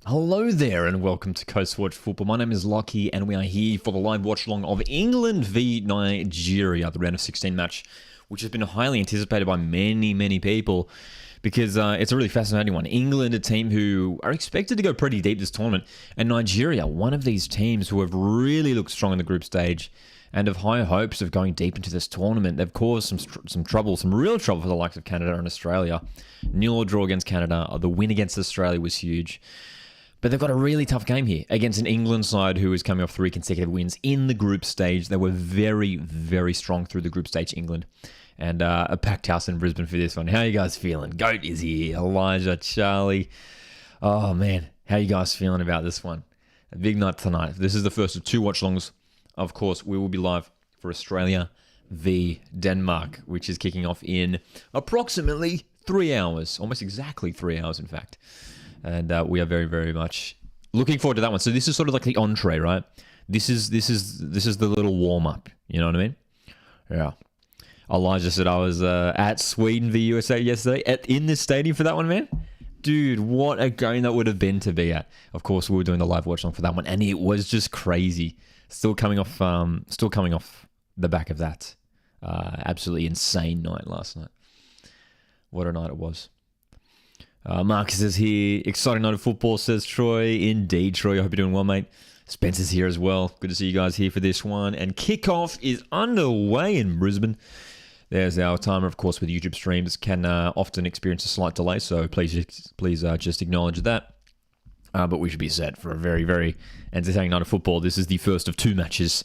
Hello there and welcome to Coast Watch Football. My name is Lockie and we are here for the live watch along of England v Nigeria, the round of 16 match, which has been highly anticipated by many people because it's a really fascinating one. England, a team who are expected to go pretty deep this tournament, and Nigeria, one of these teams who have really looked strong in the group stage and have high hopes of going deep into this tournament. They've caused some trouble, some real trouble for the likes of Canada and Australia. Nil or draw against Canada. The win against Australia was huge. But they've got a really tough game here against an England side who is coming off 3 consecutive wins in the group stage. They were very strong through the group stage, England. And a packed house in Brisbane for this one. How are you guys feeling? Goat is here. Elijah, Charlie. Oh, man. How are you guys feeling about this one? A big night tonight. This is the first of 2 watch-alongs. Of course, we will be live for Australia v Denmark, which is kicking off in approximately 3 hours. Almost exactly 3 hours, in fact. And we are very much looking forward to that one. So this is sort of like the entree, right? This is the little warm up. You know what I mean? Yeah. Elijah said I was at Sweden v USA yesterday in this stadium for that one, man. Dude, what a game that would have been to be at. Of course, we were doing the live watch on for that one, and it was just crazy. Still coming off the back of that absolutely insane night last night. What a night it was. Marcus is here. Exciting night of football, says Troy. Indeed, Troy. I hope you're doing well, mate. Spencer's here as well. Good to see you guys here for this one. And kickoff is underway in Brisbane. There's our timer, of course, with YouTube streams. Can often experience a slight delay, so please just acknowledge that. But we should be set for a very entertaining night of football. This is the first of 2 matches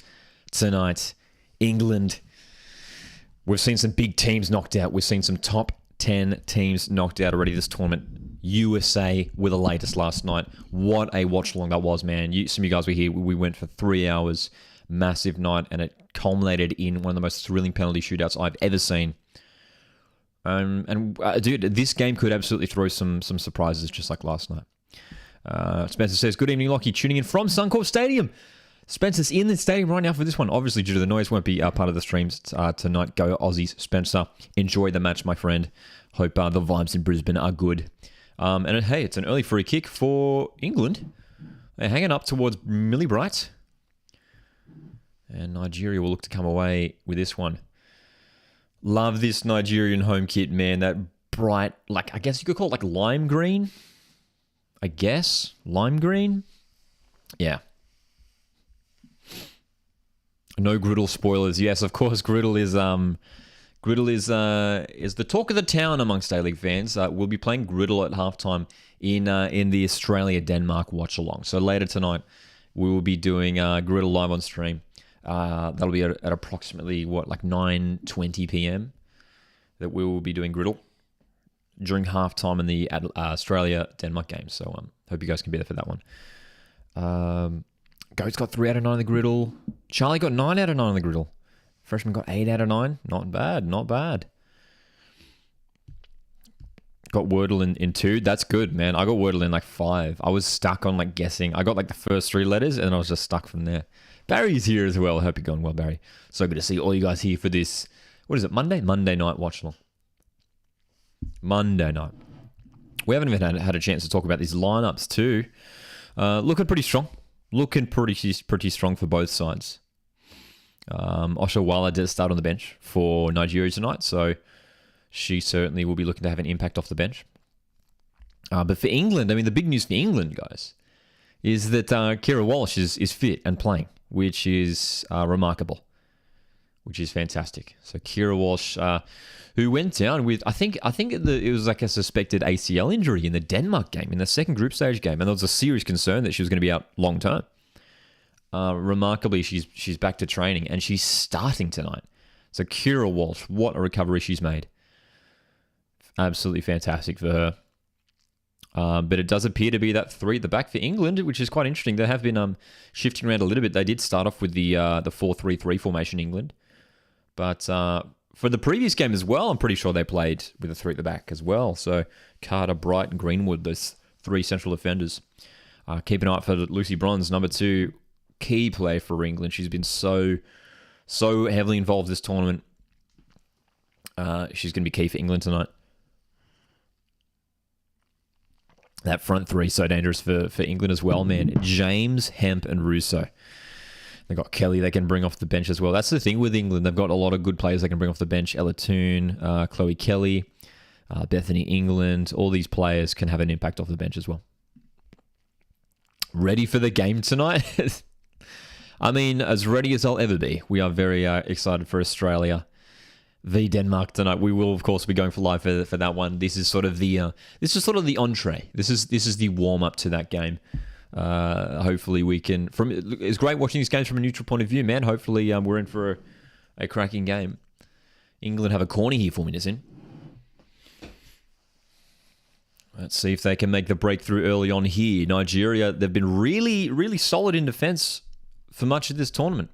tonight. England. We've seen some big teams knocked out. We've seen some top 10 teams knocked out already this tournament. USA were the latest last night. What a watch along that was, man. Some of you guys were here. We went for 3 hours. Massive night, and it culminated in one of the most thrilling penalty shootouts I've ever seen. Dude, this game could absolutely throw some surprises just like last night. Spencer says, good evening, Lockie. Tuning in from Suncorp Stadium. Spencer's in the stadium right now for this one. Obviously, due to the noise, won't be part of the streams tonight. Go Aussies. Spencer, enjoy the match, my friend. Hope the vibes in Brisbane are good. Hey, it's an early free kick for England. They're hanging up towards Millie Bright. And Nigeria will look to come away with this one. Love this Nigerian home kit, man. That bright, I guess you could call it lime green. I guess. Lime green? Yeah. No Griddle spoilers. Yes, of course, Griddle is the talk of the town amongst A-League fans. We'll be playing Griddle at halftime in the Australia-Denmark watch-along. So later tonight, we will be doing Griddle live on stream. That'll be at approximately, 9:20 p.m. that we will be doing Griddle during halftime in the Australia-Denmark game. So hope you guys can be there for that one. Goat's got 3 out of 9 on the Griddle. Charlie got 9 out of 9 on the Griddle. Freshman got 8 out of 9. Not bad. Got Wordle in 2. That's good, man. I got Wordle in 5. I was stuck on guessing. I got the first 3 letters and I was just stuck from there. Barry's here as well. I hope you're going well, Barry. So good to see all you guys here for this. What is it? Monday night watch along. Monday night. We haven't even had a chance to talk about these lineups too. Looking pretty strong. Looking pretty strong for both sides. Oshawala did start on the bench for Nigeria tonight, so she certainly will be looking to have an impact off the bench. But for England, the big news for England, guys, is that Kira Walsh is fit and playing, which is remarkable, which is fantastic. So Kira Walsh, who went down with, I think it was a suspected ACL injury in the Denmark game, in the second group stage game, and there was a serious concern that she was going to be out long term. Remarkably, she's back to training and she's starting tonight. So Kira Walsh, what a recovery she's made. Absolutely fantastic for her. But it does appear to be that 3 at the back for England, which is quite interesting. They have been shifting around a little bit. They did start off with the 4-3-3 formation, England. But for the previous game as well, I'm pretty sure they played with a 3 at the back as well. So Carter, Bright, and Greenwood, those 3 central defenders. Keep an eye out for Lucy Bronze, number 2. Key player for England. She's been so heavily involved this tournament. She's going to be key for England tonight. That front three so dangerous for England as well, man. James, Hemp, and Russo. They've got Kelly they can bring off the bench as well. That's the thing with England. They've got a lot of good players they can bring off the bench. Ella Toone, Chloe Kelly, Bethany England. All these players can have an impact off the bench as well. Ready for the game tonight? I mean, as ready as I'll ever be. We are very excited for Australia v Denmark tonight. We will, of course, be going for live for that one. This is sort of the entree. This is the warm up to that game. Hopefully we can. It's great watching these games from a neutral point of view, man. Hopefully we're in for a cracking game. England have a corner here for me, Nisin. Let's see if they can make the breakthrough early on here. Nigeria, they've been really, really solid in defence for much of this tournament.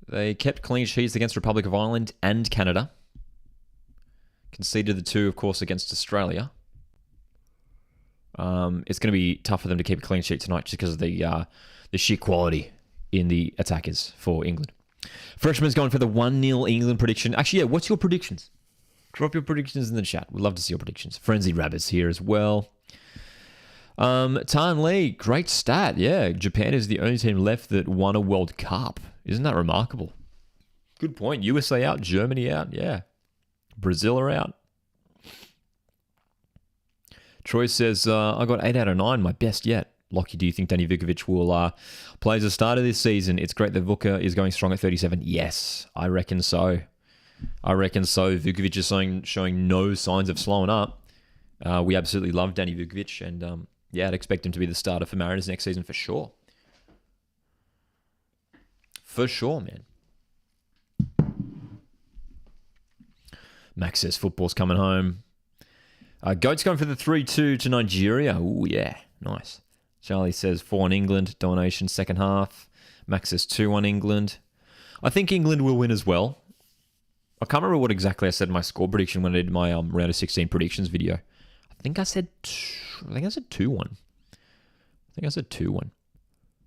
They kept clean sheets against Republic of Ireland and Canada. Conceded the 2, of course, against Australia. It's going to be tough for them to keep a clean sheet tonight just because of the sheer quality in the attackers for England. Freshman's going for the 1-0 England prediction. Actually, yeah, what's your predictions? Drop your predictions in the chat. We'd love to see your predictions. Frenzy Rabbits here as well. Tan Lee, great stat. Yeah, Japan is the only team left that won a World Cup. Isn't that remarkable? Good point. USA out, Germany out. Yeah. Brazil are out. Troy says, I got 8 out of 9, my best yet. Lockie, do you think Danny Vukovic will play as a starter this season? It's great that Vuka is going strong at 37. Yes, I reckon so. Vukovic is showing no signs of slowing up. We absolutely love Danny Vukovic, and yeah, I'd expect him to be the starter for Mariners next season for sure. For sure, man. Max says football's coming home. Goat's going for the 3-2 to Nigeria. Ooh, yeah, nice. Charlie says 4-1 England, domination second half. Max says 2-1 England. I think England will win as well. I can't remember what exactly I said in my score prediction when I did my round of 16 predictions video. I think I said 2-1.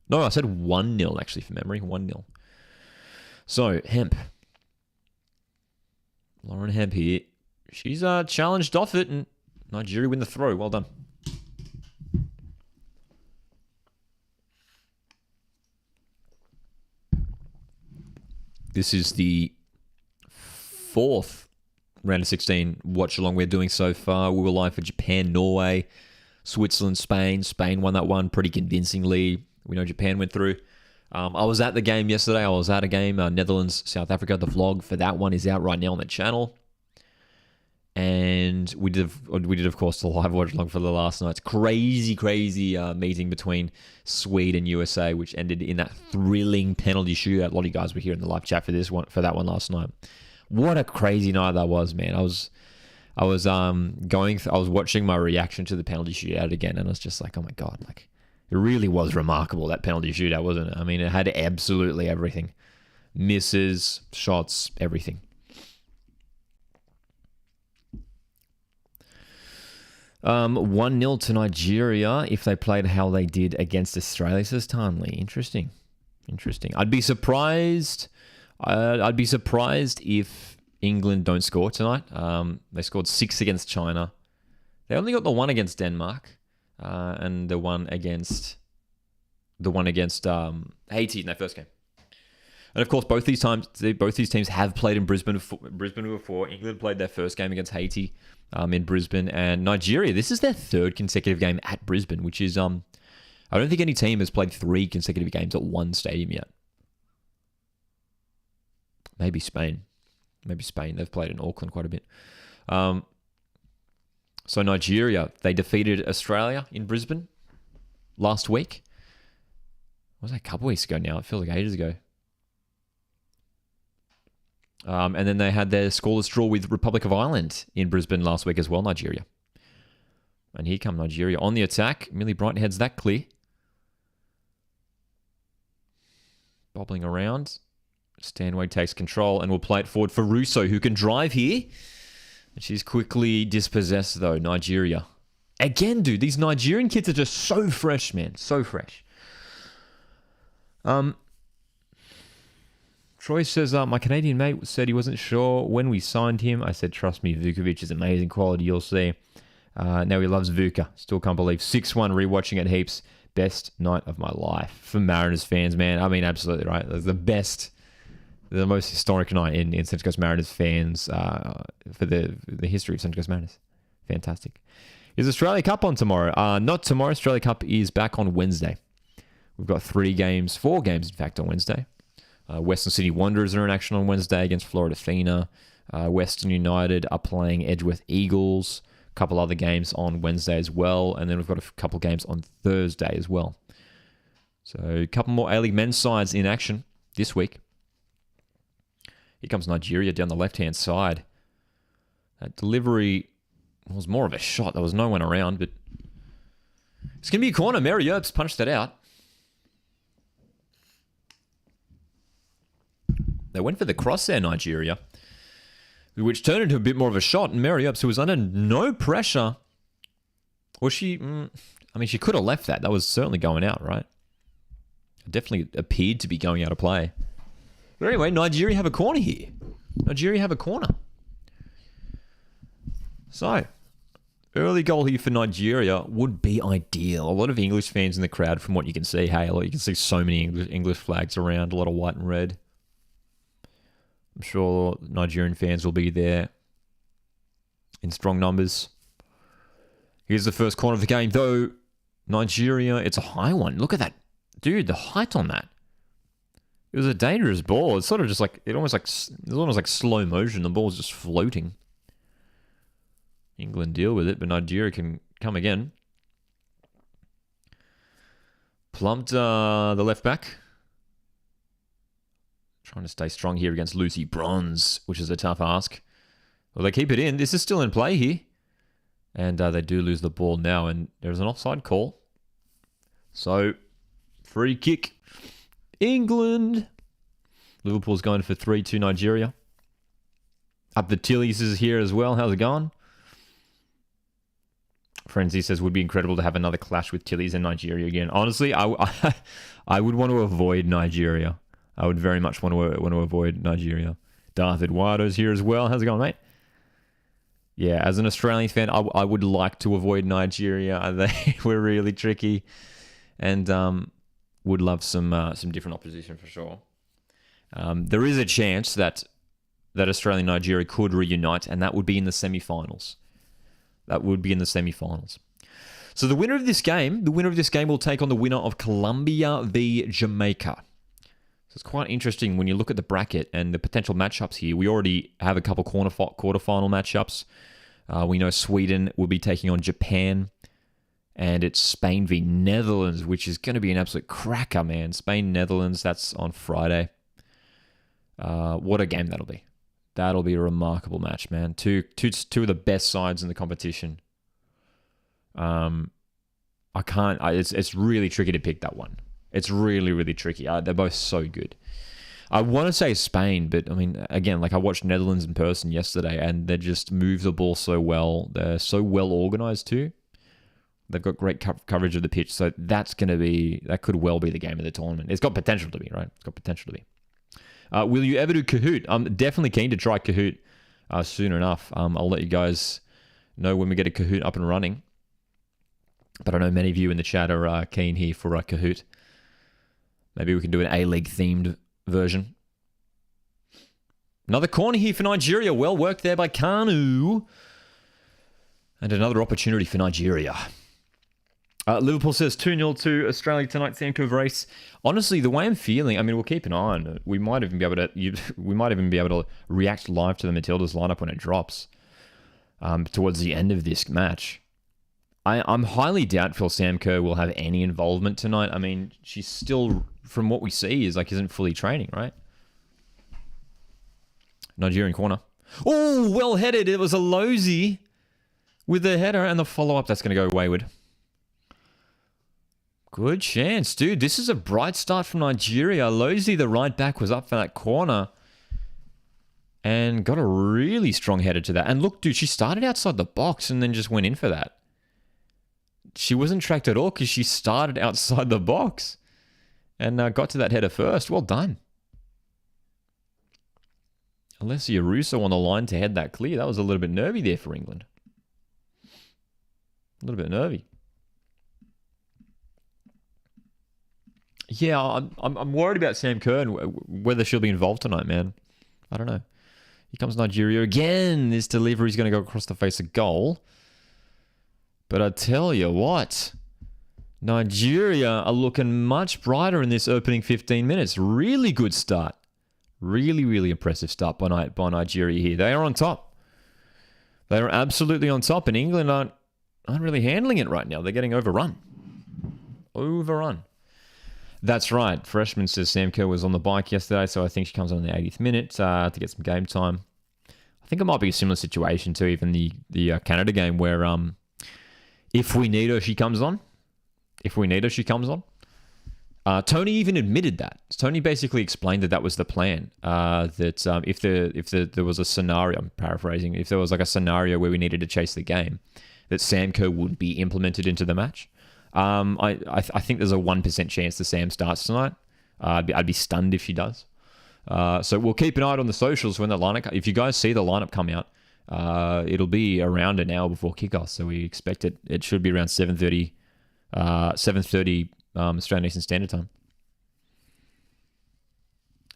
No, I said 1-0 actually from memory. 1-0. So, Hemp. Lauren Hemp here. She's challenged off it, and Nigeria win the throw. Well done. This is the 4th round of 16 watch-along we're doing so far. We were live for Japan, Norway, Switzerland, Spain. Spain won that one pretty convincingly. We know Japan went through. I was at the game yesterday. I was at a game, Netherlands, South Africa. The vlog for that one is out right now on the channel. And we did, of course, the live watch-along for the last night's crazy meeting between Sweden and USA, which ended in that thrilling penalty shootout. A lot of you guys were here in the live chat for that one last night. What a crazy night that was, man. I was watching my reaction to the penalty shootout again, and I was just like, oh my God, like it really was remarkable, that penalty shootout, wasn't it? I mean, it had absolutely everything. Misses, shots, everything. Um, 1-0 to Nigeria if they played how they did against Australia, says Tanley. Interesting. I'd be surprised if England don't score tonight. They scored 6 against China. They only got the 1 against Denmark, and the one against Haiti in their first game. And of course, both these teams have played in Brisbane before. England played their first game against Haiti in Brisbane, and Nigeria. This is their 3rd consecutive game at Brisbane, which is I don't think any team has played 3 consecutive games at one stadium yet. Maybe Spain. They've played in Auckland quite a bit. So Nigeria, they defeated Australia in Brisbane last week. Was that a couple weeks ago now? It feels like ages ago. And then they had their scoreless draw with Republic of Ireland in Brisbane last week as well, Nigeria. And here come Nigeria on the attack. Millie Brighton heads that clear. Bobbling around. Stanway takes control and will play it forward for Russo, who can drive here. And she's quickly dispossessed, though, Nigeria. Again, dude, these Nigerian kids are just so fresh, man. So fresh. Troy says, my Canadian mate said he wasn't sure when we signed him. I said, trust me, Vukovic is amazing quality, you'll see. Now he loves VUCA. Still can't believe 6-1 rewatching it heaps. Best night of my life. For Mariners fans, man. I mean, absolutely right. The best, the most historic night in Central Coast Mariners fans for the history of Central Coast Mariners. Fantastic. Is Australia Cup on tomorrow? Not tomorrow. Australia Cup is back on Wednesday. We've got 4 games in fact on Wednesday. Western Sydney Wanderers are in action on Wednesday against Florida Fina. Western United are playing Edgeworth Eagles. A couple other games on Wednesday as well. And then we've got a couple games on Thursday as well. So a couple more A-League men's sides in action this week. Here comes Nigeria down the left-hand side. That delivery was more of a shot. There was no one around, but it's going to be a corner. Mary Earps punched that out. They went for the cross there, Nigeria, which turned into a bit more of a shot. And Mary Earps, who was under no pressure, well, she could have left that. That was certainly going out, right? It definitely appeared to be going out of play. But anyway, Nigeria have a corner here. Nigeria have a corner. So, early goal here for Nigeria would be ideal. A lot of English fans in the crowd, from what you can see. Hey, you can see so many English flags around, a lot of white and red. I'm sure Nigerian fans will be there in strong numbers. Here's the first corner of the game, though. Nigeria, it's a high one. Look at that. Dude, the height on that. It was a dangerous ball. It's sort of just like, it was almost like slow motion. The ball was just floating. England deal with it, but Nigeria can come again. Plumped the left back. Trying to stay strong here against Lucy Bronze, which is a tough ask. Well, they keep it in. This is still in play here. And they do lose the ball now, and there's an offside call. So, free kick. England. Liverpool's going for 3-2 Nigeria. Up the Tillies is here as well. How's it going? Frenzy says, would be incredible to have another clash with Tillies and Nigeria again. Honestly, I would want to avoid Nigeria. I would very much want to avoid Nigeria. Darth Eduardo's here as well. How's it going, mate? Yeah, as an Australian fan, I would like to avoid Nigeria. They were really tricky. And would love some different opposition for sure. There is a chance that Australia and Nigeria could reunite, and that would be in the semi-finals. So the winner of this game will take on the winner of Colombia v Jamaica. So it's quite interesting when you look at the bracket and the potential matchups here. We already have a couple quarterfinal matchups. We know Sweden will be taking on Japan, and it's Spain v Netherlands, which is going to be an absolute cracker, man. Spain-Netherlands, that's on Friday. What a game that'll be. That'll be a remarkable match, man. Two of the best sides in the competition. It's really tricky to pick that one. It's really, really tricky. They're both so good. I want to say Spain, but I mean, again, like I watched Netherlands in person yesterday, and they just move the ball so well. They're so well organized too. They've got great coverage of the pitch, so that could well be the game of the tournament. It's got potential to be, right? It's got potential to be. Will you ever do Kahoot? I'm definitely keen to try Kahoot soon enough. I'll let you guys know when we get a Kahoot up and running. But I know many of you in the chat are keen here for a Kahoot. Maybe we can do an A-League themed version. Another corner here for Nigeria. Well worked there by Kanu. And another opportunity for Nigeria. Liverpool says 2-0 to Australia tonight, Sam Cove race. Honestly, the way I'm feeling, I mean, we'll keep an eye on it. We might even be able to react live to the Matildas lineup when it drops towards the end of this match. I'm highly doubtful Sam Kerr will have any involvement tonight. I mean, she's still, from what we see, isn't fully training, right? Nigerian corner. Oh, well headed. It was a Losey with the header and the follow-up. That's going to go wayward. Good chance, dude. This is a bright start from Nigeria. Losey, the right back, was up for that corner and got a really strong header to that. And look, dude, she started outside the box and then just went in for that. She wasn't tracked at all because she started outside the box and got to that header first. Well done. Alessia Russo on the line to head that clear. That was a little bit nervy there for England. A little bit nervy. Yeah, I'm worried about Sam Kerr and whether she'll be involved tonight, man. I don't know. Here comes Nigeria again. This delivery's going to go across the face of goal. But I tell you what, Nigeria are looking much brighter in this opening 15 minutes. Really good start. Really, really impressive start by Nigeria here. They are on top. They are absolutely on top, and England aren't really handling it right now. They're getting overrun. Overrun. That's right. Freshman says Sam Kerr was on the bike yesterday, so I think she comes on in the 80th minute to get some game time. I think it might be a similar situation to even the Canada game where if we need her, she comes on. If we need her, she comes on. Tony even admitted that. Tony basically explained that was the plan. That if there was a scenario, I'm paraphrasing, if there was like a scenario where we needed to chase the game, that Sam Kerr would be implemented into the match. I think there's a 1% chance that Sam starts tonight. I'd be stunned if she does. So we'll keep an eye on the socials when the lineup. If you guys see the lineup come out, it'll be around an hour before kickoff. So we expect it. It should be around 7:30 Australian Eastern Standard Time.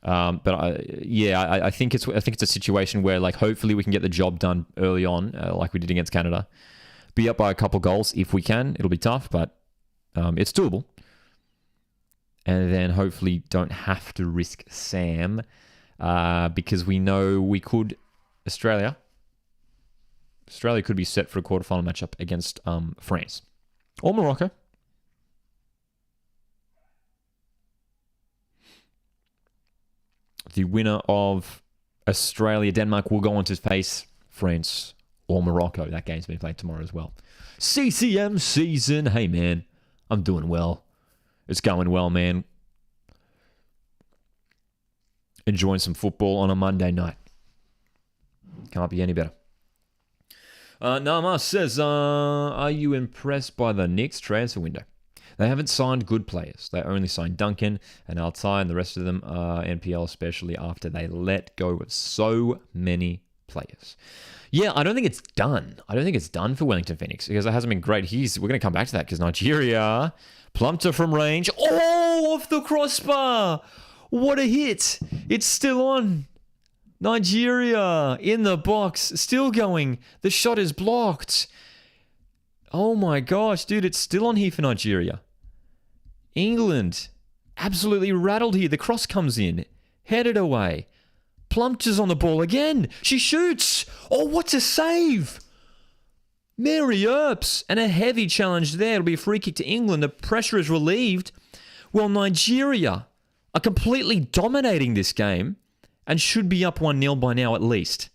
But I think it's a situation where like hopefully we can get the job done early on, like we did against Canada. Be up by a couple goals if we can. It'll be tough, but it's doable. And then hopefully don't have to risk Sam because we know we could Australia could be set for a quarterfinal matchup against France or Morocco. The winner of Australia-Denmark will go on to face France or Morocco. That game's being played tomorrow as well. CCM season. Hey, man. I'm doing well. It's going well, man. Enjoying some football on a Monday night. Can't be any better. Nama says, are you impressed by the Knicks transfer window? They haven't signed good players. They only signed Duncan and Altai, and the rest of them are NPL, especially after they let go of so many players. Yeah, I don't think it's done. I don't think it's done for Wellington Phoenix because it hasn't been great. We're going to come back to that because Nigeria plumped her from range. Oh, off the crossbar. What a hit. It's still on. Nigeria in the box, still going. The shot is blocked. Oh my gosh, dude, it's still on here for Nigeria. England, absolutely rattled here. The cross comes in, headed away. Plumpters on the ball again. She shoots. Oh, what a save. Mary Earps. And a heavy challenge there. It'll be a free kick to England. The pressure is relieved. Well, Nigeria are completely dominating this game and should be up 1-0 by now at least.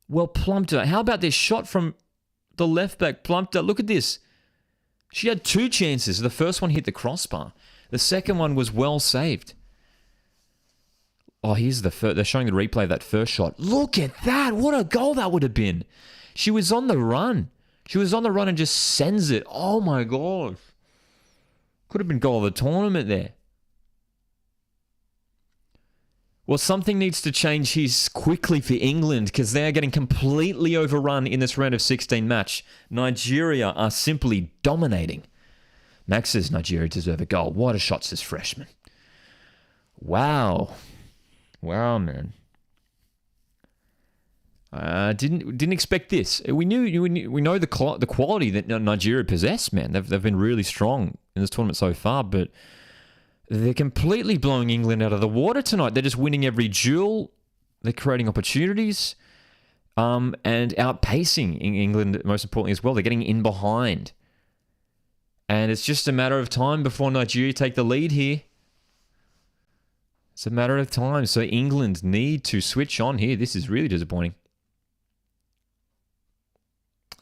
Well, Plumpter. How about this shot from the left back, Plumpter? Look at this. She had two chances. The first one hit the crossbar. The second one was well saved. Oh, here's the first. They're showing the replay of that first shot. Look at that. What a goal that would have been. She was on the run. She was on the run and just sends it. Oh, my God. Could have been goal of the tournament there. Well, something needs to change here quickly for England because they are getting completely overrun in this round of 16 match. Nigeria are simply dominating. Max says Nigeria deserve a goal. What a shot, says freshman. Wow. Wow, man. Didn't expect this. We know the quality that Nigeria possess, man. They've been really strong in this tournament so far, but they're completely blowing England out of the water tonight. They're just winning every duel. They're creating opportunities, and outpacing England most importantly as well. They're getting in behind, and it's just a matter of time before Nigeria take the lead here. It's a matter of time. So England need to switch on here. This is really disappointing.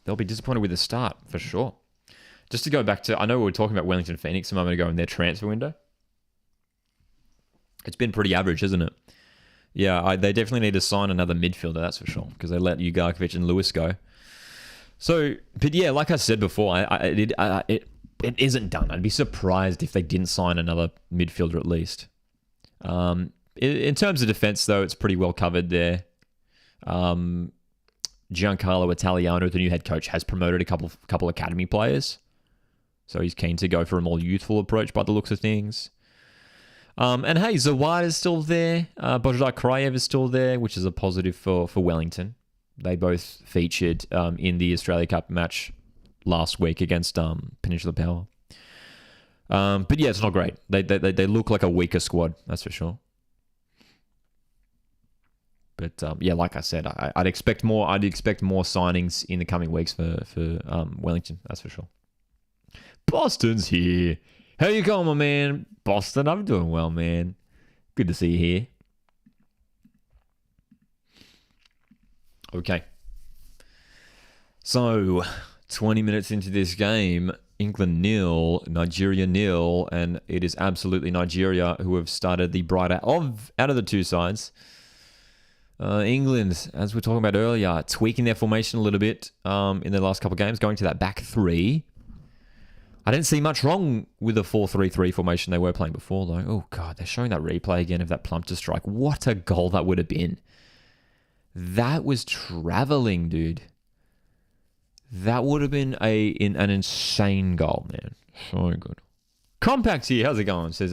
They'll be disappointed with the start, for sure. Just to go back to, I know we were talking about Wellington Phoenix a moment ago in their transfer window. It's been pretty average, hasn't it? Yeah, they definitely need to sign another midfielder, that's for sure, because they let Ugarkovic and Lewis go. So, but yeah, like I said before, it isn't done. I'd be surprised if they didn't sign another midfielder at least. In terms of defense, though, it's pretty well covered there. Giancarlo Italiano, the new head coach, has promoted a couple academy players. So he's keen to go for a more youthful approach by the looks of things. And hey, Zawad is still there. Božidar Krajev is still there, which is a positive for Wellington. They both featured in the Australia Cup match last week against Peninsula Power. But yeah, it's not great. They look like a weaker squad, that's for sure. But yeah, like I said, I'd expect more. I'd expect more signings in the coming weeks for Wellington, that's for sure. Boston's here. How you going, my man? Boston, I'm doing well, man. Good to see you here. Okay. So, 20 minutes into this game, England 0, Nigeria 0, and it is absolutely Nigeria who have started the brighter out of the two sides. England, as we were talking about earlier, tweaking their formation a little bit in the last couple of games, going to that back three. I didn't see much wrong with the 4-3-3 formation they were playing before, though. Oh, God, they're showing that replay again of that Plumpton strike. What a goal that would have been. That was traveling, dude. That would have been an insane goal, man. So good. Compact's here. How's it going? Says,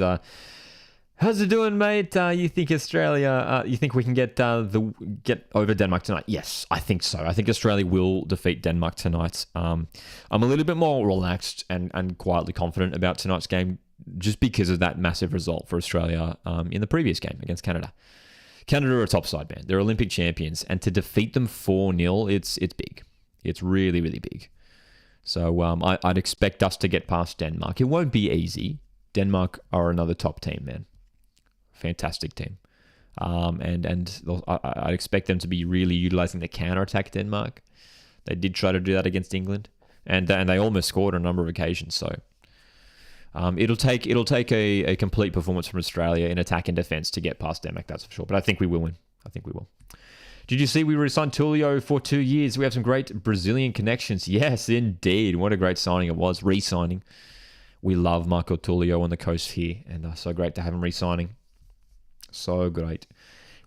how's it doing, mate? You think Australia? You think we can get over Denmark tonight? Yes, I think so. I think Australia will defeat Denmark tonight. I'm a little bit more relaxed and quietly confident about tonight's game, just because of that massive result for Australia in the previous game against Canada. Canada are a top side, man. They're Olympic champions, and to defeat them 4-0, it's big. It's really, really big. So I'd expect us to get past Denmark. It won't be easy. Denmark are another top team, man. Fantastic team. And I'd expect them to be really utilizing the counter-attack Denmark. They did try to do that against England, and they almost scored on a number of occasions. So it'll take a complete performance from Australia in attack and defense to get past Denmark, that's for sure. But I think we will win. I think we will. Did you see we re-signed Tulio for 2 years? We have some great Brazilian connections. Yes, indeed. What a great signing it was. Re-signing. We love Marco Tulio on the coast here, and so great to have him re-signing. So great.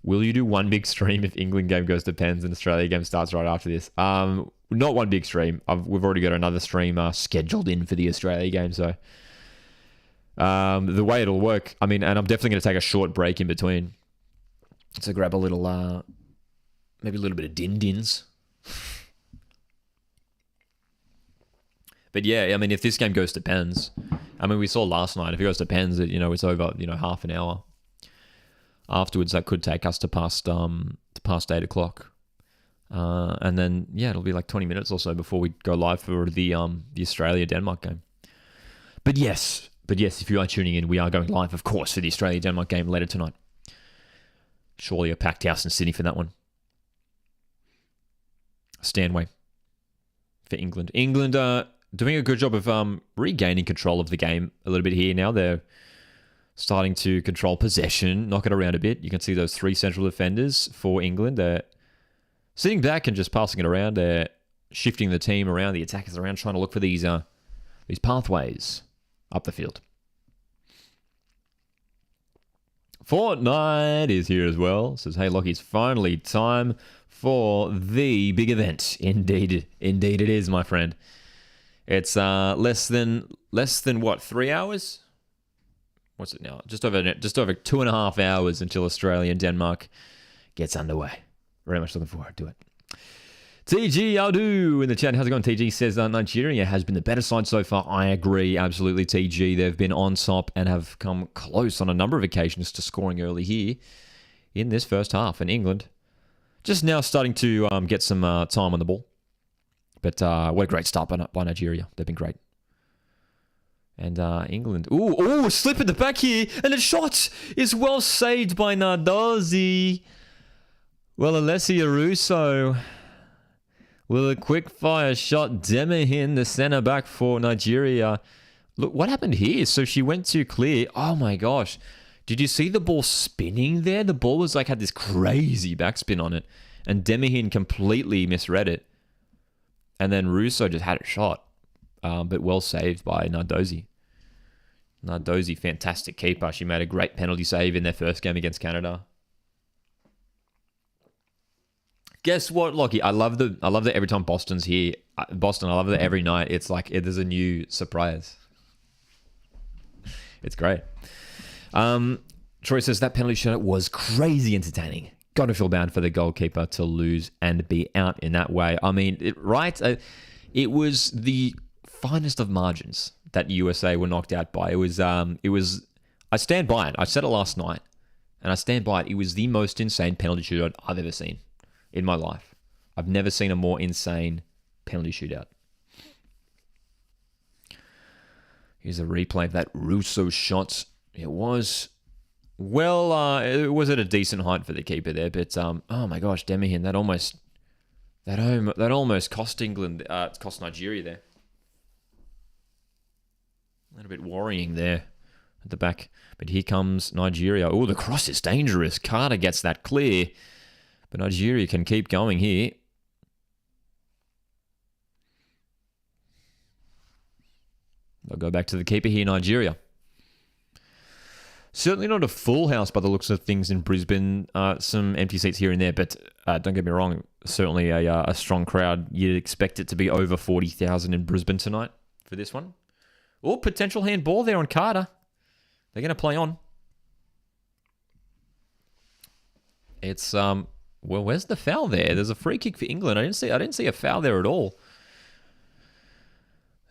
Will you do one big stream if England game goes to pens and Australia game starts right after this? Not one big stream. We've already got another stream scheduled in for the Australia game. So the way it'll work, I mean, and I'm definitely going to take a short break in between to grab a little, maybe a little bit of din-dins. But yeah, I mean, if this game goes to pens, I mean, we saw last night, if it goes to pens, it's over, half an hour. Afterwards, that could take us to past 8 o'clock. And then, yeah, it'll be like 20 minutes or so before we go live for the Australia-Denmark game. But yes, if you are tuning in, we are going live, of course, for the Australia-Denmark game later tonight. Surely a packed house in Sydney for that one. Stanway for England. England doing a good job of regaining control of the game a little bit here now. They're starting to control possession, knock it around a bit. You can see those 3 central defenders for England. They're sitting back and just passing it around. They're shifting the team around, the attackers around, trying to look for these pathways up the field. Fortnite is here as well. Says, hey, Lockie, it's finally time for the big event. Indeed it is, my friend. It's less than what, 3 hours? What's it now? Just over 2.5 hours until Australia and Denmark gets underway. Very much looking forward to it. TG Aldu in the chat. How's it going? TG says Nigeria has been the better side so far. I agree. Absolutely, TG. They've been on top and have come close on a number of occasions to scoring early here in this first half. And England just now starting to get some time on the ball. But what a great start by Nigeria. They've been great. And England. Ooh, slip at the back here. And the shot is well saved by Nardozi. Well, Alessia Russo with a quick fire shot. Demahin, the centre back for Nigeria. Look, what happened here? So she went to clear. Oh my gosh. Did you see the ball spinning there? The ball was had this crazy backspin on it. And Demahin completely misread it. And then Russo just had it shot. But well saved by Nardozi. Nardozi, fantastic keeper. She made a great penalty save in their first game against Canada. Guess what, Lockie? I love that every time Boston's here. Boston, I love that every night. It's like there's a new surprise. It's great. Troy says that penalty shootout was crazy entertaining. Got to feel bad for the goalkeeper to lose and be out in that way. I mean, it was the finest of margins that USA were knocked out by. It was. I stand by it. I said it last night, and I stand by it. It was the most insane penalty shootout I've ever seen in my life. I've never seen a more insane penalty shootout. Here's a replay of that Russo shot. It was, it was at a decent height for the keeper there, but oh my gosh, Demihin, that almost cost England, cost Nigeria there. A little bit worrying there at the back, but here comes Nigeria. Oh, the cross is dangerous. Carter gets that clear, but Nigeria can keep going here. They'll go back to the keeper here, Nigeria. Certainly not a full house by the looks of things in Brisbane. Some empty seats here and there, but don't get me wrong, certainly a strong crowd. You'd expect it to be over 40,000 in Brisbane tonight for this one. Oh, potential handball there on Carter. They're going to play on. It's, where's the foul there? There's a free kick for England. I didn't see a foul there at all.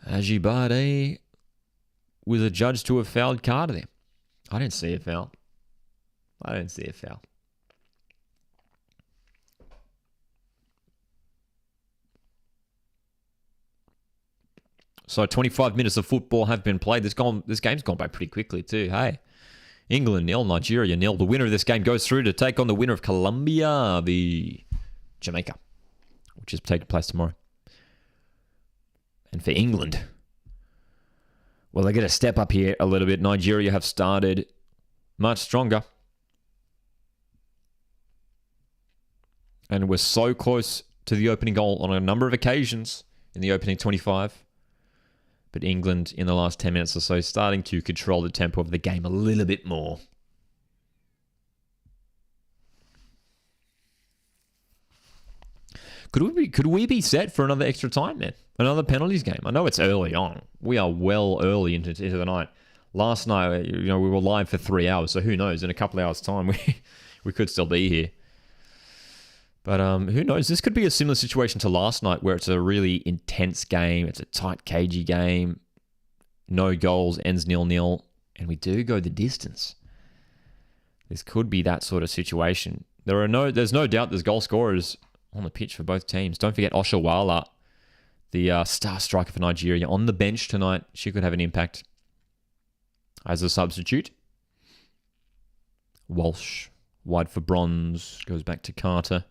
Ajibade was adjudged to have fouled Carter there. I didn't see a foul. So 25 minutes of football have been played. This game's gone by pretty quickly too. Hey, England 0, Nigeria 0. The winner of this game goes through to take on the winner of Colombia, the Jamaica, which is taking place tomorrow. And for England, well, they get a step up here a little bit. Nigeria have started much stronger. And we're so close to the opening goal on a number of occasions in the opening 25. But England, in the last 10 minutes or so, starting to control the tempo of the game a little bit more. Could we be set for another extra time, man? Another penalties game? I know it's early on. We are well early into the night. Last night, we were live for 3 hours, so who knows? In a couple of hours' time, we could still be here. But who knows? This could be a similar situation to last night, where it's a really intense game. It's a tight, cagey game. No goals, ends 0-0, and we do go the distance. This could be that sort of situation. There's no doubt there's goal scorers on the pitch for both teams. Don't forget Oshawala, the star striker for Nigeria, on the bench tonight. She could have an impact as a substitute. Walsh, wide for Bronze, goes back to Carter.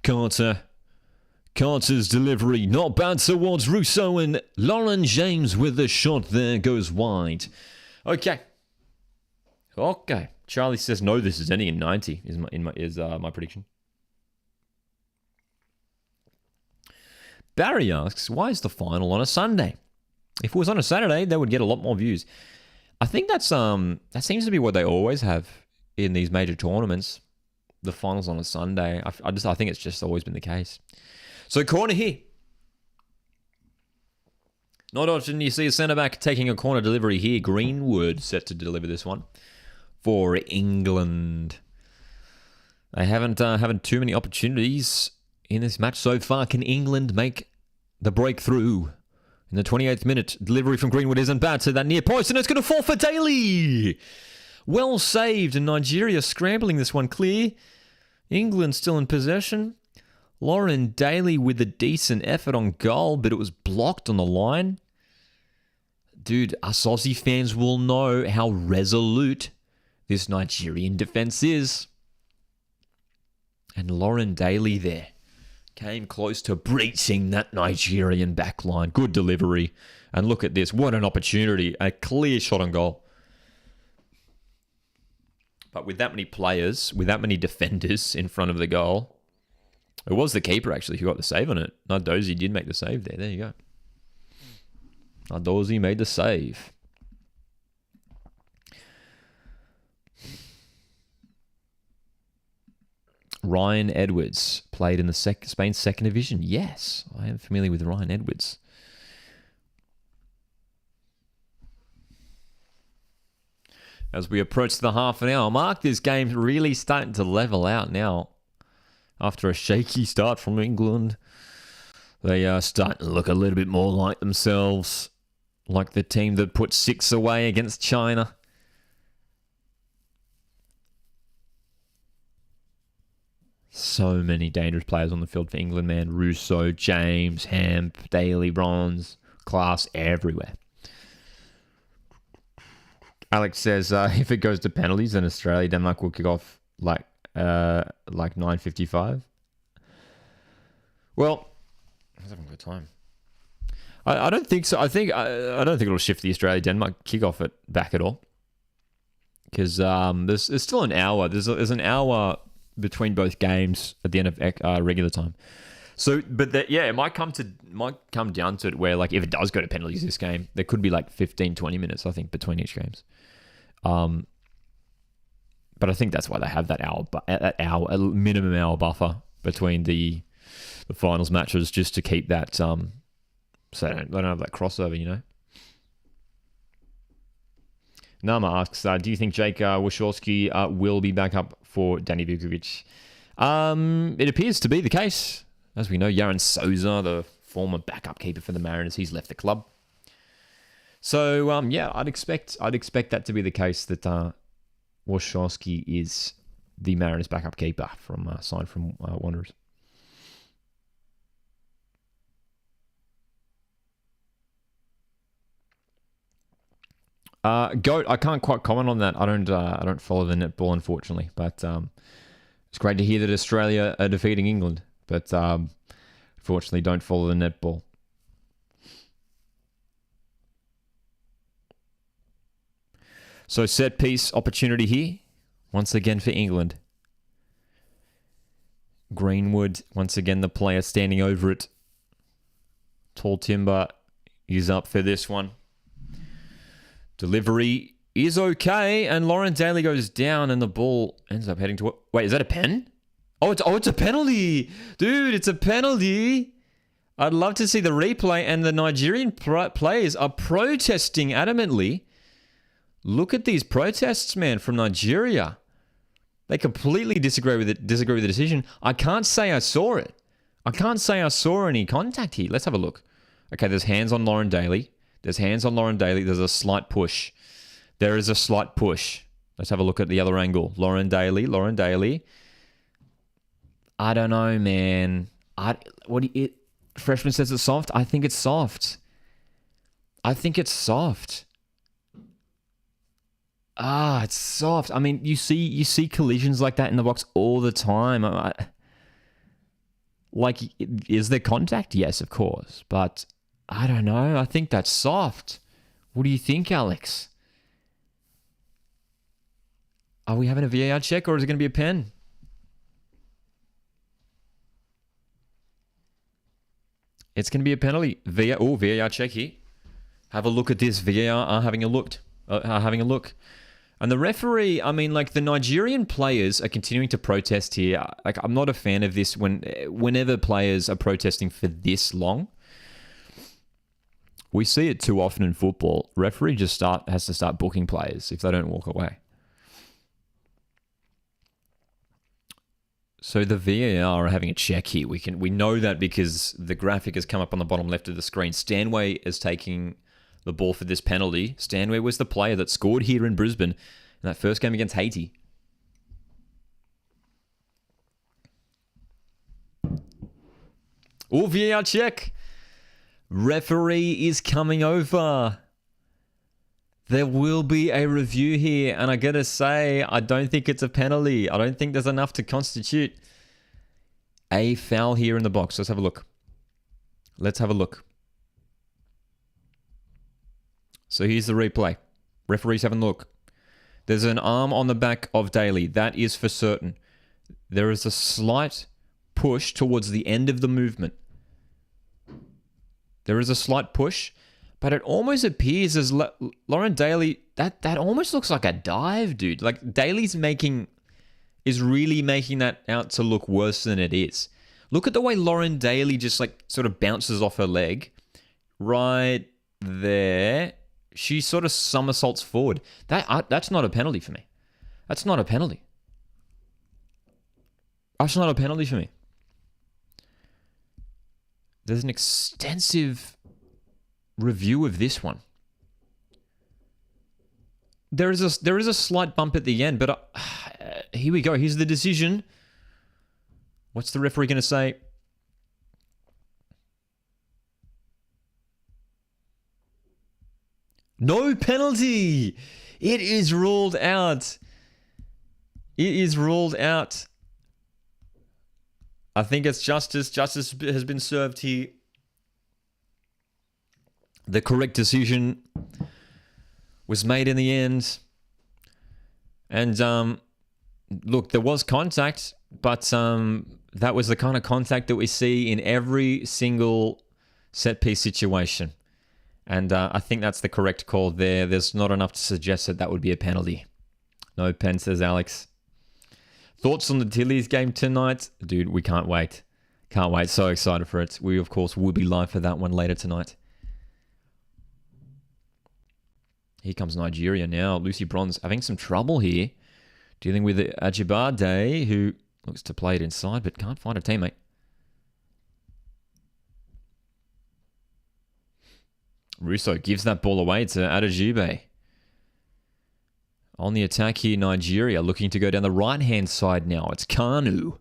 Carter's delivery, not bad towards Russo, and Lauren James with the shot there goes wide. Okay. Charlie says no, this is ending in 90 is my prediction. Barry asks, why is the final on a Sunday? If it was on a Saturday, they would get a lot more views. I think that seems to be what they always have in these major tournaments. The finals on a Sunday. I think it's just always been the case. So corner here. Not often you see a centre-back taking a corner delivery here. Greenwood set to deliver this one for England. They haven't too many opportunities in this match so far. Can England make the breakthrough? In the 28th minute, delivery from Greenwood isn't bad to that near post, and it's going to fall for Daly. Well saved, and Nigeria scrambling this one clear. England still in possession. Lauren Daly with a decent effort on goal, but it was blocked on the line. Dude, us Aussie fans will know how resolute this Nigerian defence is. And Lauren Daly there came close to breaching that Nigerian backline. Good delivery. And look at this. What an opportunity. A clear shot on goal. But with that many players, with that many defenders in front of the goal, it was the keeper actually who got the save on it. Nardozi did make the save there. There you go. Nardozi made the save. Ryan Edwards played in the Spain's second division. Yes, I am familiar with Ryan Edwards. As we approach the half an hour mark, this game's really starting to level out now. After a shaky start from England, they are starting to look a little bit more like themselves, like the team that put 6 away against China. So many dangerous players on the field for England, man. Russo, James, Hemp, Daly, Bronze, class everywhere. Alex says, if it goes to penalties, then Australia, Denmark will kick off like 9:55. Well, I was having a good time. I don't think so. I don't think it'll shift the Australia-Denmark kickoff back at all, because there's still an hour. There's an hour between both games at the end of regular time. So, but it might come down to it where, like, if it does go to penalties this game, there could be like 15-20 minutes, I think, between each games. But I think that's why they have that a minimum hour buffer between the finals matches, just to keep that so they don't have that crossover, you know. Nama asks, do you think Jake Wachowski will be back up for Danny Vukovic? It appears to be the case. As we know, Yaron Souza, the former backup keeper for the Mariners, he's left the club. So, I'd expect that to be the case, that Wachowski is the Mariners' backup keeper signed from Wanderers. Goat, I can't quite comment on that. I don't follow the netball, unfortunately, but it's great to hear that Australia are defeating England, but unfortunately don't follow the netball. So set piece opportunity here, once again for England. Greenwood, once again the player standing over it. Tall Timber is up for this one. Delivery is okay, and Lauren Daly goes down, and the ball ends up heading to... Wait, is that a pen? Oh, it's a penalty! Dude, it's a penalty! I'd love to see the replay, and the Nigerian players are protesting adamantly. Look at these protests, man, from Nigeria. They completely disagree with the decision. I can't say I saw it. I can't say I saw any contact here. Let's have a look. Okay, there's hands on Lauren Daly. There's a slight push. There is a slight push. Let's have a look at the other angle. Lauren Daly. I don't know, man. Freshman says it's soft. I think it's soft. It's soft. I mean, you see collisions like that in the box all the time. Is there contact? Yes, of course. But I don't know. I think that's soft. What do you think, Alex? Are we having a VAR check, or is it going to be a pen? It's going to be a penalty. VAR check here. Have a look at this. VAR having a look. And the referee, I mean, like, the Nigerian players are continuing to protest here. Like, I'm not a fan of this whenever players are protesting for this long. We see it too often in football. Referee just has to start booking players if they don't walk away. So the VAR are having a check here. We know that because the graphic has come up on the bottom left of the screen. Stanway is taking the ball for this penalty. Stanway was the player that scored here in Brisbane in that first game against Haiti. Oh, VAR check. Referee is coming over. There will be a review here, and I gotta say, I don't think it's a penalty. I don't think there's enough to constitute a foul here in the box. Let's have a look. So here's the replay. Referee's having a look. There's an arm on the back of Daly. That is for certain. There is a slight push towards the end of the movement. There is a slight push, but it almost appears as Lauren Daly, that almost looks like a dive, dude. Like, Daly's making is really making that out to look worse than it is. Look at the way Lauren Daly just like sort of bounces off her leg. Right there. She sort of somersaults forward. That's not a penalty for me. That's not a penalty. That's not a penalty for me. There's an extensive review of this one. There is a slight bump at the end, but here we go. Here's the decision. What's the referee going to say? No penalty. It is ruled out. It is ruled out. I think it's justice. Justice has been served here. The correct decision was made in the end. And look, there was contact, but that was the kind of contact that we see in every single set piece situation. And I think that's the correct call there. There's not enough to suggest that that would be a penalty. No pen, says Alex. Thoughts on the Tillies game tonight? Dude, we can't wait. Can't wait. So excited for it. We, of course, will be live for that one later tonight. Here comes Nigeria now. Lucy Bronze having some trouble here. Dealing with Ajibade, who looks to play it inside, but can't find a teammate. Russo gives that ball away to Adejibe. On the attack here, Nigeria looking to go down the right-hand side now. It's Kanu.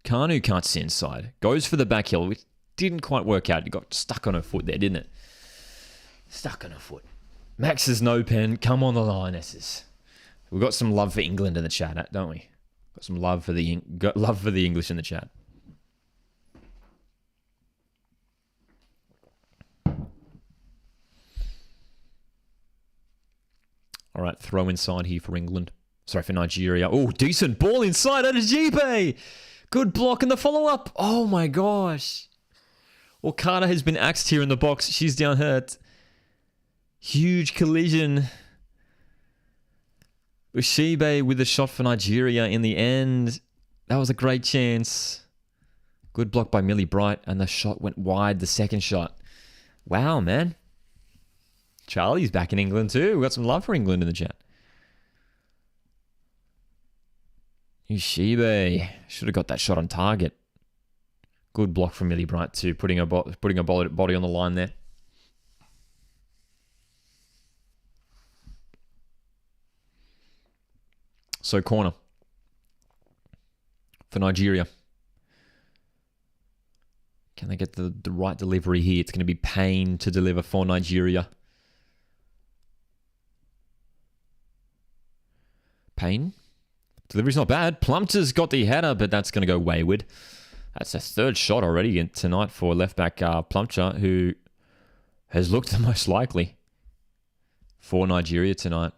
Kanu cuts inside. Goes for the back heel, which didn't quite work out. It got stuck on her foot there, didn't it? Stuck on her foot. Max says no pen. Come on, the Lionesses. We've got some love for England in the chat, don't we? Got some love for the English in the chat. All right, throw inside here for England. Sorry, for Nigeria. Oh, decent ball inside. Adejibe. Good block in the follow-up. Oh, my gosh. Okada has been axed here in the box. She's down hurt. Huge collision. Ushibe with the shot for Nigeria in the end. That was a great chance. Good block by Millie Bright, and the shot went wide, the second shot. Wow, man. Charlie's back in England too. We've got some love for England in the chat. Ushibe should have got that shot on target. Good block from Millie Bright too, putting her body on the line there. So corner for Nigeria. Can they get the right delivery here? It's going to be pain to deliver for Nigeria. Payne. Delivery's not bad. Plumpter's got the header, but that's going to go wayward. That's a third shot already tonight for left-back Plumpter, who has looked the most likely for Nigeria tonight.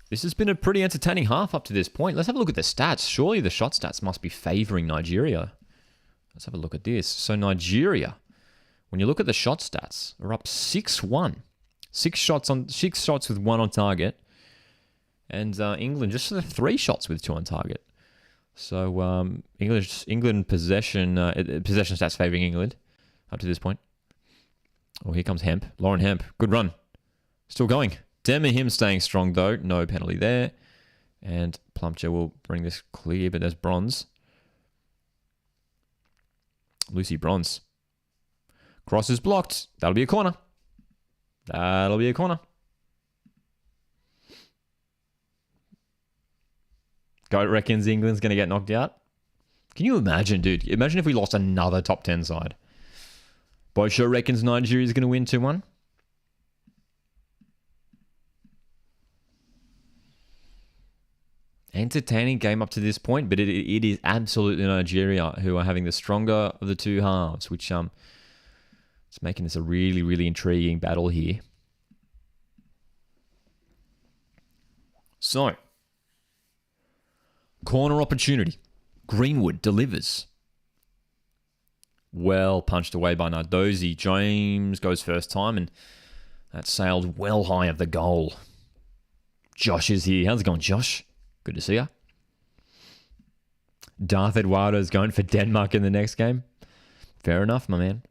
This has been a pretty entertaining half up to this point. Let's have a look at the stats. Surely the shot stats must be favouring Nigeria. Let's have a look at this. So Nigeria, when you look at the shot stats, are up 6-1. Six shots with 1 on target. And England just 3 shots with 2 on target. So England possession stats favouring England up to this point. Oh, here comes Hemp. Lauren Hemp. Good run. Still going. Demi him staying strong though. No penalty there. And Plumpture will bring this clear, but there's Bronze. Lucy Bronze. Cross is blocked. That'll be a corner. That'll be a corner. Goat reckons England's going to get knocked out. Can you imagine, dude? Imagine if we lost another top 10 side. Bosho reckons Nigeria's going to win 2-1. Entertaining game up to this point, but it is absolutely Nigeria who are having the stronger of the two halves, which it's making this a really, really intriguing battle here. So, corner opportunity. Greenwood delivers. Well punched away by Nardozi. James goes first time, and that sailed well high of the goal. Josh is here. How's it going, Josh? Good to see ya. Darth Eduardo's going for Denmark in the next game. Fair enough, my man.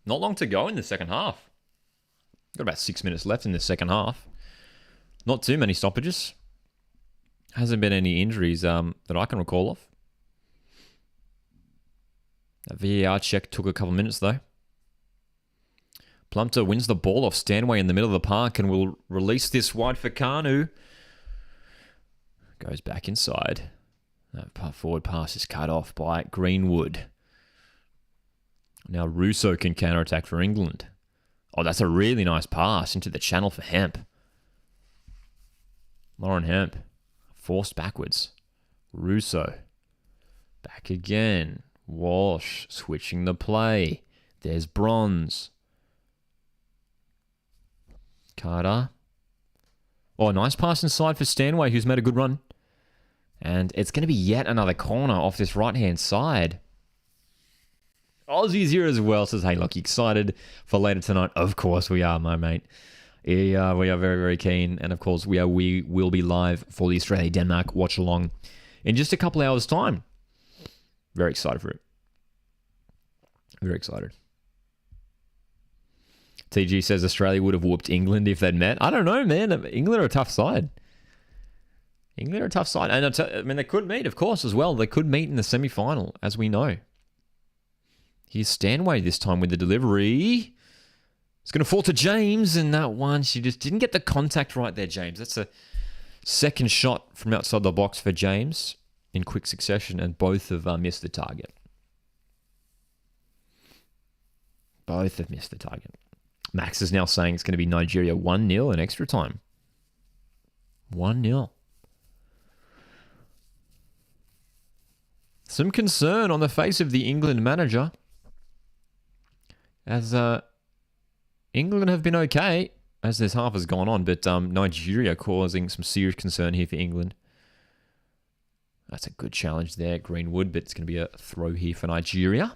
Not long to go in the second half. Got about 6 minutes left in the second half. Not too many stoppages. Hasn't been any injuries that I can recall of. That VAR check took a couple minutes though. Plumpter wins the ball off Stanway in the middle of the park and will release this wide for Kanu. Goes back inside. That forward pass is cut off by Greenwood. Now Russo can counter-attack for England. Oh, that's a really nice pass into the channel for Hemp. Lauren Hemp. Forced backwards. Russo. Back again. Walsh switching the play. There's Bronze. Carter. Oh, nice pass inside for Stanway, who's made a good run. And it's going to be yet another corner off this right-hand side. Aussies here as well. Says, hey, look, you excited for later tonight? Of course we are, my mate. We are very, very keen. And of course, we will be live for the Australia-Denmark watch-along in just a couple hours' time. Very excited for it. Very excited. TG says Australia would have whooped England if they'd met. I don't know, man. England are a tough side. England are a tough side. And I mean, they could meet, of course, as well. They could meet in the semi-final, as we know. Here's Stanway this time with the delivery. It's going to fall to James, and that one, she just didn't get the contact right there, James. That's a second shot from outside the box for James in quick succession, and both have missed the target. Both have missed the target. Max is now saying it's going to be Nigeria 1-0 in extra time. 1-0. Some concern on the face of the England manager, as England have been okay as this half has gone on, but Nigeria causing some serious concern here for England. That's a good challenge there, Greenwood, but it's going to be a throw here for Nigeria.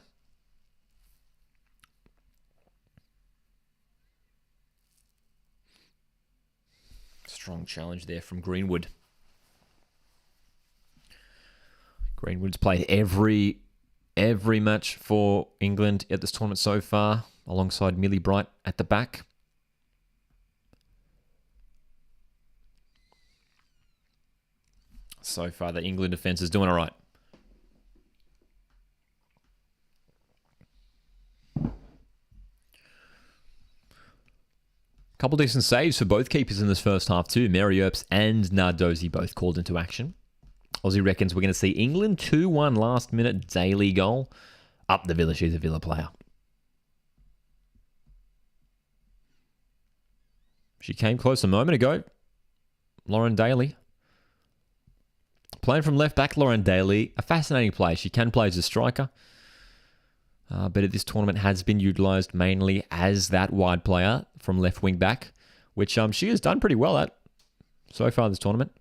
Strong challenge there from Greenwood. Greenwood's played every match for England at this tournament so far, alongside Millie Bright at the back. So far, the England defence is doing all right. Couple decent saves for both keepers in this first half too. Mary Earps and Nardozi both called into action. Aussie reckons we're going to see England 2-1 last minute Daly goal. Up the Villa, she's a Villa player. She came close a moment ago. Lauren Daly. Playing from left back, Lauren Daly. A fascinating player. She can play as a striker. But at this tournament has been utilised mainly as that wide player from left wing back, which she has done pretty well at so far this tournament.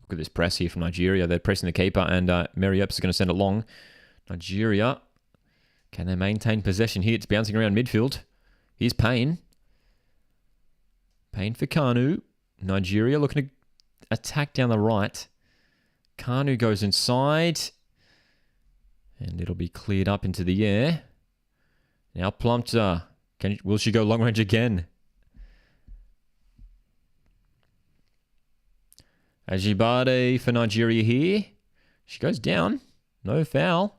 Look at this press here from Nigeria. They're pressing the keeper, and Mary Earps is going to send it long. Nigeria, can they maintain possession here? It's bouncing around midfield. Here's Payne. Payne for Kanu. Nigeria looking to attack down the right. Kanu goes inside. And it'll be cleared up into the air. Now Plumpter. Will she go long range again? Ajibade for Nigeria here. She goes down. No foul.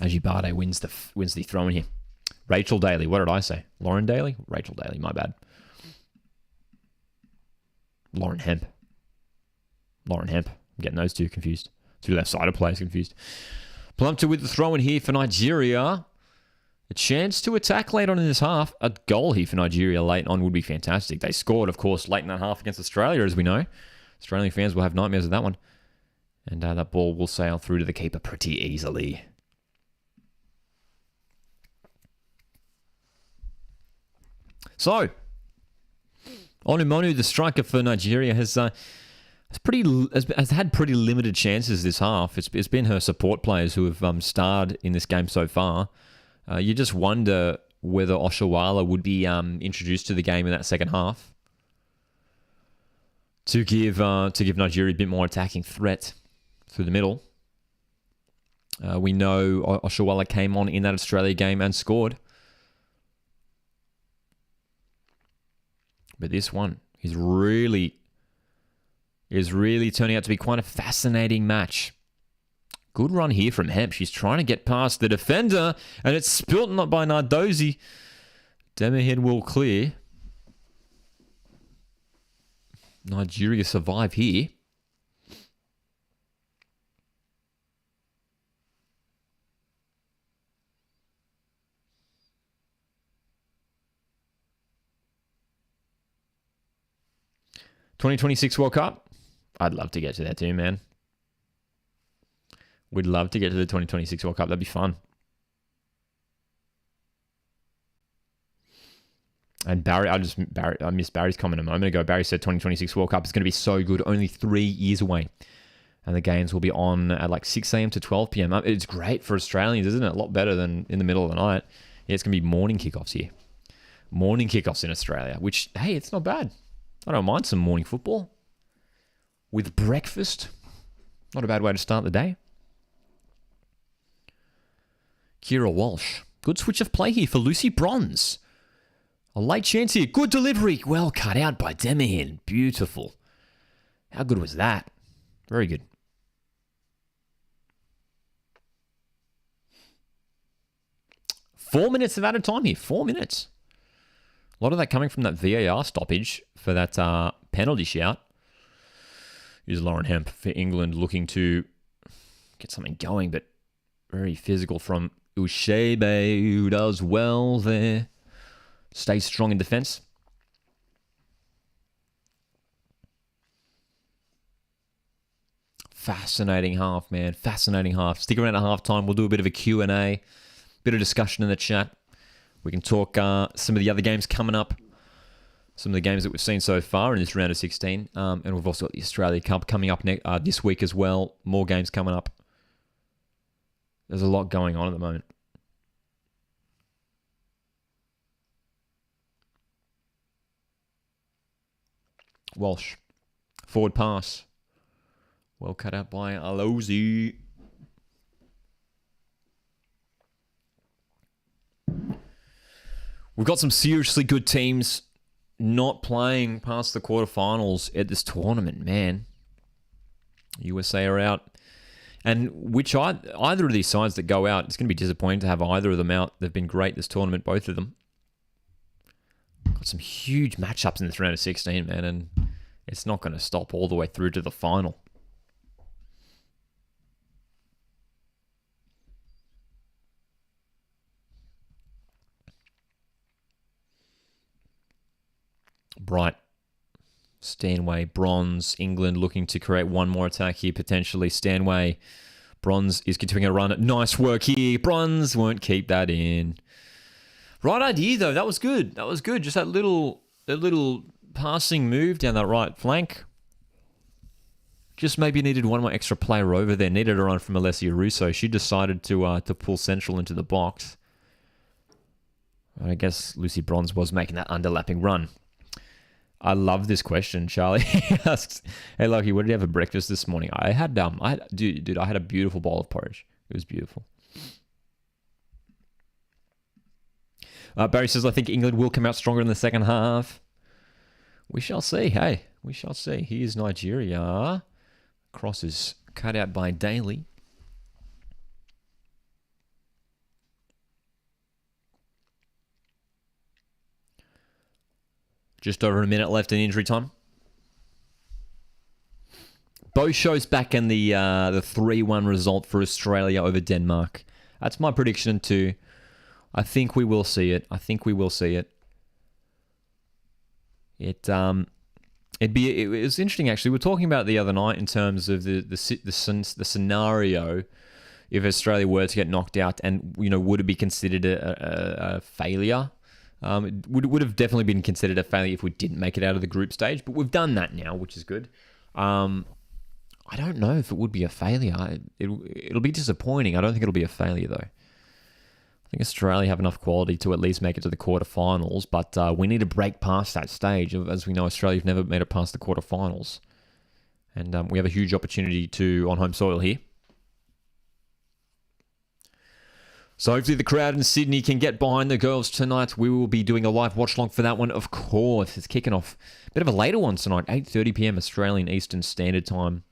Ajibade wins the throw in here. Rachel Daly. What did I say? Lauren Daly? Rachel Daly. My bad. Lauren Hemp. Lauren Hemp. I'm getting those two confused. Two left-sided players confused. Plumpter with the throw in here for Nigeria. A chance to attack late on in this half. A goal here for Nigeria late on would be fantastic. They scored, of course, late in that half against Australia, as we know. Australian fans will have nightmares of that one. And that ball will sail through to the keeper pretty easily. So, Onumonu, the striker for Nigeria, has had pretty limited chances this half. It's been her support players who have starred in this game so far. You just wonder whether Oshawala would be introduced to the game in that second half to give Nigeria a bit more attacking threat through the middle. We know Oshawala came on in that Australia game and scored. But this one is really turning out to be quite a fascinating match. Good run here from Hemp. She's trying to get past the defender, and it's spilt not by Nardozi. Demahead will clear. Nigeria survive here. '26 World Cup. I'd love to get to that too, man. We'd love to get to the 2026 World Cup. That'd be fun. And Barry, I missed Barry's comment a moment ago. Barry said 2026 World Cup is going to be so good, only 3 years away. And the games will be on at like 6 a.m. to 12 p.m. It's great for Australians, isn't it? A lot better than in the middle of the night. Yeah, it's going to be morning kickoffs here. Morning kickoffs in Australia, which, hey, it's not bad. I don't mind some morning football. With breakfast. Not a bad way to start the day. Kira Walsh. Good switch of play here for Lucy Bronze. A late chance here. Good delivery. Well cut out by Demahin. Beautiful. How good was that? Very good. Four minutes of added time here. 4 minutes. A lot of that coming from that VAR stoppage for that penalty shout. Here's Lauren Hemp for England looking to get something going, but very physical from Ushebe, who does well there. Stays strong in defense. Fascinating half, man. Fascinating half. Stick around at halftime. We'll do a bit of a Q&A, bit of discussion in the chat. We can talk some of the other games coming up, some of the games that we've seen so far in this round of 16. And we've also got the Australia Cup coming up this week as well. More games coming up. There's a lot going on at the moment. Walsh. Forward pass. Well cut out by Alozi. We've got some seriously good teams not playing past the quarterfinals at this tournament, man. USA are out. And either of these sides that go out, it's going to be disappointing to have either of them out. They've been great this tournament, both of them. Got some huge matchups in this round of 16, man, and it's not going to stop all the way through to the final. Bright, Stanway, Bronze, England looking to create one more attack here, potentially. Stanway, Bronze is continuing a run. Nice work here. Bronze won't keep that in. Right idea, though. That was good. That was good. Just that little passing move down that right flank. Just maybe needed one more extra player over there. Needed a run from Alessia Russo. She decided to pull Central into the box. I guess Lucy Bronze was making that underlapping run. I love this question, Charlie. He asks, "Hey, Lucky, what did you have for breakfast this morning?" I had I had a beautiful bowl of porridge. It was beautiful. Barry says, "I think England will come out stronger in the second half." We shall see. Hey, we shall see. Here's Nigeria. Cross is cut out by Daly. Just over a minute left in injury time. Both shows back in the 3-1 result for Australia over Denmark. That's my prediction too. I think we will see it. It was interesting actually. We were talking about it the other night in terms of the scenario if Australia were to get knocked out, and would it be considered a failure It would have definitely been considered a failure if we didn't make it out of the group stage, but we've done that now, which is good. I don't know if it would be a failure. It'll be disappointing. I don't think it'll be a failure, though. I think Australia have enough quality to at least make it to the quarterfinals, but we need to break past that stage. As we know, Australia's never made it past the quarterfinals. And we have a huge opportunity on home soil here. So hopefully the crowd in Sydney can get behind the girls tonight. We will be doing a live watch-along for that one, of course. It's kicking off a bit of a later one tonight, 8:30 p.m. Australian Eastern Standard Time.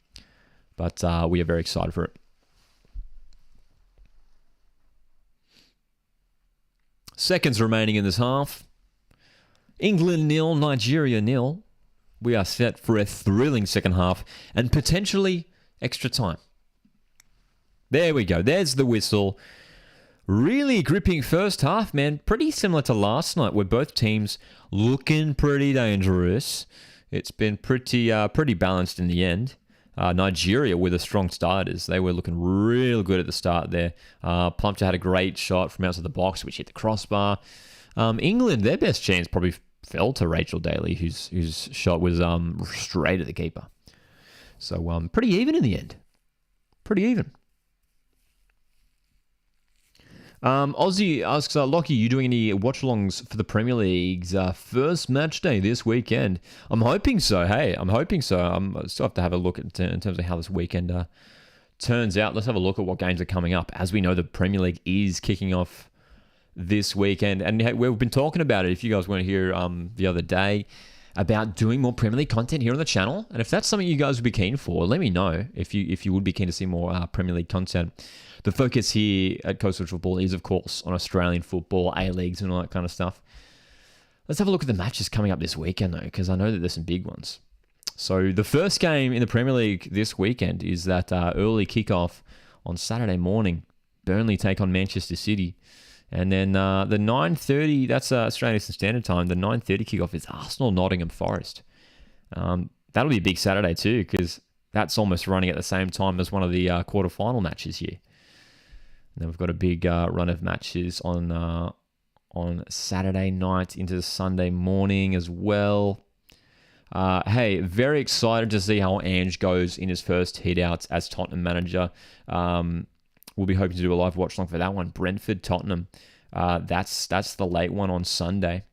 But we are very excited for it. Seconds remaining in this half. England 0, Nigeria 0. We are set for a thrilling second half and potentially extra time. There we go. There's the whistle. Really gripping first half, man. Pretty similar to last night, where both teams looking pretty dangerous. It's been pretty balanced in the end. Nigeria with the strong starters. They were looking real good at the start there. Plumpton had a great shot from outside the box, which hit the crossbar. England, their best chance probably fell to Rachel Daly, whose shot was straight at the keeper. So pretty even in the end. Pretty even. Aussie asks, Lockie, you doing any watch-alongs for the Premier League's first match day this weekend? I'm hoping so. Hey, I'm hoping so. I still have to have a look in terms of how this weekend turns out. Let's have a look at what games are coming up. As we know, the Premier League is kicking off this weekend. And hey, we've been talking about it, if you guys weren't here the other day, about doing more Premier League content here on the channel. And if that's something you guys would be keen for, let me know if you would be keen to see more Premier League content. The focus here at Coast Watch Football is, of course, on Australian football, A-Leagues and all that kind of stuff. Let's have a look at the matches coming up this weekend, though, because I know that there's some big ones. So the first game in the Premier League this weekend is that early kickoff on Saturday morning. Burnley take on Manchester City. And then the 9:30, that's Australian Eastern Standard Time, the 9:30 kickoff is Arsenal-Nottingham Forest. That'll be a big Saturday too, because that's almost running at the same time as one of the quarterfinal matches here. And then we've got a big run of matches on Saturday night into Sunday morning as well. Hey, very excited to see how Ange goes in his first hit-outs as Tottenham manager. We'll be hoping to do a live watch-along for that one. Brentford-Tottenham. That's the late one on Sunday.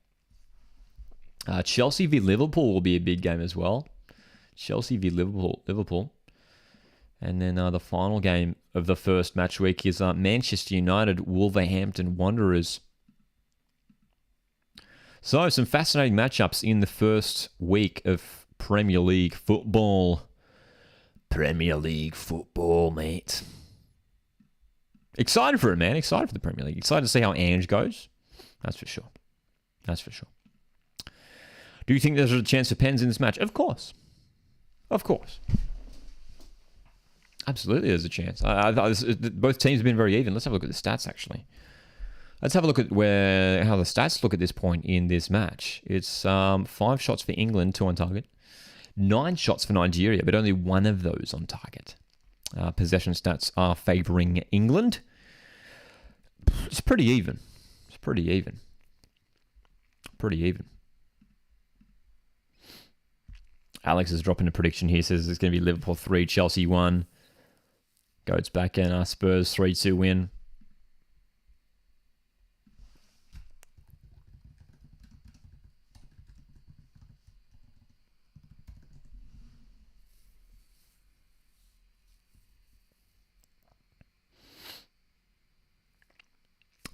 Chelsea v Liverpool will be a big game as well. Chelsea v Liverpool. And then the final game of the first match week is Manchester United, Wolverhampton Wanderers. So, some fascinating matchups in the first week of Premier League football. Premier League football, mate. Excited for it, man. Excited for the Premier League. Excited to see how Ange goes. That's for sure. That's for sure. Do you think there's a chance for pens in this match? Of course. Of course. Absolutely, there's a chance. Both teams have been very even. Let's have a look at the stats, actually. Let's have a look at how the stats look at this point in this match. It's 5 shots for England, 2 on target. 9 shots for Nigeria, but only 1 of those on target. Possession stats are favouring England. It's pretty even. It's pretty even. Pretty even. Alex is dropping a prediction here. Says it's going to be Liverpool 3, Chelsea 1. Goats back in. Spurs 3-2 win.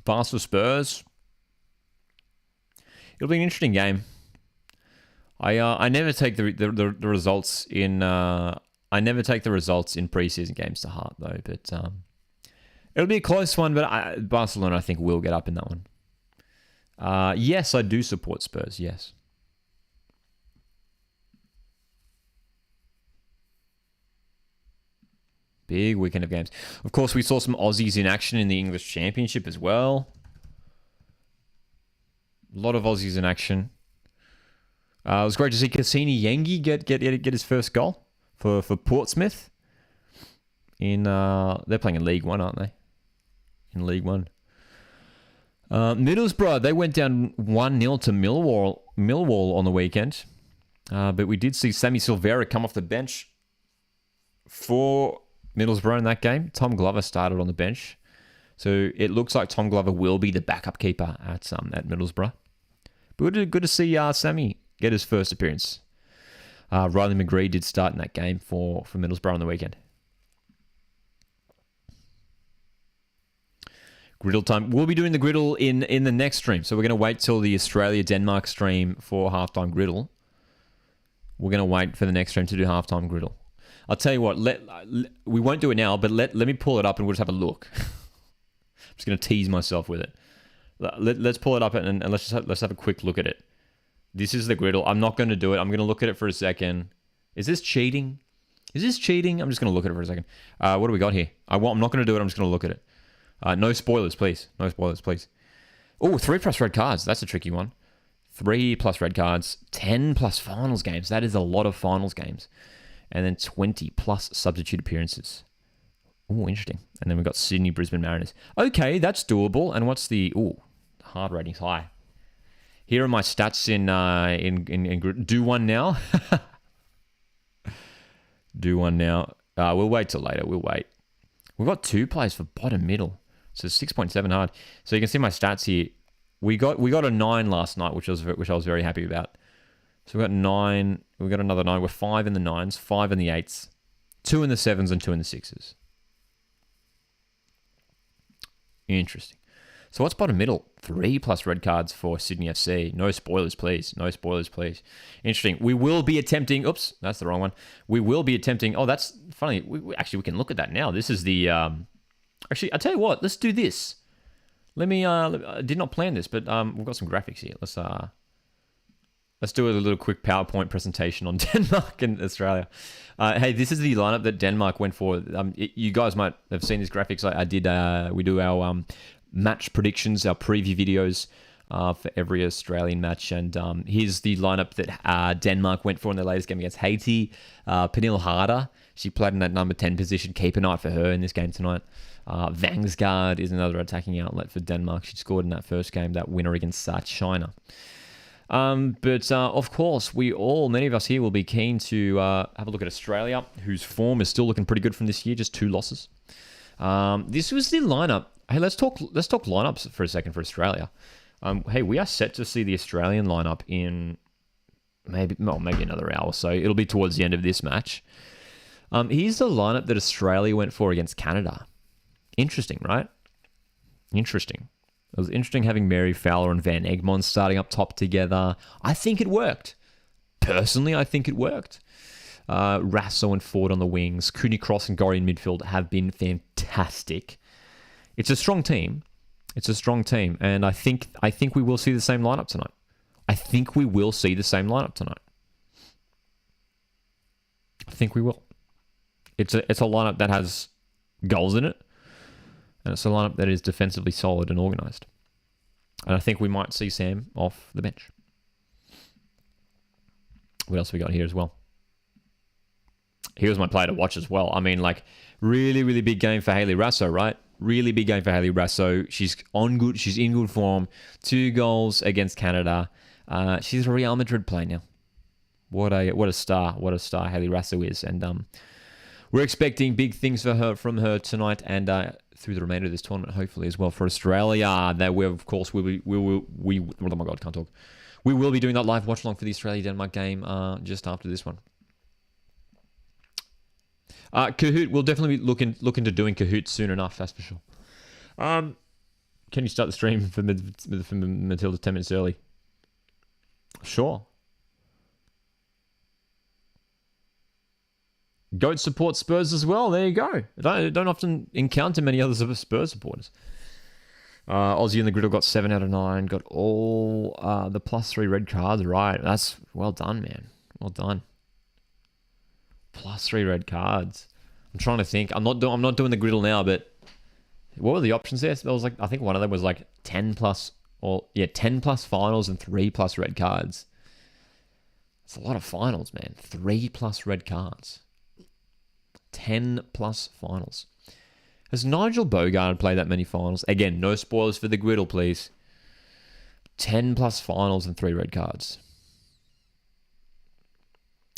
Pass for Spurs. It'll be an interesting game. I never take the results in I never take the results in preseason games to heart though, but it'll be a close one. But Barcelona, I think, will get up in that one. Yes, I do support Spurs. Yes. Big weekend of games. Of course, we saw some Aussies in action in the English Championship as well. A lot of Aussies in action. It was great to see Cassini Yengi get his first goal for Portsmouth. They're playing in League One, aren't they? In League One. Middlesbrough, they went down 1-0 to Millwall on the weekend. But we did see Sammy Silvera come off the bench for Middlesbrough in that game. Tom Glover started on the bench. So it looks like Tom Glover will be the backup keeper at Middlesbrough. But good to see Sammy get his first appearance. Riley McGree did start in that game for Middlesbrough on the weekend. Griddle time. We'll be doing the griddle in the next stream. So we're going to wait till the Australia-Denmark stream for halftime griddle. We're going to wait for the next stream to do halftime griddle. I'll tell you what, we won't do it now, but let me pull it up and we'll just have a look. I'm just going to tease myself with it. Let's pull it up and let's have a quick look at it. This is the griddle. I'm not going to do it. I'm going to look at it for a second. Is this cheating? I'm just going to look at it for a second. What do we got here? I'm not going to do it. I'm just going to look at it. No spoilers, please. No spoilers, please. Oh, 3+ red cards. That's a tricky one. 3+ red cards. 10+ finals games. That is a lot of finals games. And then 20+ substitute appearances. Oh, interesting. And then we've got Sydney, Brisbane Mariners. Okay, that's doable. And what's the... Oh, hard ratings high. Here are my stats in do one now. Do one now. We'll wait till later. We'll wait. We've got 2 plays for bottom middle. So 6.7 hard. So you can see my stats here. We got a 9 last night, which I was very happy about. So we got 9. We got another 9. We're 5 in the 9s, 5 in the 8s, 2 in the 7s, and 2 in the 6s. Interesting. So what's bottom middle? 3+ red cards for Sydney FC. No spoilers, please. No spoilers, please. Interesting. We will be attempting... Oops, that's the wrong one. We will be attempting... Oh, that's funny. We can look at that now. This is the... Actually, I'll tell you what. Let's do this. Let me... I did not plan this, but we've got some graphics here. Let's do a little quick PowerPoint presentation on Denmark and Australia. Hey, this is the lineup that Denmark went for. You guys might have seen these graphics. I did. We do our match predictions, our preview videos for every Australian match. And here's the lineup that Denmark went for in their latest game against Haiti. Pernille Harder, she played in that number 10 position. Keep an eye for her in this game tonight. Vangsgaard is another attacking outlet for Denmark. She scored in that first game, that winner against China. But of course, many of us here will be keen to have a look at Australia, whose form is still looking pretty good from this year, just 2 losses. This was the lineup. Hey, let's talk lineups for a second for Australia. Hey, we are set to see the Australian lineup in maybe another hour or so. It'll be towards the end of this match. Here's the lineup that Australia went for against Canada. Interesting, right? Interesting. It was interesting having Mary Fowler and Van Egmond starting up top together. I think it worked. Personally, I think it worked. Rasso and Ford on the wings. Cooney Cross and Gorry in midfield have been fantastic. It's a strong team. And I think we will see the same lineup tonight. I think we will. It's a lineup that has goals in it. And it's a lineup that is defensively solid and organised. And I think we might see Sam off the bench. What else we got here as well? He was my player to watch as well. I mean, really, really big game for Hayley Raso, right? Really big game for Hayley Raso. She's in good form. 2 goals against Canada. She's a Real Madrid player now. What a star Hayley Raso is. And we're expecting big things from her tonight and through the remainder of this tournament, hopefully as well for Australia. That we of course oh my god, can't talk. We will be doing that live watch along for the Australia-Denmark game just after this one. Kahoot, we'll definitely be look into doing Kahoot soon enough, that's for sure. Can you start the stream for Matilda 10 minutes early? Sure. Goat supports Spurs as well. There you go. I don't often encounter many others of Spurs supporters. Aussie in the griddle got 7 out of 9. Got all the +3 red cards right. That's well done, man. Well done. +3 red cards. I'm trying to think. I'm not doing the griddle now, but what were the options there? There was I think one of them was 10 plus finals and 3+ red cards. It's a lot of finals, man. 3+ red cards. 10+ finals. Has Nigel Bogard played that many finals? Again, no spoilers for the griddle, please. 10 plus finals and 3 red cards.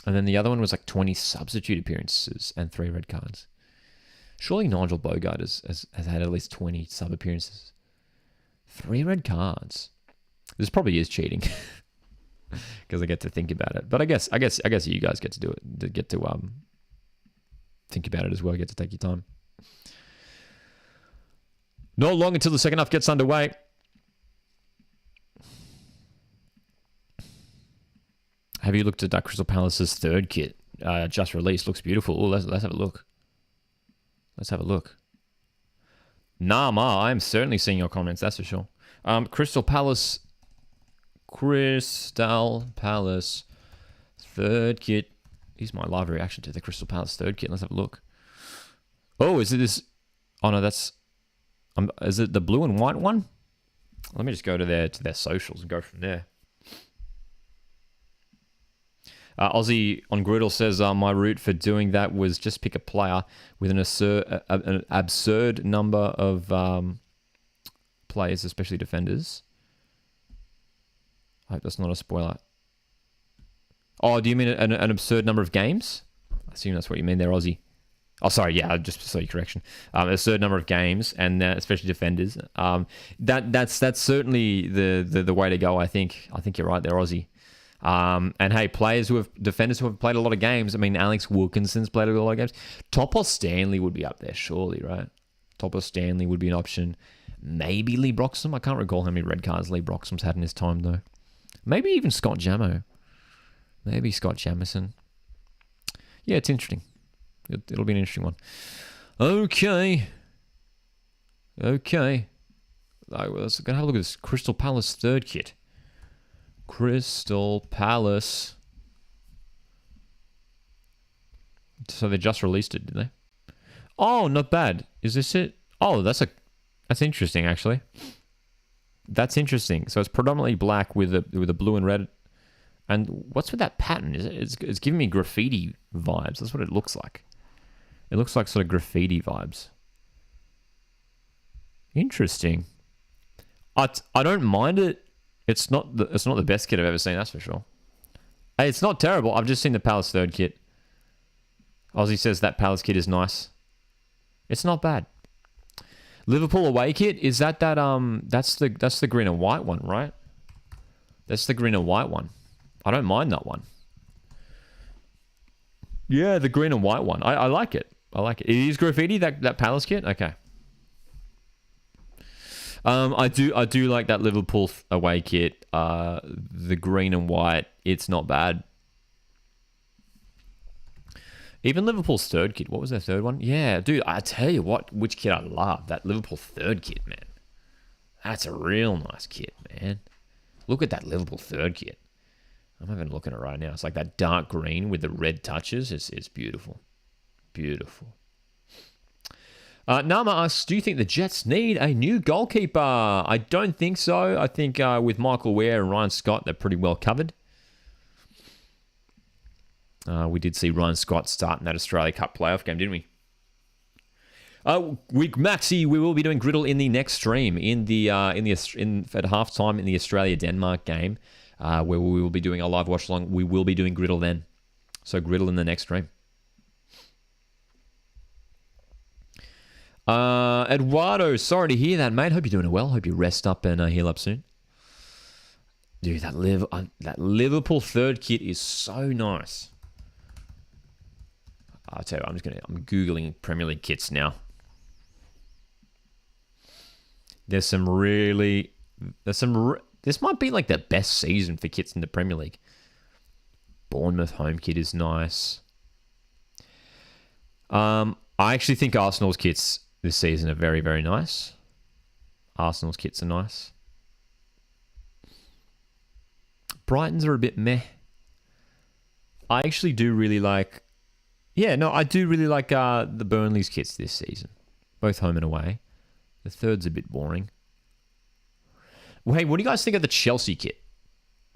And then the other one was like 20 substitute appearances and 3 red cards. Surely Nigel Bogart has had at least 20 sub appearances. 3 red cards. This probably is cheating. Because I get to think about it. But I guess you guys get to do it. Get to think about it as well. Get to take your time. Not long until the second half gets underway. Have you looked at that Crystal Palace's third kit? Just released. Looks beautiful. Ooh, let's have a look. Let's have a look. Nah, Ma, I'm certainly seeing your comments, that's for sure. Crystal Palace third kit. Here's my live reaction to the Crystal Palace third kit. Let's have a look. Oh, is it this? Oh, no, that's... is it the blue and white one? Let me just go to their socials and go from there. Aussie on Griddle says, my route for doing that was just pick a player with an absurd number of players, especially defenders. I hope that's not a spoiler. Oh, do you mean an absurd number of games? I assume that's what you mean there, Aussie. Oh, sorry, yeah, just saw your correction. A certain number of games, and especially defenders. That's certainly the way to go, I think. I think you're right there, Aussie. And hey, defenders who have played a lot of games. I mean, Alex Wilkinson's played a lot of games. Topos Stanley would be up there, surely, right? Topos Stanley would be an option. Maybe Lee Broxham. I can't recall how many red cards Lee Broxham's had in his time, though. Maybe even Scott Jamo. Maybe Scott Jamison. Yeah, it's interesting. It'll be an interesting one. Okay. Let's go have a look at this Crystal Palace third kit. Crystal Palace. So they just released it, did they? Oh, not bad. Is this it? Oh, that's interesting, actually. That's interesting. So it's predominantly black with a blue and red. And what's with that pattern? It's giving me graffiti vibes. That's what it looks like. It looks like sort of graffiti vibes. Interesting. I don't mind it. It's not the best kit I've ever seen, that's for sure. Hey, it's not terrible. I've just seen the Palace third kit. Aussie says that Palace kit is nice. It's not bad. Liverpool away kit, is that's the green and white one, right? That's the green and white one. I don't mind that one. Yeah, the green and white one. I like it. I like it. It is graffiti, that Palace kit? Okay. I do like that Liverpool away kit. The green and white, it's not bad. Even Liverpool's third kit. What was their third one? Yeah, dude, I tell you what, which kit I love. That Liverpool third kit, man. That's a real nice kit, man. Look at that Liverpool third kit. I'm even looking at it right now. It's like that dark green with the red touches. It's beautiful. Beautiful. Nama asks, do you think the Jets need a new goalkeeper? I don't think so. I think with Michael Weir and Ryan Scott, they're pretty well covered. We did see Ryan Scott start in that Australia Cup playoff game, didn't we? Maxi, we will be doing Griddle in the next stream at halftime in the Australia-Denmark game, where we will be doing our live watch along. We will be doing Griddle then. So Griddle in the next stream. Eduardo, sorry to hear that, mate. Hope you're doing well. Hope you rest up and heal up soon. Dude, that Liverpool third kit is so nice. I'll tell you, I'm Googling Premier League kits now. This might be like the best season for kits in the Premier League. Bournemouth home kit is nice. I actually think Arsenal's kits this season are very, very nice. Arsenal's kits are nice. Brighton's are a bit meh. I actually do really like... Yeah, no, I do really like the Burnley's kits this season. Both home and away. The third's a bit boring. Well, hey, what do you guys think of the Chelsea kit?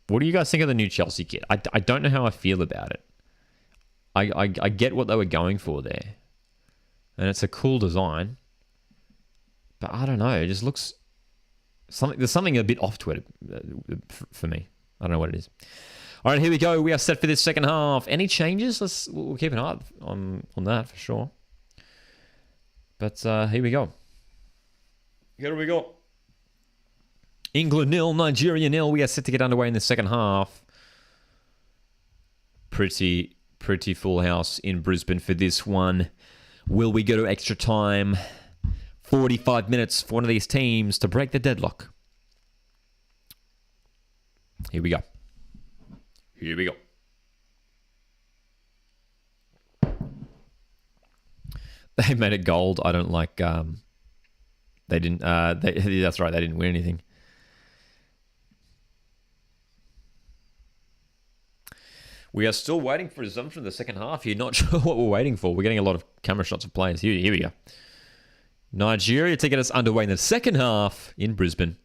What do you guys think of the new Chelsea kit? I don't know how I feel about it. I get what they were going for there. And it's a cool design. But I don't know. It just looks There's something a bit off to it for me. I don't know what it is. All right, here we go. We are set for this second half. Any changes? We'll keep an eye on that for sure. But here we go. Here we go. England 0, Nigeria 0. We are set to get underway in the second half. Pretty full house in Brisbane for this one. Will we go to extra time? 45 minutes for one of these teams to break the deadlock. Here we go. Here we go. They made it gold. I don't like... they didn't... that's right, they didn't win anything. We are still waiting for resumption of the second half here. Not sure what we're waiting for. We're getting a lot of camera shots of players. Here we go. Nigeria to get us underway in the second half in Brisbane.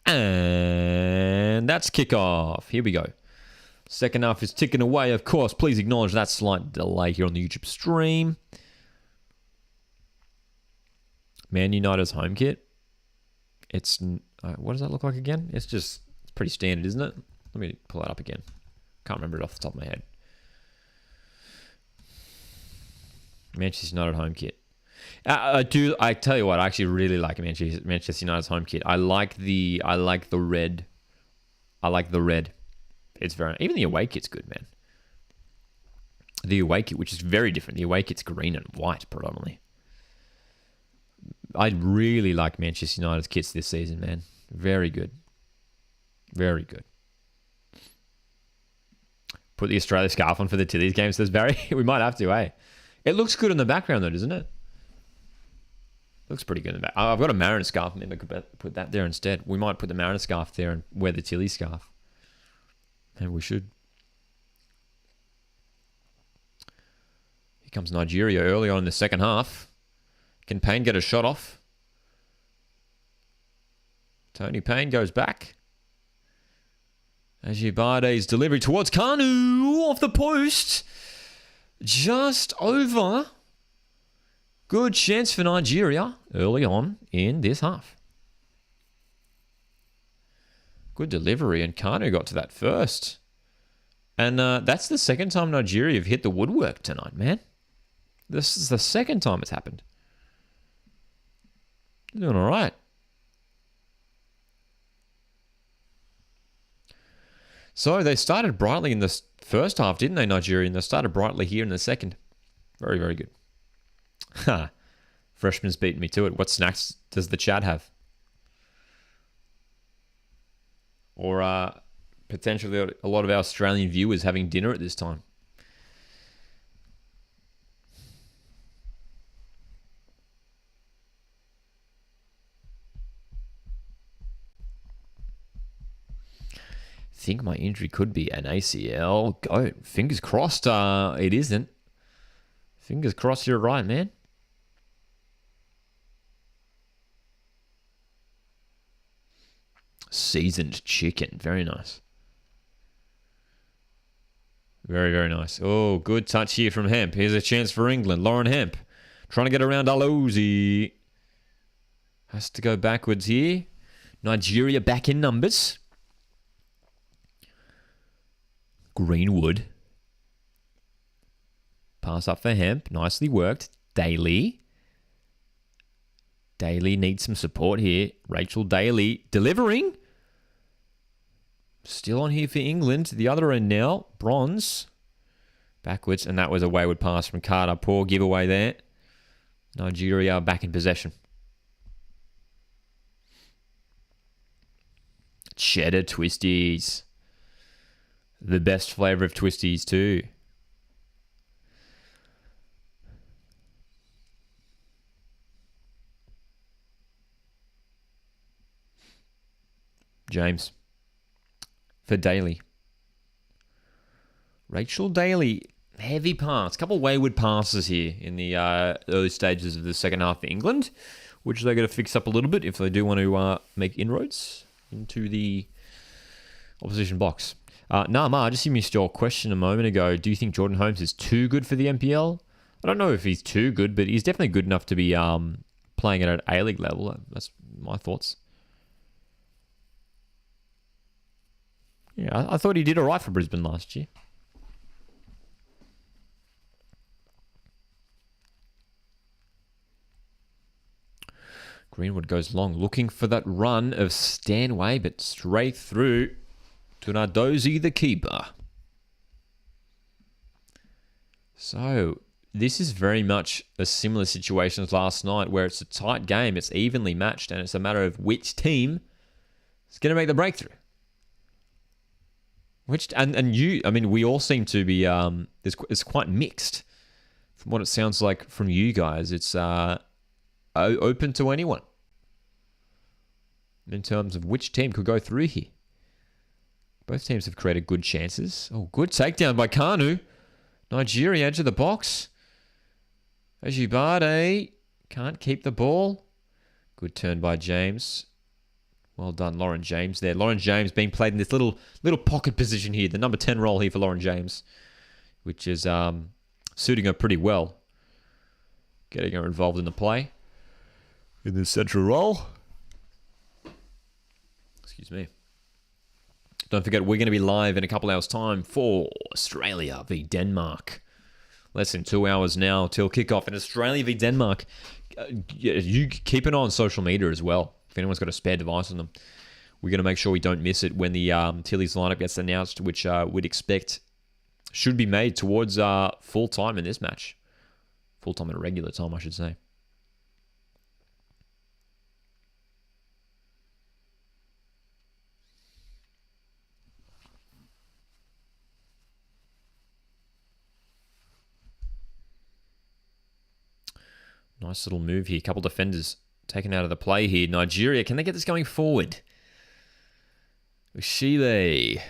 And that's kickoff. Here we go. Second half is ticking away. Of course, please acknowledge that slight delay here on the YouTube stream. Man United's home kit. It's... what does that look like again? It's pretty standard, isn't it? Let me pull that up again. Can't remember it off the top of my head. Manchester United home kit. I tell you what, I actually really like Manchester United's home kit. I like the red. I like the red. It's even the away kit's good, man. The away kit, which is very different. The away kit's green and white predominantly. I really like Manchester United's kits this season, man. Very good. Very good. Put the Australia scarf on for the Tillies game, says Barry. We might have to, eh? It looks good in the background, though, doesn't it? Looks pretty good in the back. I've got a Mariner scarf. Maybe I could put that there instead. We might put the Mariner scarf there and wear the Tilly scarf. Maybe we should. Here comes Nigeria early on in the second half. Can Payne get a shot off? Tony Payne goes back. Ajibade's delivery towards Kanu off the post. Just over. Good chance for Nigeria early on in this half. Good delivery, and Kanu got to that first. And that's the second time Nigeria have hit the woodwork tonight, man. This is the second time it's happened. They're doing all right. So they started brightly in the first half, didn't they, Nigeria? And they started brightly here in the second. Very, very good. Ha. Freshman's beaten me to it. What snacks does the chat have? Or potentially a lot of our Australian viewers having dinner at this time. Think my injury could be an ACL. Go. Fingers crossed it isn't. Fingers crossed you're right, man. Seasoned chicken. Very nice. Very, very nice. Oh, good touch here from Hemp. Here's a chance for England. Lauren Hemp trying to get around Alozi. Has to go backwards here. Nigeria back in numbers. Greenwood. Pass up for Hemp. Nicely worked. Daly. Daly needs some support here. Rachel Daly delivering. Still on here for England. The other end now. Bronze. Backwards. And that was a wayward pass from Carter. Poor giveaway there. Nigeria back in possession. Cheddar twisties. The best flavour of twisties too. James. For Daly. Rachel Daly. Heavy pass. Couple wayward passes here in the early stages of the second half for England, which they're going to fix up a little bit if they do want to make inroads into the opposition box. Nama, I just missed your question a moment ago. Do you think Jordan Holmes is too good for the NPL? I don't know if he's too good, but he's definitely good enough to be playing at an A-League level. That's my thoughts. Yeah, I thought he did all right for Brisbane last year. Greenwood goes long, looking for that run of Stanway, but straight through to Nardozi, the keeper. So, this is very much a similar situation as last night, where it's a tight game, it's evenly matched, and it's a matter of which team is going to make the breakthrough. We all seem to be, it's quite mixed. From what it sounds like from you guys, it's open to anyone in terms of which team could go through here. Both teams have created good chances. Oh, good takedown by Kanu. Nigeria edge of the box. Ajibade can't keep the ball. Good turn by James. Well done, Lauren James there. Lauren James being played in this little pocket position here. The number 10 role here for Lauren James, which is suiting her pretty well. Getting her involved in the play. In the central role. Excuse me. Don't forget, we're going to be live in a couple hours' time for Australia v Denmark. Less than 2 hours now till kickoff in Australia v Denmark. You keep an eye on social media as well. If anyone's got a spare device on them, we're going to make sure we don't miss it when the Tilly's lineup gets announced, which we'd expect should be made towards full time in this match. Full time at a regular time, I should say. Nice little move here. Couple defenders taken out of the play here. Nigeria, can they get this going forward? Ushile.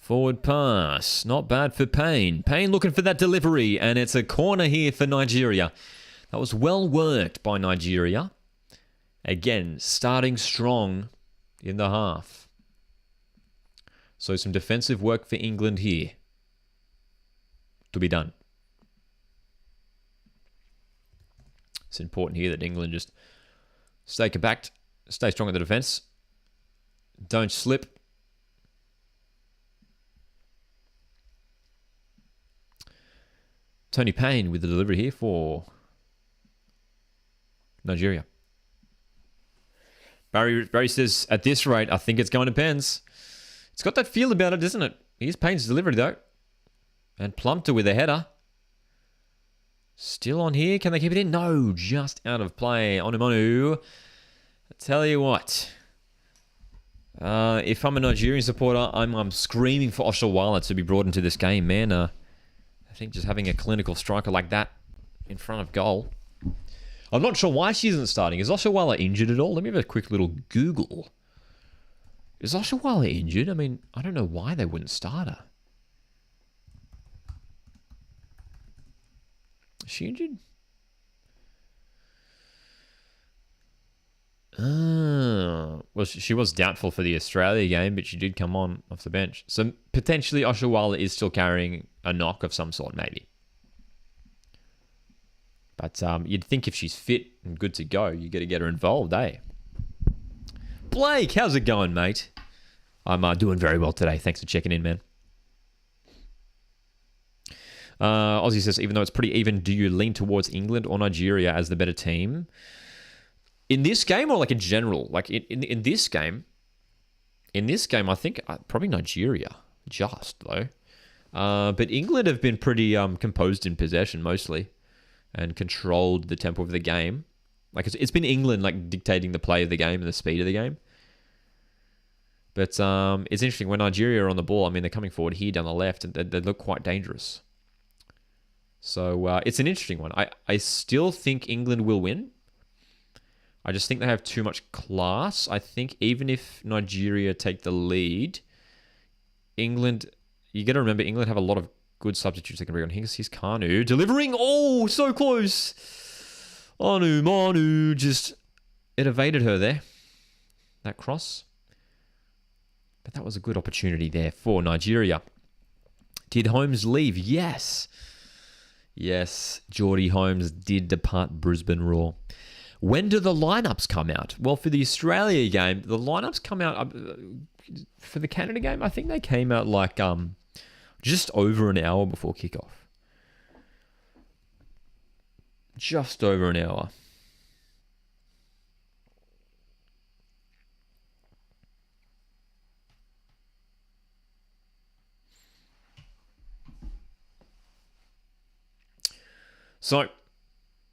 Forward pass. Not bad for Payne. Payne looking for that delivery, and it's a corner here for Nigeria. That was well worked by Nigeria. Again, starting strong in the half. So some defensive work for England here to be done. It's important here that England just stay compact, stay strong at the defence. Don't slip. Tony Payne with the delivery here for Nigeria. Barry says, at this rate, I think it's going to Pens. It's got that feel about it, isn't it? Here's Payne's delivery, though. And Plumpter with a header. Still on here. Can they keep it in? No, just out of play. Onumonu. I tell you what. If I'm a Nigerian supporter, I'm screaming for Oshawala to be brought into this game, man. I think just having a clinical striker like that in front of goal. I'm not sure why she isn't starting. Is Oshawala injured at all? Let me have a quick little Google. Is Oshawala injured? I mean, I don't know why they wouldn't start her. Is she injured? Well, she was doubtful for the Australia game, but she did come on off the bench. So potentially Oshawala is still carrying a knock of some sort, maybe. But you'd think if she's fit and good to go, you got to get her involved, eh? Blake, how's it going, mate? I'm doing very well today. Thanks for checking in, man. Aussie says, even though it's pretty even, do you lean towards England or Nigeria as the better team? In this game or like in general? Like in this game? In this game, I think probably Nigeria. Just, though. But England have been pretty composed in possession, mostly. And controlled the tempo of the game. Like it's been England like dictating the play of the game and the speed of the game. But it's interesting, when Nigeria are on the ball, I mean, they're coming forward here down the left, and they look quite dangerous. So it's an interesting one. I still think England will win. I just think they have too much class. I think even if Nigeria take the lead, England, you got to remember, England have a lot of good substitutes they can bring on. Here's Kanu delivering. Oh, so close. Manu just, it evaded her there. That cross. But that was a good opportunity there for Nigeria. Did Holmes leave? Yes. Yes, Geordie Holmes did depart Brisbane Roar. When do the lineups come out? Well, for the Australia game, the lineups come out for the Canada game. I think they came out like just over an hour before kickoff. Just over an hour. So,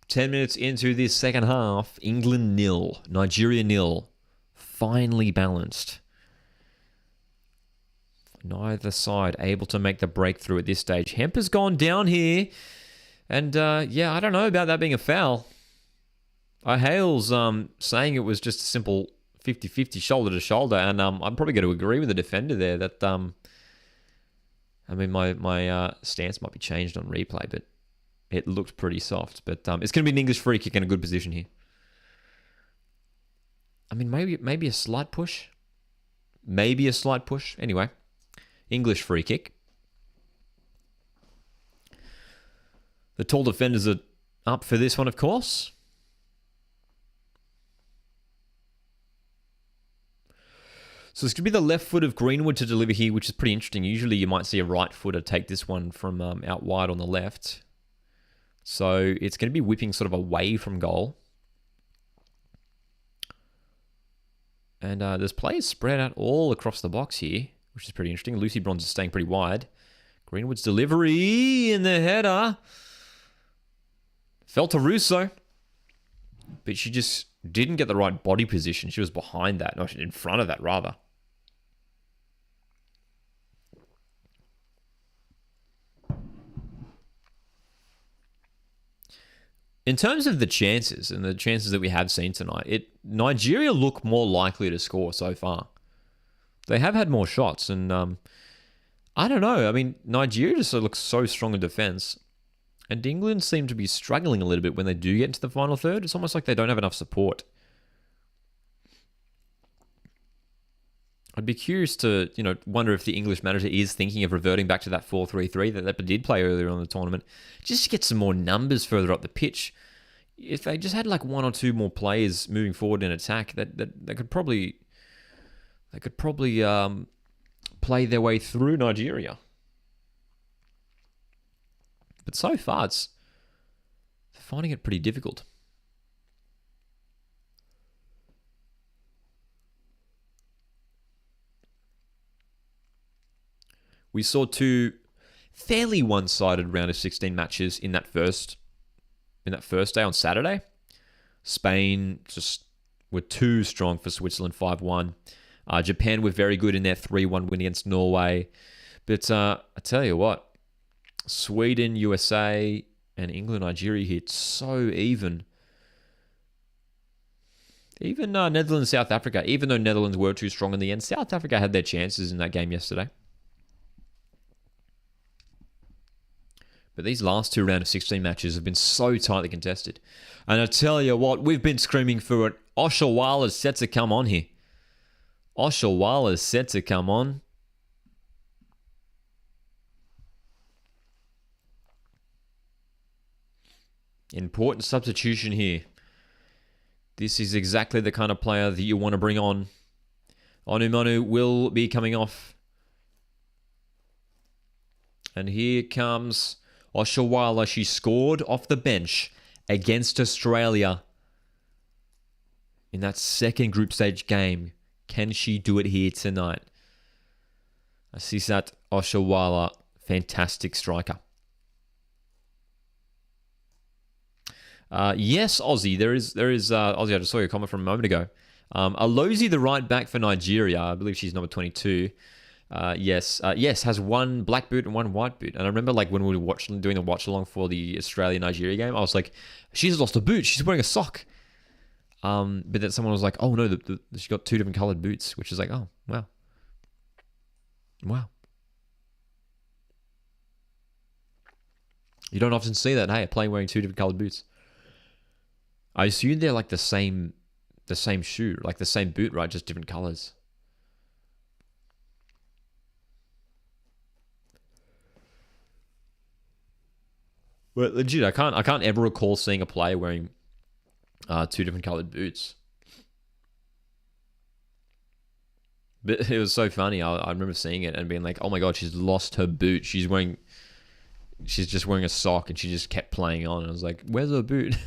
10 minutes into this second half, England 0, Nigeria 0. Finely balanced. Neither side able to make the breakthrough at this stage. Hemp has gone down here. And, yeah, I don't know about that being a foul. Hale's saying it was just a simple 50-50 shoulder to shoulder. And I'm probably going to agree with the defender there that, I mean, my stance might be changed on replay, but it looked pretty soft. But it's going to be an English free kick in a good position here. I mean, maybe a slight push. Maybe a slight push. Anyway, English free kick. The tall defenders are up for this one, of course. So it's going to be the left foot of Greenwood to deliver here, which is pretty interesting. Usually you might see a right footer take this one from out wide on the left. So it's going to be whipping sort of away from goal. And there's players spread out all across the box here, which is pretty interesting. Lucy Bronze is staying pretty wide. Greenwood's delivery in the header. Fell to Russo. But she just didn't get the right body position. She was behind that. No, in front of that, rather. In terms of the chances and the chances that we have seen tonight, Nigeria look more likely to score so far. They have had more shots, and I don't know. I mean, Nigeria just looks so strong in defense, and England seem to be struggling a little bit when they do get into the final third. It's almost like they don't have enough support. I'd be curious to, wonder if the English manager is thinking of reverting back to that 4-3-3 that they did play earlier on in the tournament, just to get some more numbers further up the pitch. If they just had like one or two more players moving forward in attack, that could probably play their way through Nigeria. But so far, they're finding it pretty difficult. We saw two fairly one-sided round of 16 matches in that first day on Saturday. Spain just were too strong for Switzerland, 5-1. Japan were very good in their 3-1 win against Norway. But I tell you what, Sweden, USA, and England, Nigeria hit so even. Even Netherlands, South Africa, even though Netherlands were too strong in the end, South Africa had their chances in that game yesterday. But these last two round of 16 matches have been so tightly contested. And I tell you what, we've been screaming for it. Watchalong is set to come on here. Watchalong is set to come on. Important substitution here. This is exactly the kind of player that you want to bring on. Onumonu will be coming off. And here comes Watchalong. She scored off the bench against Australia in that second group stage game. Can she do it here tonight? Asisat Watchalong, fantastic striker. Yes, Aussie. There is Aussie. I just saw your comment from a moment ago. Alozi, the right back for Nigeria. I believe she's number 22. Yes, has one black boot and one white boot. And I remember when we were doing the watch along for the Australia-Nigeria game, I was like, she's lost a boot. She's wearing a sock. But then someone was like, oh no, she got two different colored boots, which is like, oh, wow. Wow. You don't often see that, hey, a player wearing two different colored boots. I assume they're like the same shoe, like the same boot, right? Just different colors. Well, legit, I can't ever recall seeing a player wearing Two different coloured boots. But it was so funny. I remember seeing it and being like, "Oh my god, she's lost her boot. She's just wearing a sock," and she just kept playing on. And I was like, "Where's her boot?"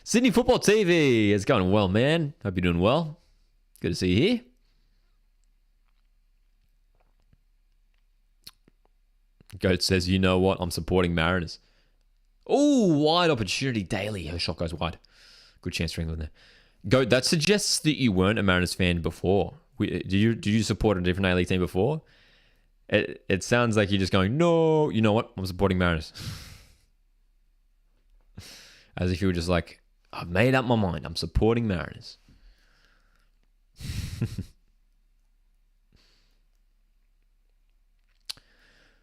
Sydney Football TV. It's going well, man. Hope you're doing well. Good to see you here. Goat says, "You know what? I'm supporting Mariners." Oh, wide opportunity. Daly. Her shot goes wide. Good chance for England there. Goat, that suggests that you weren't a Mariners fan before. Did you support a different A-League team before? It sounds like you're just going, "No, you know what? I'm supporting Mariners." As if you were just like, "I've made up my mind. I'm supporting Mariners."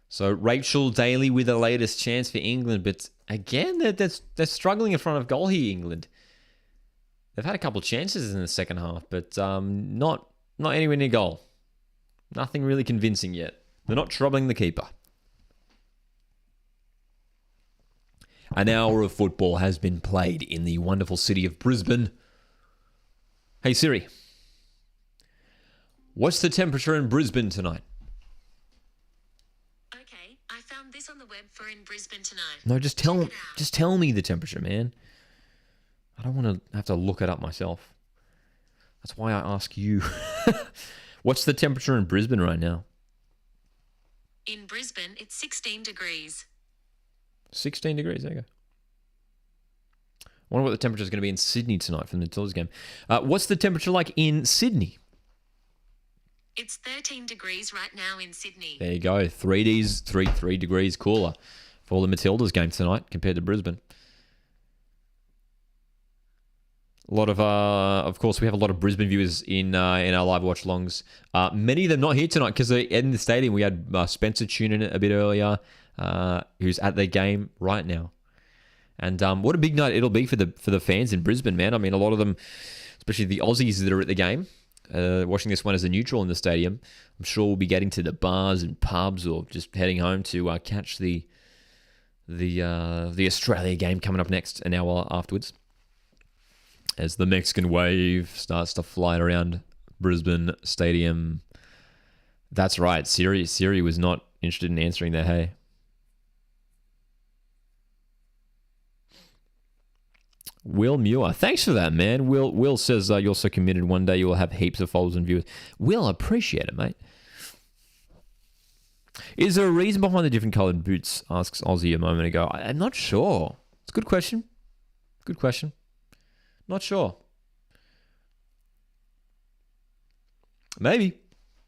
So Rachel Daly with the latest chance for England, but again, they're struggling in front of goal here, England. They've had a couple of chances in the second half, but not anywhere near goal. Nothing really convincing yet. They're not troubling the keeper. An hour of football has been played in the wonderful city of Brisbane. Hey Siri, what's the temperature in Brisbane tonight? Okay, I found this on the web for in Brisbane tonight. No, just tell me the temperature, man. I don't want to have to look it up myself. That's why I ask you. What's the temperature in Brisbane right now? In Brisbane, it's 16 degrees. 16 degrees, there you go. I wonder what the temperature is going to be in Sydney tonight from the Tills game. What's the temperature like in Sydney? It's 13 degrees right now in Sydney. There you go. 3 degrees cooler for the Matildas game tonight compared to Brisbane. A lot of course, we have a lot of Brisbane viewers in our live watch-alongs. Many of them not here tonight because they're in the stadium. We had Spencer tune in a bit earlier, who's at their game right now. And what a big night it'll be for the fans in Brisbane, man. I mean, a lot of them, especially the Aussies that are at the game, watching this one as a neutral in the stadium. I'm sure we'll be getting to the bars and pubs or just heading home to catch the Australia game coming up next an hour afterwards, as the Mexican wave starts to fly around Brisbane Stadium. That's right. Siri was not interested in answering that. Hey. Will Muir. Thanks for that, man. Will says you're so committed. One day you will have heaps of followers and viewers. Will, appreciate it, mate. Is there a reason behind the different coloured boots? Asks Aussie a moment ago. I'm not sure. It's a good question. Good question. Not sure. Maybe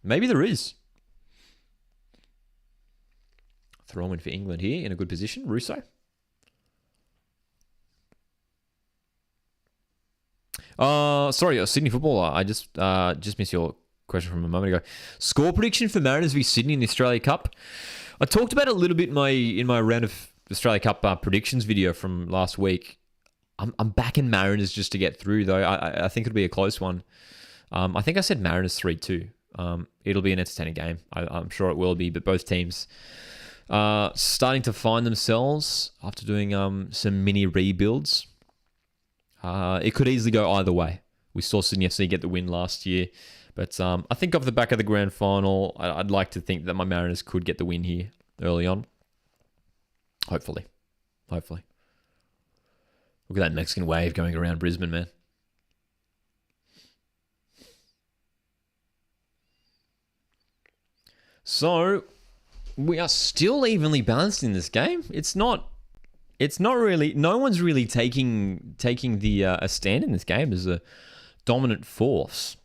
there is. Throw in for England here in a good position. Russo. Sorry, Sydney football. I just missed your question from a moment ago. Score prediction for Mariners v Sydney in the Australia Cup. I talked about it a little bit in my round of Australia Cup predictions video from last week. I'm backing Mariners just to get through, though. I think it'll be a close one. I think I said Mariners 3-2. It'll be an entertaining game. I'm sure it will be, but both teams starting to find themselves after doing some mini rebuilds. It could easily go either way. We saw Sydney FC get the win last year, but I think off the back of the grand final, I'd like to think that my Mariners could get the win here early on. Hopefully. Look at that Mexican wave going around Brisbane, man. So, we are still evenly balanced in this game. It's not really, no one's really taking a stand in this game as a dominant force.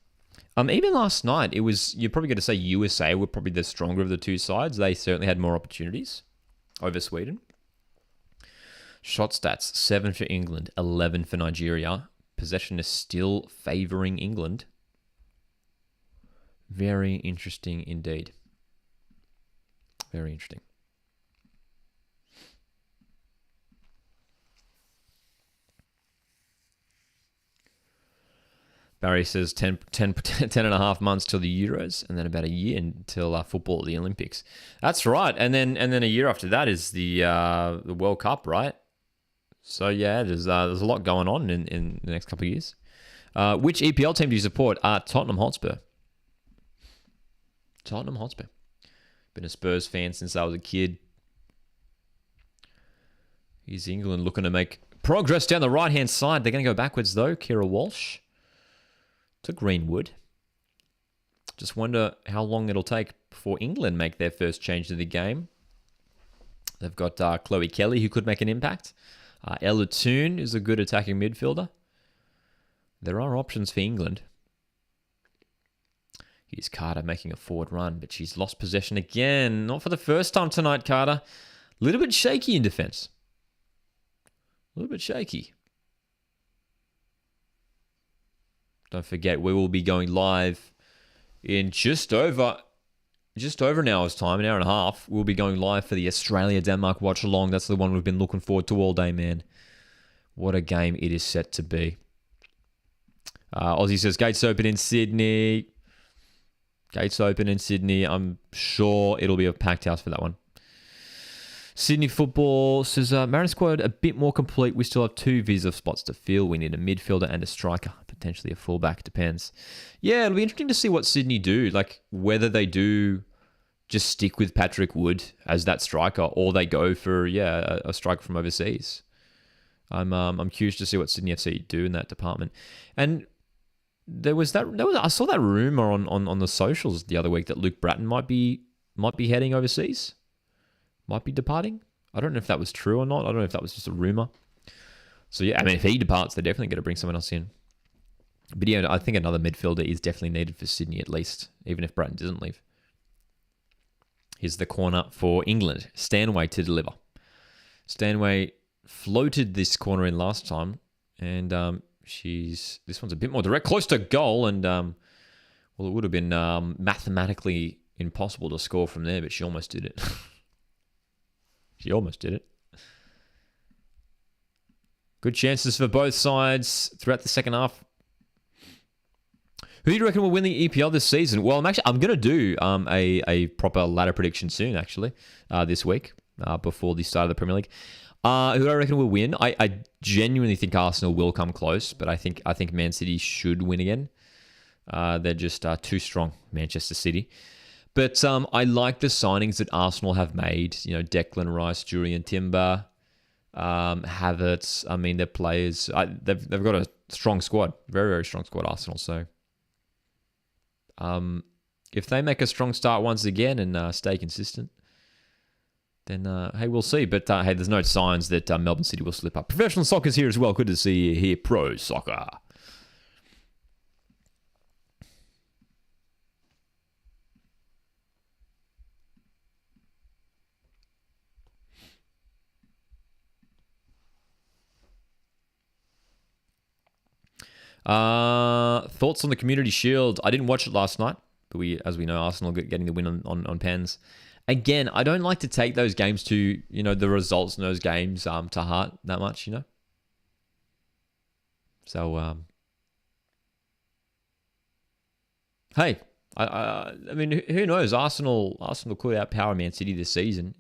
Even last night, you're probably going to say USA were probably the stronger of the two sides. They certainly had more opportunities over Sweden. Shot stats, 7 for England, 11 for Nigeria. Possession is still favouring England. Very interesting indeed. Very interesting. Barry says 10 and a half months till the Euros, and then about a year until football at the Olympics. That's right. And then a year after that is the World Cup, right? So yeah, there's a lot going on in the next couple of years. Which EPL team do you support? Tottenham Hotspur. Tottenham Hotspur. Been a Spurs fan since I was a kid. Here's England looking to make progress down the right-hand side. They're going to go backwards, though. Kira Walsh to Greenwood. Just wonder how long it'll take before England make their first change to the game. They've got Chloe Kelly, who could make an impact. Ella Toon is a good attacking midfielder. There are options for England. Here's Carter making a forward run, but she's lost possession again. Not for the first time tonight, Carter. A little bit shaky in defence. A little bit shaky. Don't forget, we will be going live in just over an hour's time, an hour and a half. We'll be going live for the Australia-Denmark watch-along. That's the one we've been looking forward to all day, man. What a game it is set to be. Aussie says, gates open in Sydney. Gates open in Sydney. I'm sure it'll be a packed house for that one. Sydney Football says, Marin squad a bit more complete. We still have 2 visa spots to fill. We need a midfielder and a striker. Potentially a fullback. Depends. Yeah, it'll be interesting to see what Sydney do. Like, whether they do just stick with Patrick Wood as that striker, or they go for, a striker from overseas. I'm curious to see what Sydney FC do in that department. And I saw that rumor on the socials the other week that Luke Bratton might be heading overseas. Might be departing. I don't know if that was true or not. I don't know if that was just a rumor. So yeah, I mean, if he departs, they're definitely going to bring someone else in. But yeah, I think another midfielder is definitely needed for Sydney at least, even if Bratton doesn't leave. Here's the corner for England. Stanway to deliver. Stanway floated this corner in last time, and this one's a bit more direct, close to goal, and it would have been mathematically impossible to score from there, but she almost did it. She almost did it. Good chances for both sides throughout the second half. Who do you reckon will win the EPL this season? Well, I'm going to do a proper ladder prediction soon, actually, this week, before the start of the Premier League. Who do I reckon will win? I genuinely think Arsenal will come close, but I think Man City should win again. They're just too strong, Manchester City. But I like the signings that Arsenal have made. You know, Declan Rice, Julian Timber, Havertz. I mean, they're players. They've got a strong squad, very, very strong squad, Arsenal. So if they make a strong start once again and stay consistent, then, hey, we'll see. But, hey, there's no signs that Melbourne City will slip up. Professional soccer's here as well. Good to see you here. Pro soccer. Thoughts on the Community Shield? I didn't watch it last night, but as we know, Arsenal getting the win on pens. Again, I don't like to take those games to, the results in those games to heart that much, So, hey, I mean, who knows? Arsenal could outpower Man City this season.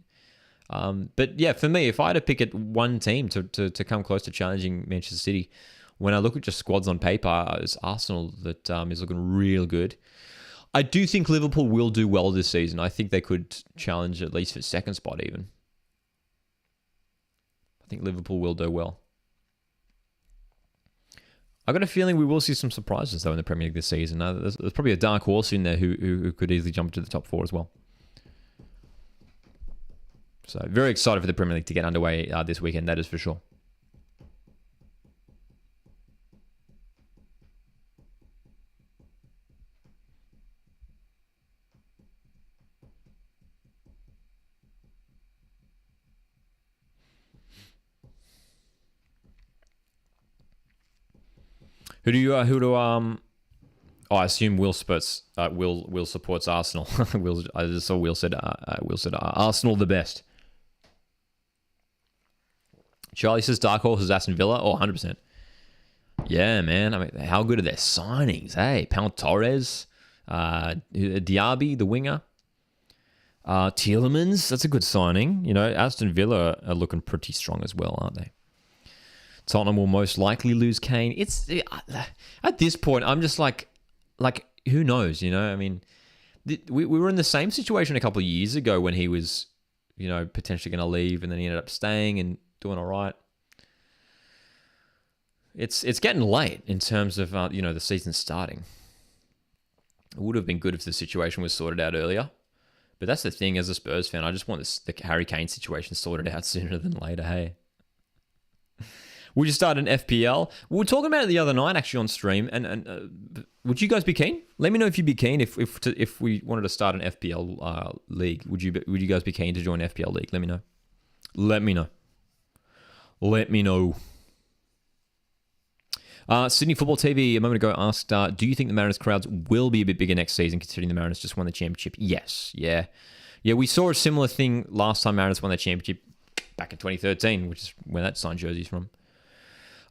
But yeah, for me, if I had to pick one team to come close to challenging Manchester City, when I look at just squads on paper, it's Arsenal that is looking real good. I do think Liverpool will do well this season. I think they could challenge at least for second spot even. I think Liverpool will do well. I got a feeling we will see some surprises though in the Premier League this season. There's probably a dark horse in there who could easily jump to the top 4 as well. So very excited for the Premier League to get underway this weekend, that is for sure. I assume Will supports Arsenal. I just saw Will said Arsenal the best. Charlie says Dark Horse is Aston Villa. 100%. Yeah, man. I mean, how good are their signings? Hey, Pau Torres, Diaby, the winger, Tielemans. That's a good signing. Aston Villa are looking pretty strong as well, aren't they? Tottenham will most likely lose Kane. It's at this point, I'm just like who knows? You know, I mean, we were in the same situation a couple of years ago when he was, you know, potentially going to leave, and then he ended up staying and doing all right. It's getting late in terms of you know, the season starting. It would have been good if the situation was sorted out earlier. But that's the thing, as a Spurs fan, I just want the Harry Kane situation sorted out sooner than later, hey? Would you start an FPL? We were talking about it the other night, actually, on stream. And would you guys be keen? Let me know if you'd be keen if we wanted to start an FPL league. Would you guys be keen to join an FPL league? Let me know. Let me know. Let me know. Sydney Football TV a moment ago asked, do you think the Mariners crowds will be a bit bigger next season, considering the Mariners just won the championship? Yes. Yeah, we saw a similar thing last time Mariners won the championship back in 2013, which is where that signed jersey's from.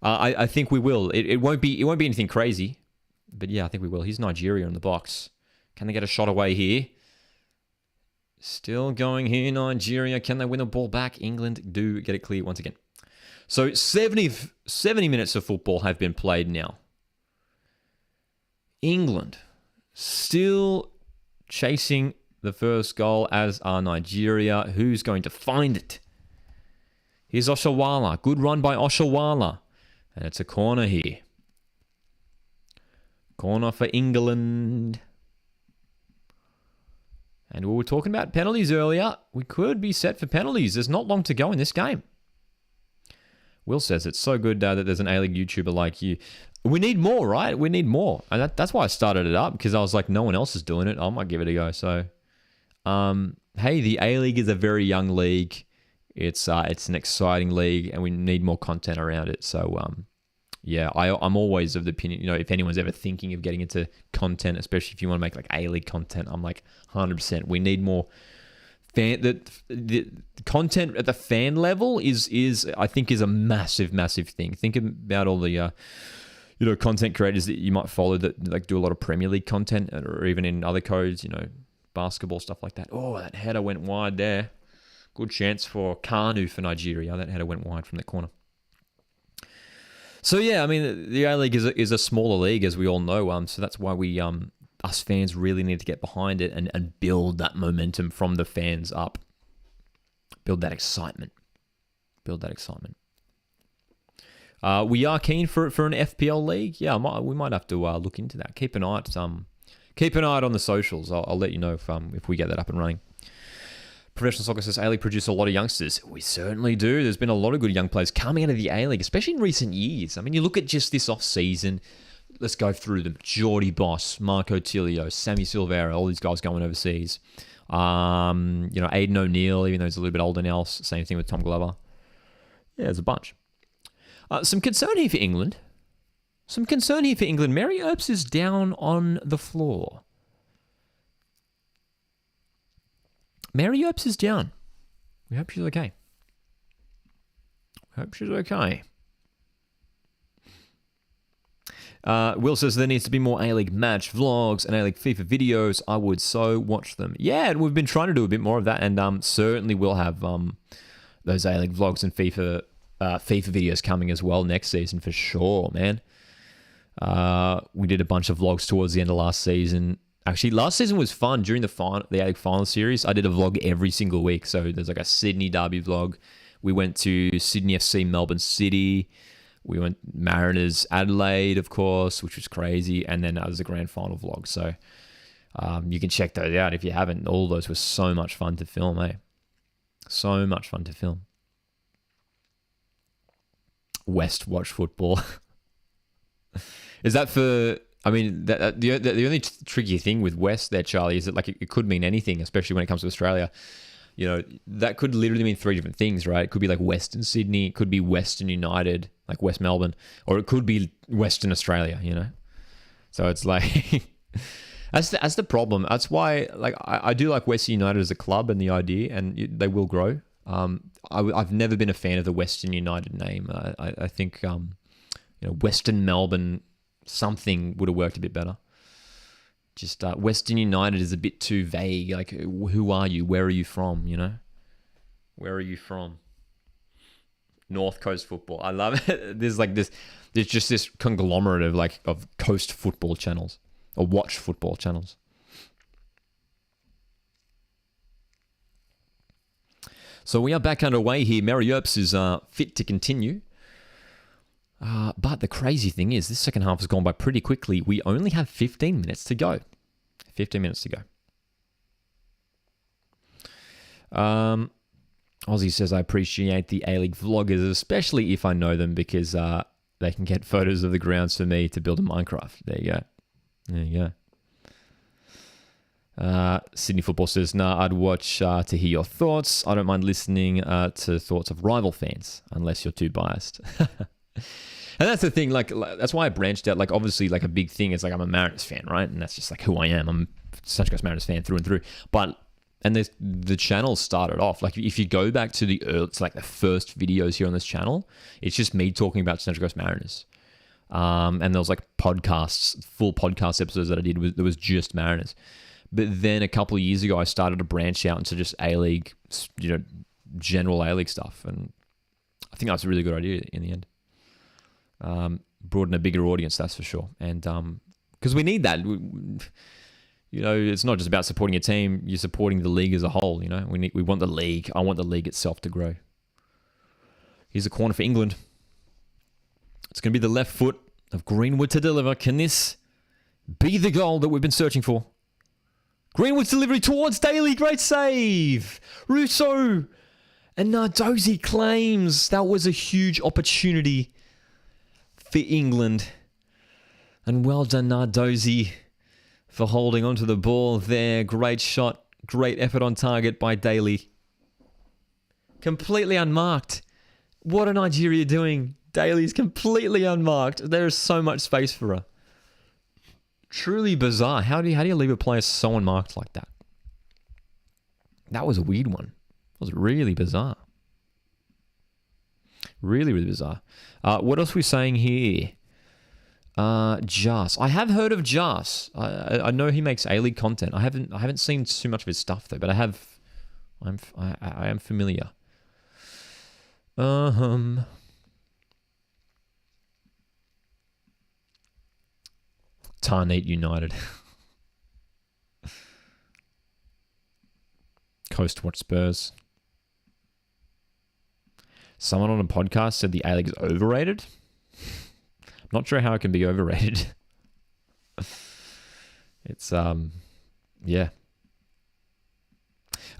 I think we will. It won't be anything crazy, but yeah, I think we will. Here's Nigeria in the box. Can they get a shot away here? Still going here, Nigeria. Can they win the ball back? England do get it clear once again. So 70 minutes of football have been played now. England still chasing the first goal, as are Nigeria. Who's going to find it? Here's Oshawala. Good run by Oshawala. And it's a corner here. Corner for England. And we were talking about penalties earlier. We could be set for penalties. There's not long to go in this game. Will says it's so good that there's an A-League YouTuber like you. We need more, right? We need more. And that's why I started it up, because I was like, no one else is doing it. I might give it a go. So, hey, the A-League is a very young league. It's an exciting league, and we need more content around it. So, yeah, I'm always of the opinion, you know, if anyone's ever thinking of getting into content, especially if you want to make like A-League content, I'm like 100%. We need more. The content at the fan level is I think is a massive thing. Think about all the you know, content creators that you might follow that like do a lot of Premier League content, or even in other codes, you know, basketball, stuff like that. Oh, that header went wide there. Good chance for Kanu for Nigeria. That header went wide from the corner. So yeah, I mean, the A-League is a smaller league, as we all know. So that's why we us fans really need to get behind it and build that momentum from the fans up. Build that excitement. We are keen for an FPL league. Yeah, we might have to look into that. Keep an eye on the socials. I'll let you know if we get that up and running. Professional Soccer says A-League produce a lot of youngsters. We certainly do. There's been a lot of good young players coming out of the A-League, especially in recent years. I mean, you look at just this off-season. Let's go through them. Jordy Boss, Marco Tilio, Sammy Silvera, all these guys going overseas. You know, Aidan O'Neill, even though he's a little bit older now. Same thing with Tom Glover. Yeah, there's a bunch. Some concern here for England. Mary Earps is down on the floor. Mary Earps is down. We hope she's okay. Will says there needs to be more A-League match vlogs and A-League FIFA videos. I would so watch them. Yeah, and we've been trying to do a bit more of that, and certainly we'll have those A-League vlogs and FIFA videos coming as well next season for sure, man. We did a bunch of vlogs towards the end of last season. Actually, last season was fun. During the A-League final series, I did a vlog every single week. So there's like a Sydney Derby vlog. We went to Sydney FC, Melbourne City. We went Mariners, Adelaide, of course, which was crazy. And then that was the grand final vlog. So you can check those out if you haven't. All those were so much fun to film, eh? So much fun to film. West watch football. Is that for... I mean, the only tricky thing with West there, Charlie, is that like it could mean anything, especially when it comes to Australia. You know, that could literally mean three different things, right? It could be like Western Sydney, it could be Western United, like West Melbourne, or it could be Western Australia, you know? So it's like, that's the problem. That's why, like, I do like Western United as a club and the idea, and they will grow. I've never been a fan of the Western United name. I think, you know, Western Melbourne something would have worked a bit better. Just Western United is a bit too vague. Like, who are you? Where are you from? You know, where are you from? North Coast football. I love it. There's just this conglomerate of coast football channels or watch football channels. So we are back underway here. Mary Earps is fit to continue. But the crazy thing is, this second half has gone by pretty quickly. We only have 15 minutes to go. 15 minutes to go. Aussie says, I appreciate the A-League vloggers, especially if I know them, because they can get photos of the grounds for me to build a Minecraft. There you go. There you go. Sydney Football says, nah, I'd watch to hear your thoughts. I don't mind listening to thoughts of rival fans, unless you're too biased. And that's the thing, that's why I branched out. Obviously, a big thing is, I'm a Mariners fan, right? And that's just, who I am. I'm a Central Coast Mariners fan through and through. And the channel started off, if you go back to the first videos here on this channel, it's just me talking about Central Coast Mariners. And there was, podcasts, full podcast episodes that I did, that was just Mariners. But then a couple of years ago, I started to branch out into just A-League, general A-League stuff. And I think that's a really good idea in the end. Broaden a bigger audience, that's for sure. And because we need that. It's not just about supporting a team. You're supporting the league as a whole. We want the league. I want the league itself to grow. Here's a corner for England. It's going to be the left foot of Greenwood to deliver. Can this be the goal that we've been searching for? Greenwood's delivery towards Daly. Great save. Russo. And Nardozi claims that was a huge opportunity for England. And well done, Nardozi, for holding onto the ball there. Great shot. Great effort on target by Daly. Completely unmarked. What are Nigeria doing? Daly's completely unmarked. There is so much space for her. Truly bizarre. How do you leave a player so unmarked like that? That was a weird one. It was really bizarre. Really, really bizarre. What else are we saying here? Jas. I have heard of Jas. I know he makes A-League content. I haven't seen too much of his stuff though, but I am familiar. Tarnate United. Coast Watch Spurs. Someone on a podcast said the A-League is overrated. I'm not sure how it can be overrated. It's, yeah.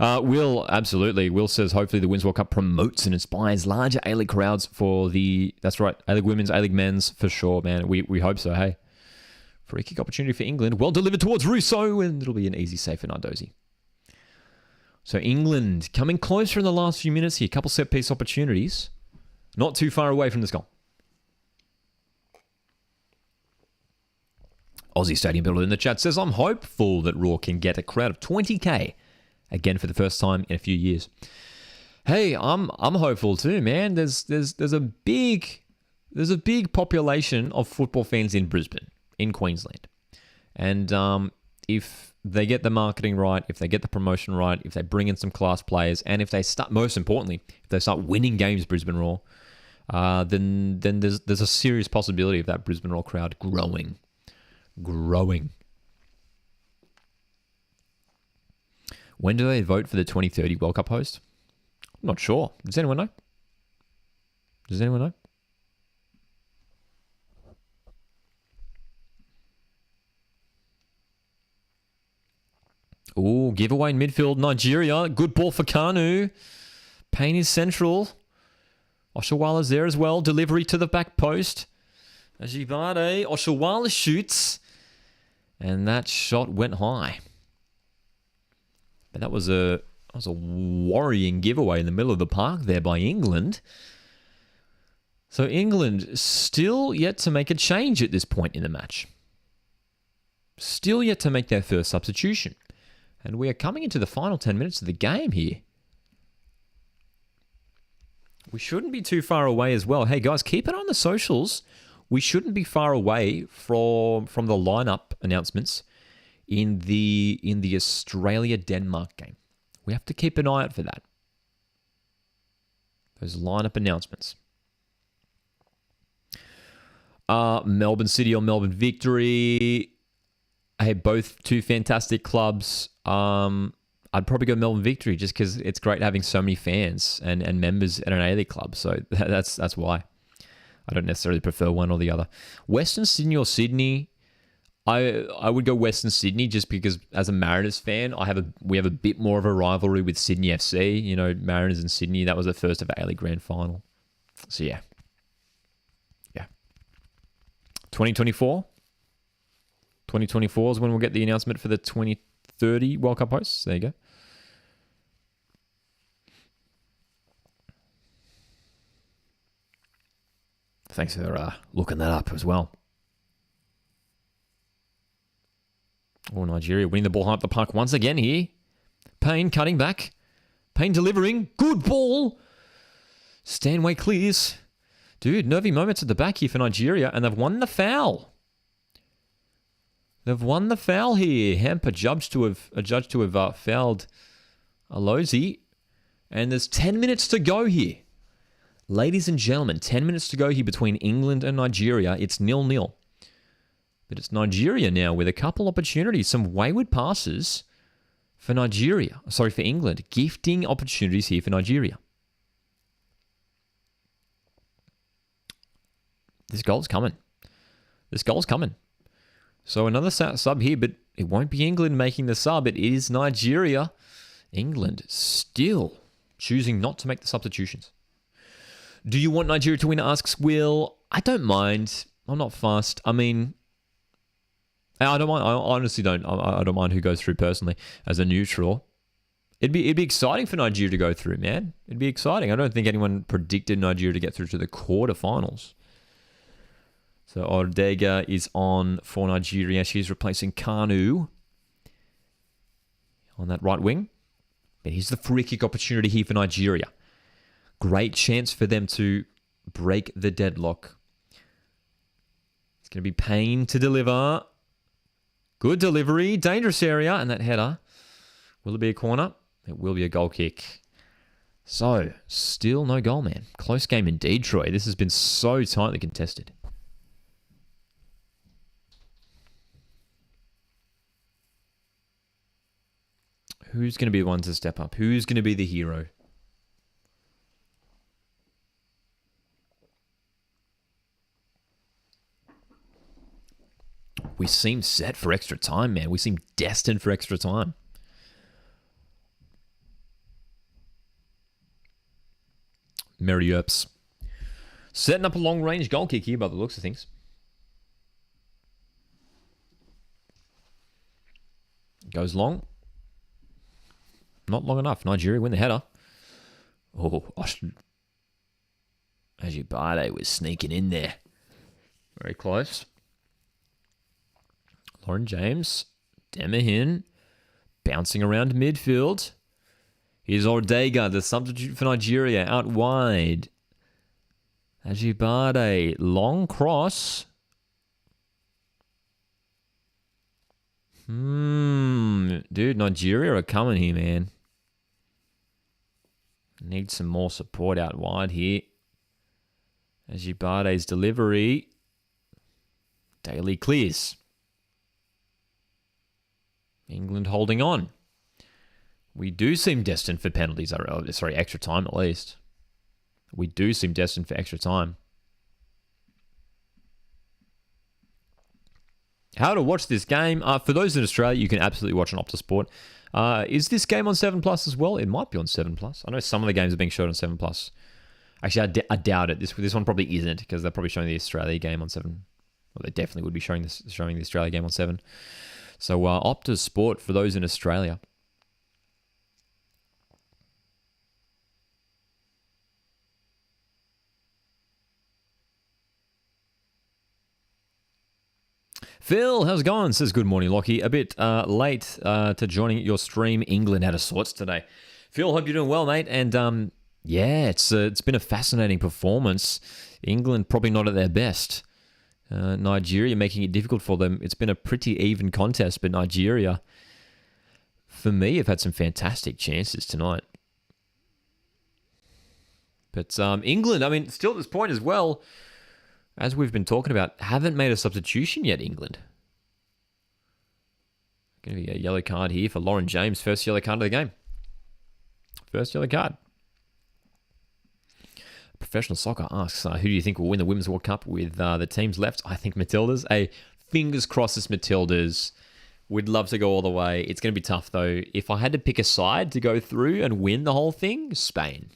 Will, absolutely. Will says, hopefully the Women's World Cup promotes and inspires larger A-League crowds for that's right, A-League Women's, A-League Men's, for sure, man. We hope so, hey. Free kick opportunity for England. Well delivered towards Russo, and it'll be an easy save for Nardozi. So England coming closer in the last few minutes here. Couple set-piece opportunities. Not too far away from this goal. Aussie Stadium Builder in the chat says, I'm hopeful that Raw can get a crowd of 20k again for the first time in a few years. Hey, I'm hopeful too, man. There's a big population of football fans in Brisbane, in Queensland. And if they get the marketing right, if they get the promotion right, if they bring in some class players, and if they start, most importantly, if they start winning games, Brisbane Raw, then there's a serious possibility of that Brisbane Raw crowd growing. When do they vote for the 2030 World Cup host? I'm not sure. Does anyone know? Ooh, giveaway in midfield, Nigeria. Good ball for Kanu. Payne is central. Oshawala's there as well. Delivery to the back post. Ajibade. Oshawala shoots. And that shot went high. But that was a worrying giveaway in the middle of the park there by England. So England still yet to make a change at this point in the match. Still yet to make their first substitution. And we are coming into the final 10 minutes of the game here. We shouldn't be too far away as well. Hey guys, keep it on the socials. We shouldn't be far away from the lineup announcements in the Australia-Denmark game. We have to keep an eye out for that. Those lineup announcements. Melbourne City or Melbourne Victory. Hey, both two fantastic clubs. I'd probably go Melbourne Victory just because it's great having so many fans and members at an A-League club. So that's why. I don't necessarily prefer one or the other. Western Sydney or Sydney. I would go Western Sydney just because as a Mariners fan, we have a bit more of a rivalry with Sydney FC. You know, Mariners and Sydney. That was the first of A-League Grand Final. So yeah. 2024. 2024 is when we'll get the announcement for the 2030 World Cup hosts. There you go. Thanks for looking that up as well. Oh, Nigeria winning the ball high up the park once again here. Payne cutting back. Payne delivering. Good ball. Stanway clears. Dude, nervy moments at the back here for Nigeria, and they've won the foul. They've won the foul here. Hamper judged to have fouled Alozi, and there's 10 minutes to go here. Ladies and gentlemen, 10 minutes to go here between England and Nigeria. It's 0-0. But it's Nigeria now with a couple opportunities, some wayward passes for England. Gifting opportunities here for Nigeria. This goal's coming. So another sub here, but it won't be England making the sub. It is Nigeria. England still choosing not to make the substitutions. Do you want Nigeria to win, asks Will. I don't mind. I'm not fussed. I mean, I don't mind. I honestly don't. I don't mind who goes through personally as a neutral. It'd be exciting for Nigeria to go through, man. It'd be exciting. I don't think anyone predicted Nigeria to get through to the quarterfinals. So Ordega is on for Nigeria. She's replacing Kanu on that right wing. But here's the free kick opportunity here for Nigeria. Great chance for them to break the deadlock. It's going to be Payne to deliver. Good delivery. Dangerous area. And that header. Will it be a corner? It will be a goal kick. So, still no goal, man. Close game indeed, Troy. This has been so tightly contested. Who's going to be the one to step up? Who's going to be the hero? We seem set for extra time, man. We seem destined for extra time. Mary Earps. Setting up a long-range goal kick here by the looks of things. Goes long. Not long enough. Nigeria win the header. Oh, Ajibade was sneaking in there. Very close. Lauren James. Demahin. Bouncing around midfield. Here's Ordega, the substitute for Nigeria, out wide. Ajibade. Long cross. Dude, Nigeria are coming here, man. Need some more support out wide here. Ajibade's delivery. Daly clears. England holding on. We do seem destined for penalties. Sorry, extra time at least. We do seem destined for extra time. How to watch this game? For those in Australia, you can absolutely watch on Optus Sport. Is this game on 7 Plus as well? It might be on 7 Plus. I know some of the games are being shown on 7 Plus. Actually, I doubt it. This one probably isn't because they're probably showing the Australia game on 7. Well, they definitely would be showing the Australia game on 7. So Optus Sport for those in Australia. Phil, how's it going? Says good morning, Lockie. A bit late to joining your stream. England out of sorts today. Phil, hope you're doing well, mate. And yeah, it's been a fascinating performance. England probably not at their best. Nigeria making it difficult for them. It's been a pretty even contest, but Nigeria, for me, have had some fantastic chances tonight. But England, I mean, still at this point as well, as we've been talking about, haven't made a substitution yet, England. Going to be a yellow card here for Lauren James. First yellow card of the game. First yellow card. Professional Soccer asks, who do you think will win the Women's World Cup with the teams left? I think Matildas. Fingers crossed it's Matildas. We'd love to go all the way. It's going to be tough, though. If I had to pick a side to go through and win the whole thing, Spain.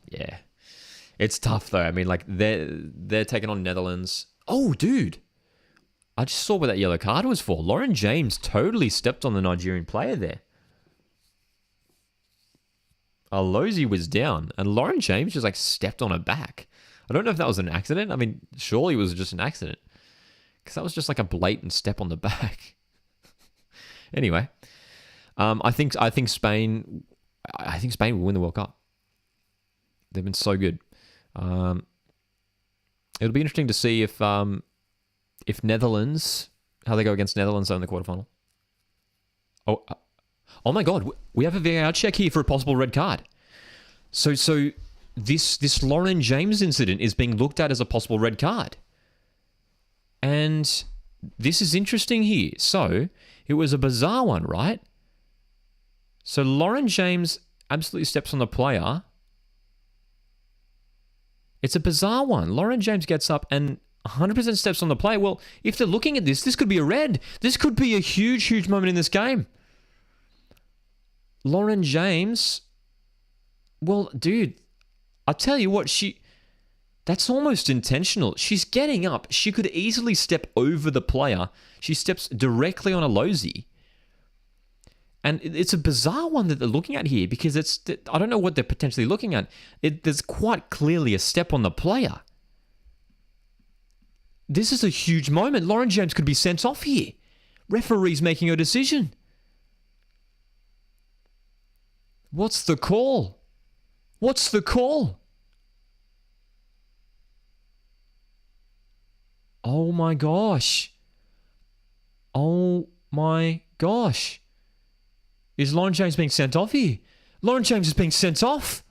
Yeah. It's tough, though. I mean, like, they're taking on Netherlands. Oh, dude. I just saw what that yellow card was for. Lauren James totally stepped on the Nigerian player there. Alozie was down, and Lauren James just, like, stepped on her back. I don't know if that was an accident. I mean, surely it was just an accident. Because that was just like a blatant step on the back. Anyway, I think Spain will win the World Cup. They've been so good. It'll be interesting to see if Netherlands, how they go against Netherlands in the quarterfinal. Oh my God, we have a VAR check here for a possible red card. So this Lauren James incident is being looked at as a possible red card. And this is interesting here. So it was a bizarre one, right? So Lauren James absolutely steps on the player. It's a bizarre one. Lauren James gets up and 100% steps on the player. Well, if they're looking at this could be a red. This could be a huge, huge moment in this game. Lauren James, well, dude, I'll tell you what, that's almost intentional. She's getting up. She could easily step over the player. She steps directly on Alozie. And it's a bizarre one that they're looking at here because I don't know what they're potentially looking at. There's quite clearly a step on the player. This is a huge moment. Lauren James could be sent off here. Referee's making a decision. What's the call? What's the call? Oh my gosh. Oh my gosh. Is Lauren James being sent off here? Lauren James is being sent off.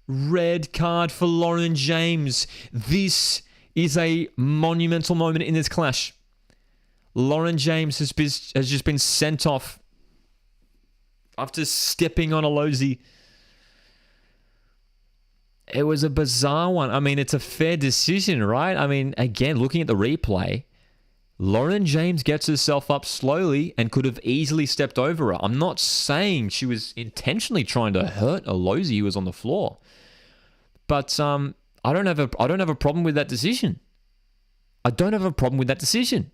Red card for Lauren James. This is a monumental moment in this clash. Lauren James has just been sent off after stepping on Alozie. It was a bizarre one. I mean, it's a fair decision, right? I mean, again, looking at the replay, Lauren James gets herself up slowly and could have easily stepped over her. I'm not saying she was intentionally trying to hurt Alozie who was on the floor. But I don't have a problem with that decision. I don't have a problem with that decision.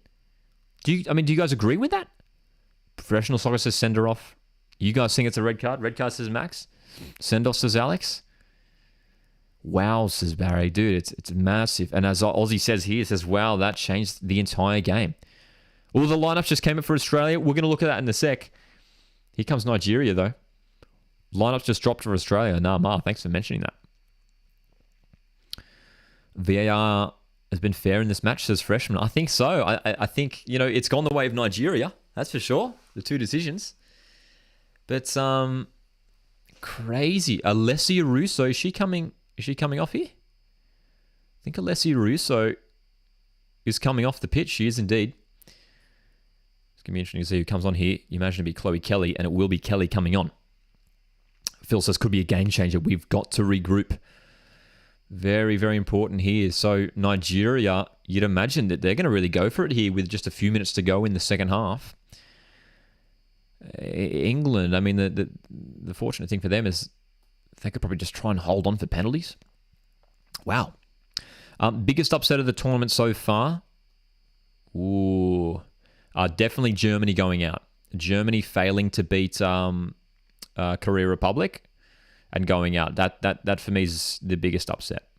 Do you guys agree with that? Professional Soccer says send her off. You guys think it's a red card? Red card says Max. Send off says Alex. Wow, says Barry. Dude, it's massive. And as Aussie says here, it says, wow, that changed the entire game. All the lineups just came up for Australia. We're going to look at that in a sec. Here comes Nigeria, though. Lineups just dropped for Australia. Nah, thanks for mentioning that. VAR has been fair in this match, says Freshman. I think so. I think, it's gone the way of Nigeria. That's for sure. The two decisions. But, crazy. Alessia Russo, is she coming off here? I think Alessia Russo is coming off the pitch. She is indeed. It's going to be interesting to see who comes on here. You imagine it'd be Chloe Kelly, and it will be Kelly coming on. Phil says, could be a game changer. We've got to regroup. Very, very important here. So Nigeria, you'd imagine that they're going to really go for it here with just a few minutes to go in the second half. England, I mean, the fortunate thing for them is they could probably just try and hold on for penalties. Wow. Biggest upset of the tournament so far? Ooh. Definitely Germany going out. Germany failing to beat Korea Republic and going out. That for me is the biggest upset.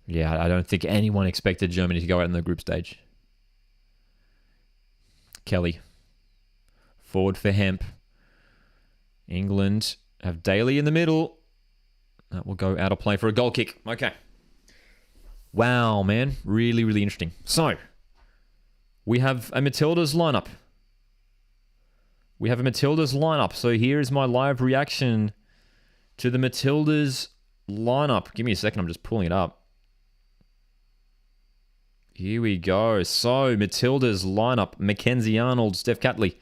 Yeah, I don't think anyone expected Germany to go out in the group stage. Kelly. Forward for Hemp. England have Daly in the middle. That will go out of play for a goal kick. Okay. Wow, man. Really, really interesting. So, we have a Matildas lineup. We have a Matildas lineup. So here is my live reaction to the Matildas lineup. Give me a second. I'm just pulling it up. Here we go. So Matildas lineup. Mackenzie Arnold, Steph Catley.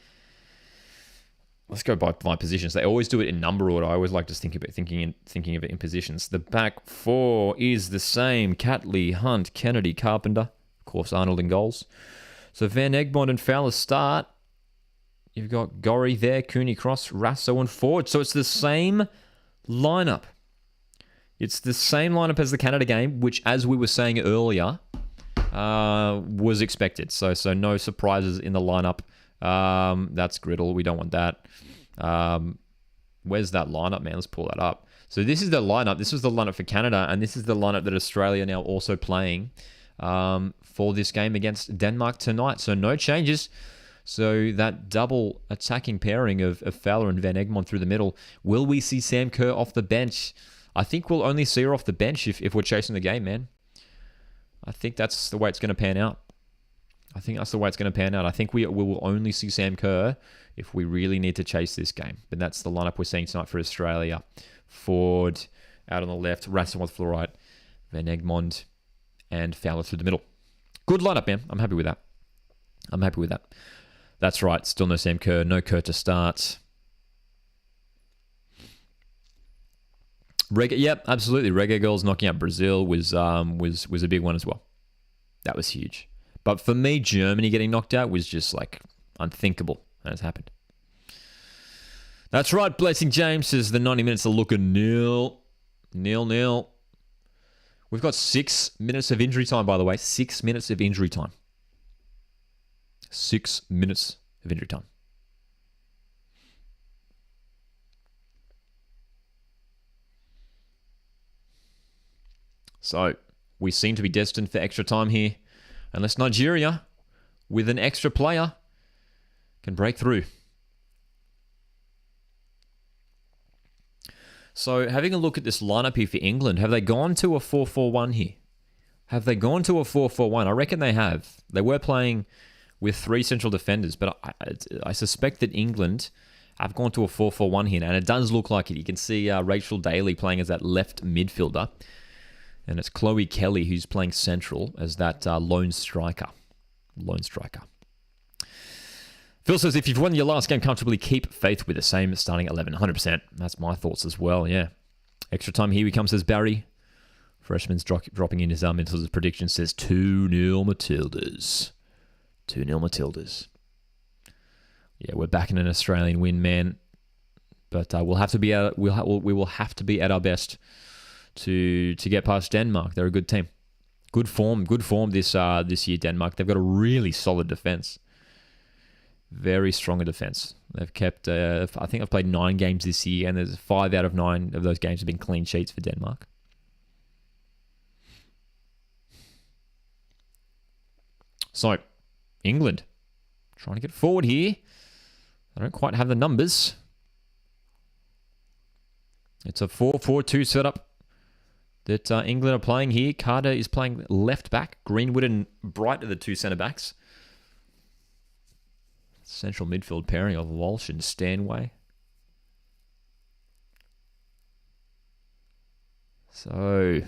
Let's go by positions. They always do it in number order. I always like to thinking of it in positions. The back four is the same. Catley, Hunt, Kennedy, Carpenter. Of course, Arnold in goals. So Van Egmond and Fowler start. You've got Gorry there, Cooney, Cross, Rasso, and Ford. So it's the same lineup. It's the same lineup as the Canada game, which, as we were saying earlier, was expected. So no surprises in the lineup. That's Griddle. We don't want that. Where's that lineup, man? Let's pull that up. So this is the lineup. This was the lineup for Canada, and this is the lineup that Australia now also playing for this game against Denmark tonight. So no changes. So that double attacking pairing of Fowler and Van Egmond through the middle. Will we see Sam Kerr off the bench? I think we'll only see her off the bench if we're chasing the game, man. I think that's the way it's going to pan out. I think we will only see Sam Kerr if we really need to chase this game. But that's the lineup we're seeing tonight for Australia. Ford out on the left, Rasmussen to the right, Van Egmond and Fowler through the middle. Good lineup, man. I'm happy with that. That's right. Still no Sam Kerr. No Kerr to start. Yep, absolutely. Reggae Girls knocking out Brazil was a big one as well. That was huge. But for me, Germany getting knocked out was just like unthinkable. And it's happened. That's right. Blessing James says the 90 minutes are looking nil. Nil. We've got 6 minutes of injury time, by the way. 6 minutes of injury time. 6 minutes of injury time. So, we seem to be destined for extra time here. Unless Nigeria, with an extra player, can break through. So, having a look at this lineup here for England, have they gone to a 4-4-1 here? Have they gone to a 4-4-1? I reckon they have. They were playing with 3 central defenders, but I suspect that England have gone to a 4-4-1 here, and it does look like it. You can see Rachel Daly playing as that left midfielder, and it's Chloe Kelly who's playing central as that lone striker. Phil says, if you've won your last game comfortably, keep faith with the same starting 11. 100%. That's my thoughts as well, yeah. Extra time here he comes, says Barry. Freshman's dropping in his Matilda's prediction, says 2-0 Matildas. 2-0 Matildas. Yeah, we're back in an Australian win, man. But we'll have to be we will have to be at our best to get past Denmark. They're a good team. Good form this year, Denmark. They've got a really solid defense. Very strong a defense. They've kept, I think I've played 9 games this year, and there's 5 out of 9 of those games have been clean sheets for Denmark. So, England trying to get forward here. I don't quite have the numbers. It's a 4-4-2 setup that England are playing here. Carter is playing left back. Greenwood and Bright are the 2 centre backs. Central midfield pairing of Walsh and Stanway. So,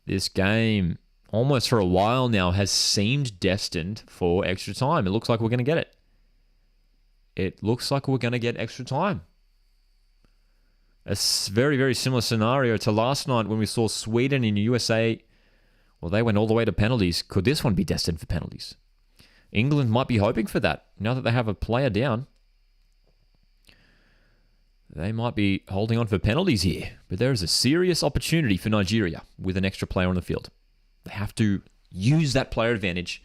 this game, almost for a while now, has seemed destined for extra time. It looks like we're going to get it. It looks like we're going to get extra time. A very, very similar scenario to last night when we saw Sweden and USA. Well, they went all the way to penalties. Could this one be destined for penalties? England might be hoping for that. Now that they have a player down, they might be holding on for penalties here. But there is a serious opportunity for Nigeria with an extra player on the field. They have to use that player advantage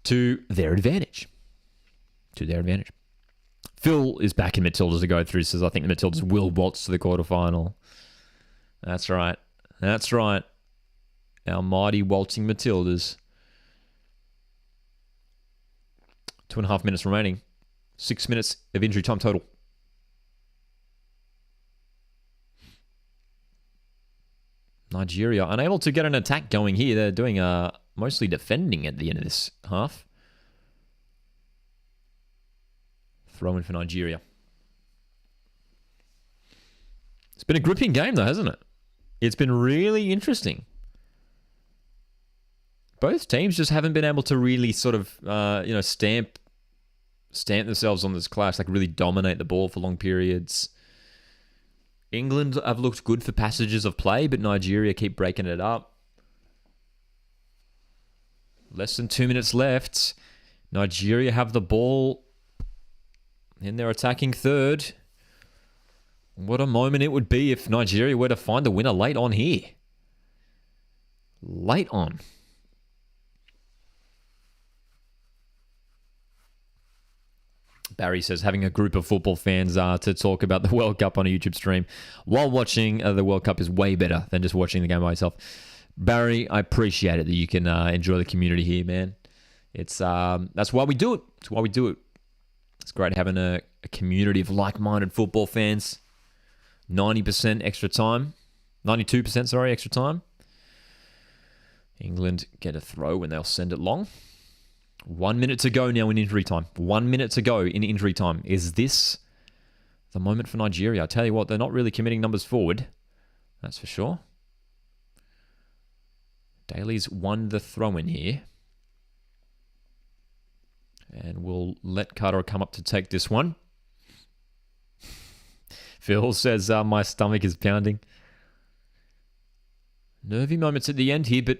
to their advantage. Phil is back in Matildas to go through. Says, I think the Matildas will waltz to the quarterfinal. That's right. Our mighty waltzing Matildas. 2.5 minutes remaining. 6 minutes of injury time total. Nigeria unable to get an attack going here. They're doing mostly defending at the end of this half. Throw in for Nigeria. It's been a gripping game, though, hasn't it? It's been really interesting. Both teams just haven't been able to really sort of, stamp themselves on this clash, like really dominate the ball for long periods. England have looked good for passages of play, but Nigeria keep breaking it up. Less than 2 minutes left. Nigeria have the ball in their attacking third. What a moment it would be if Nigeria were to find the winner late on here. Late on. Barry says, having a group of football fans to talk about the World Cup on a YouTube stream while watching the World Cup is way better than just watching the game by yourself. Barry, I appreciate it that you can enjoy the community here, man. It's that's why we do it. It's why we do it. It's great having a community of like-minded football fans. 90% extra time. 92%, sorry, extra time. England get a throw and they'll send it long. 1 minute to go now in injury time. 1 minute to go in injury time. Is this the moment for Nigeria? I tell you what, they're not really committing numbers forward. That's for sure. Daly's won the throw-in here. And we'll let Carter come up to take this one. Phil says, my stomach is pounding. Nervy moments at the end here, but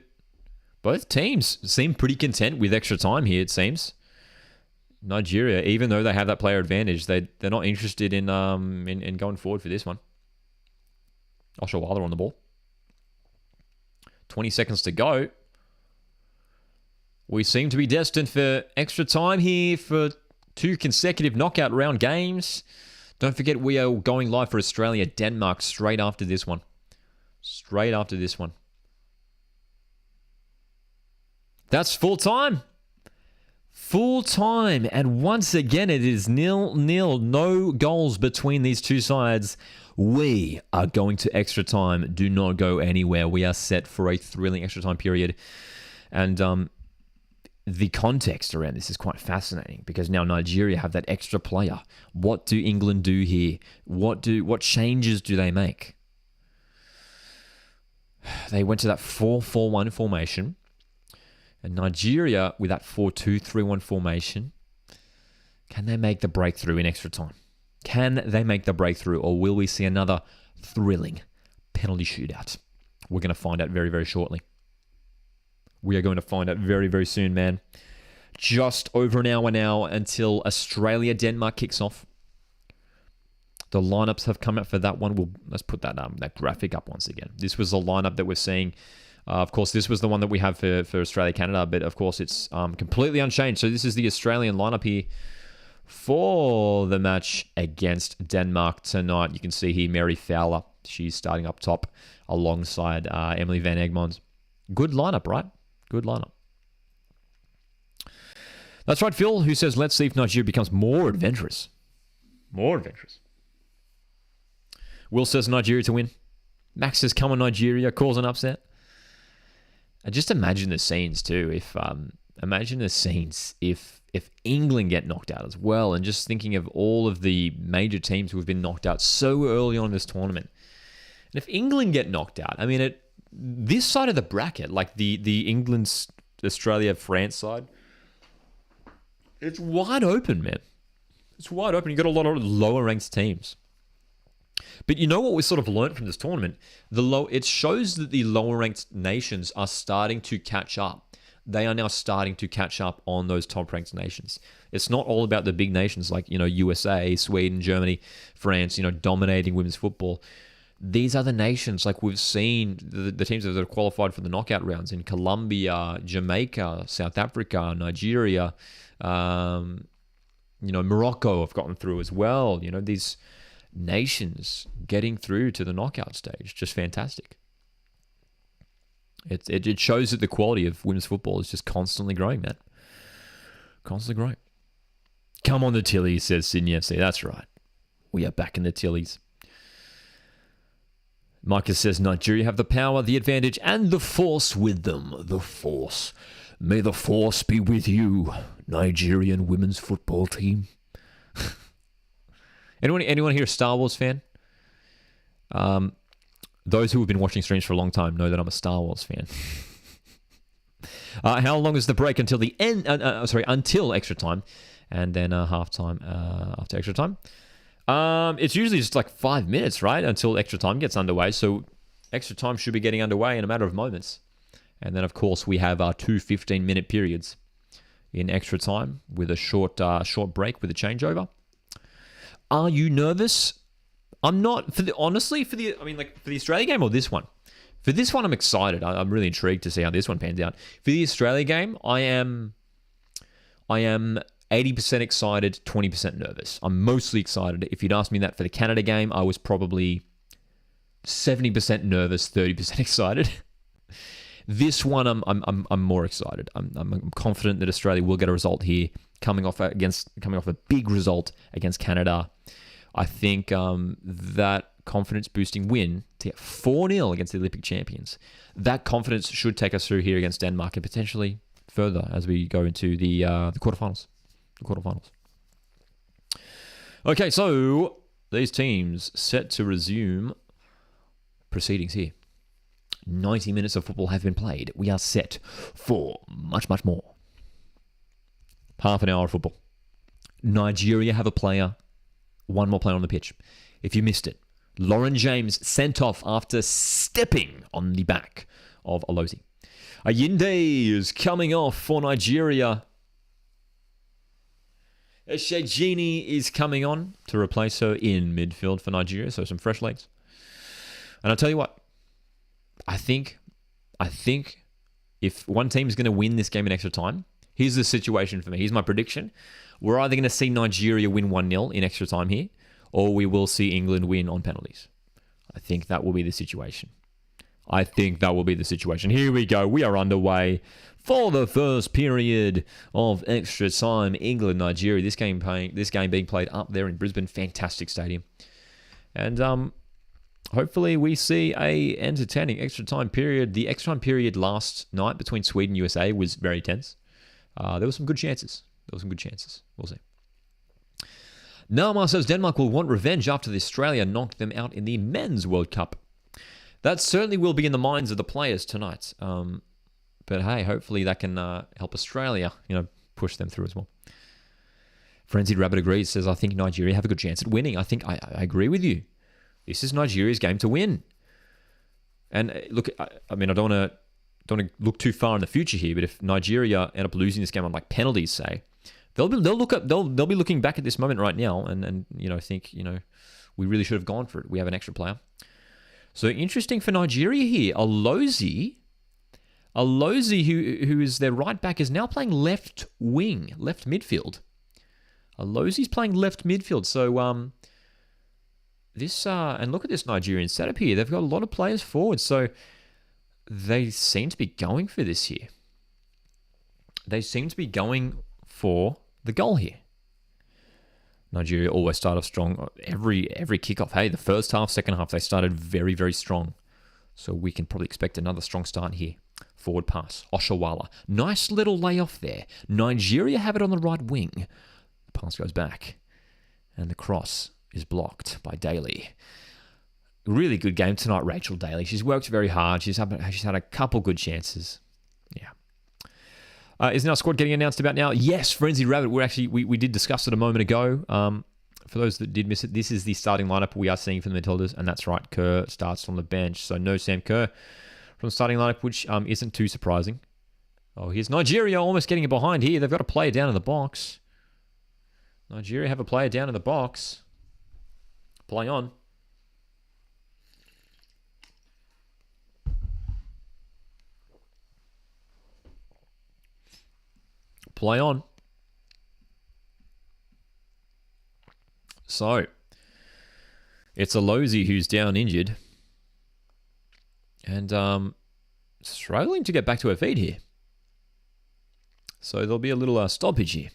both teams seem pretty content with extra time here, it seems. Nigeria, even though they have that player advantage, they're not interested in going forward for this one. Oshawala on the ball. 20 seconds to go. We seem to be destined for extra time here for 2 consecutive knockout round games. Don't forget, we are going live for Australia-Denmark straight after this one. Straight after this one. That's full time. Full time. And once again, it is 0-0. No goals between these two sides. We are going to extra time. Do not go anywhere. We are set for a thrilling extra time period. And the context around this is quite fascinating because now Nigeria have that extra player. What do England do here? What changes do they make? They went to that 4-4-1 formation. And Nigeria, with that 4-2-3-1 formation, can they make the breakthrough in extra time? Can they make the breakthrough, or will we see another thrilling penalty shootout? We're going to find out very, very shortly. We are going to find out very, very soon, man. Just over an hour now until Australia-Denmark kicks off. The lineups have come out for that one. Let's put that graphic up once again. This was the lineup that we're seeing. Of course, this was the one that we have for Australia-Canada, but of course, it's completely unchanged. So this is the Australian lineup here for the match against Denmark tonight. You can see here Mary Fowler. She's starting up top alongside Emily Van Egmond. Good lineup, right? Good lineup. That's right, Phil, who says, let's see if Nigeria becomes more adventurous. More adventurous. Will says Nigeria to win. Max says, come on, Nigeria, calls an upset. Just imagine the scenes too. If England get knocked out as well, and just thinking of all of the major teams who have been knocked out so early on in this tournament. And if England get knocked out, I mean, this side of the bracket, like the England, Australia, France side, it's wide open, man. It's wide open. You've got a lot of lower ranked teams. But you know what we sort of learned from this tournament? It shows that the lower ranked nations are starting to catch up. They are now starting to catch up on those top ranked nations. It's not all about the big nations like, USA, Sweden, Germany, France, dominating women's football. These are the nations, like we've seen the teams that have qualified for the knockout rounds in Colombia, Jamaica, South Africa, Nigeria, Morocco have gotten through as well. These nations getting through to the knockout stage, just fantastic. It shows that the quality of women's football is just constantly growing, man. Constantly growing. Come on the Tillies, says Sydney FC. That's right. We are back in the Tillies. Micah says Nigeria have the power, the advantage, and the force with them. The force. May the force be with you, Nigerian women's football team. Anyone here a Star Wars fan? Those who have been watching streams for a long time know that I'm a Star Wars fan. How long is the break until the end? Until extra time, and then halftime after extra time. It's usually just like 5 minutes, right, until extra time gets underway. So extra time should be getting underway in a matter of moments. And then, of course, we have our 2 15-minute periods in extra time with a short break with a changeover. Are you nervous? I'm not. For the Australia game or this one? For this one, I'm excited. I'm really intrigued to see how this one pans out. For the Australia game, I am 80% excited, 20% nervous. I'm mostly excited. If you'd asked me that for the Canada game, I was probably 70% nervous, 30% excited. This one, I'm more excited. I'm confident that Australia will get a result here, coming off a big result against Canada. I think that confidence-boosting win to get 4-0 against the Olympic champions, that confidence should take us through here against Denmark and potentially further as we go into the quarterfinals. Okay, so these teams set to resume proceedings here. 90 minutes of football have been played. We are set for much, much more. Half an hour of football. Nigeria have a player, one more player on the pitch. If you missed it, Lauren James sent off after stepping on the back of Alozie. Ayinde is coming off for Nigeria. Eshejini is coming on to replace her in midfield for Nigeria, so some fresh legs. And I'll tell you what, I think if one team is going to win this game in extra time, here's the situation for me. Here's my prediction. We're either going to see Nigeria win 1-0 in extra time here, or we will see England win on penalties. I think that will be the situation. Here we go. We are underway for the first period of extra time. England, Nigeria. This game being played up there in Brisbane. Fantastic stadium. And hopefully we see a entertaining extra time period. The extra time period last night between Sweden and USA was very tense. There were some good chances. We'll see. Nalmar says Denmark will want revenge after the Australia knocked them out in the Men's World Cup. That certainly will be in the minds of the players tonight. But hey, hopefully that can help Australia, push them through as well. Frenzied Rabbit agrees, says, I think Nigeria have a good chance at winning. I think I agree with you. This is Nigeria's game to win. And look, I don't want to look too far in the future here, but if Nigeria end up losing this game on like penalties, say, they'll be looking back at this moment right now and think, we really should have gone for it. We have an extra player. So interesting for Nigeria here. Alozie, who is their right back, is now playing left midfield. Alozie's playing left midfield. So this and look at this Nigerian setup here. They've got a lot of players forward, so they seem to be going for this here. They seem to be going for the goal here. Nigeria always start off strong. Every kickoff, hey, the first half, second half, they started very, very strong. So we can probably expect another strong start here. Forward pass, Oshawala. Nice little layoff there. Nigeria have it on the right wing. The pass goes back. And the cross is blocked by Daly. Really good game tonight, Rachel Daly. She's worked very hard. She's had a couple good chances. Yeah. Is our squad getting announced about now? Yes, Frenzied Rabbit. We did discuss it a moment ago. For those that did miss it, this is the starting lineup we are seeing for the Matildas, and that's right, Kerr starts on the bench. So no Sam Kerr from the starting lineup, which isn't too surprising. Oh, here's Nigeria almost getting it behind here. They've got a player down in the box. Nigeria have a player down in the box. Play on. Play on. So, it's Alozie who's down injured. And struggling to get back to her feet here. So there'll be a little stoppage here.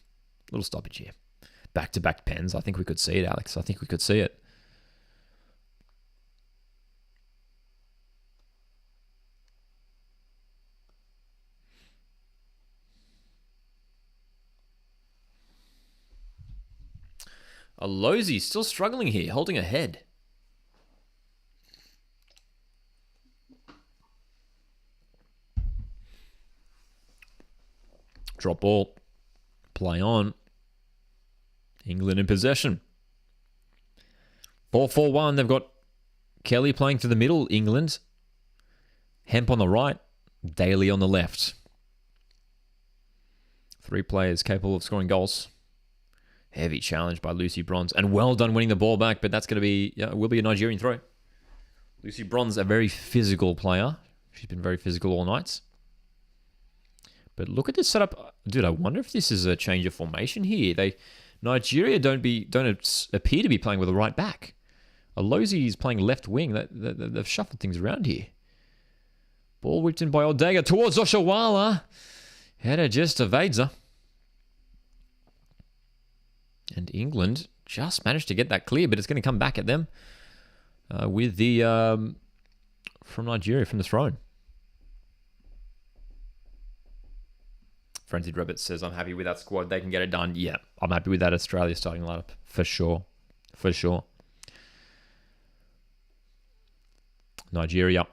Back-to-back pens. I think we could see it, Alex. I think we could see it. Alozi still struggling here, holding ahead. Drop ball. Play on. England in possession. 4-4-1. They've got Kelly playing to the middle, England. Hemp on the right. Daly on the left. 3 players capable of scoring goals. Heavy challenge by Lucy Bronze. And well done winning the ball back, but that's going to be, will be a Nigerian throw. Lucy Bronze, a very physical player. She's been very physical all night. But look at this setup. Dude, I wonder if this is a change of formation here. Nigeria don't appear to be playing with a right back. Alozi is playing left wing. They've shuffled things around here. Ball whipped in by Odega towards Oshawala. Header just evades her. And England just managed to get that clear, but it's going to come back at them with the from Nigeria, from the throne. Frenzied Rabbit says, I'm happy with that squad. They can get it done. Yeah, I'm happy with that Australia starting lineup. For sure. For sure. Nigeria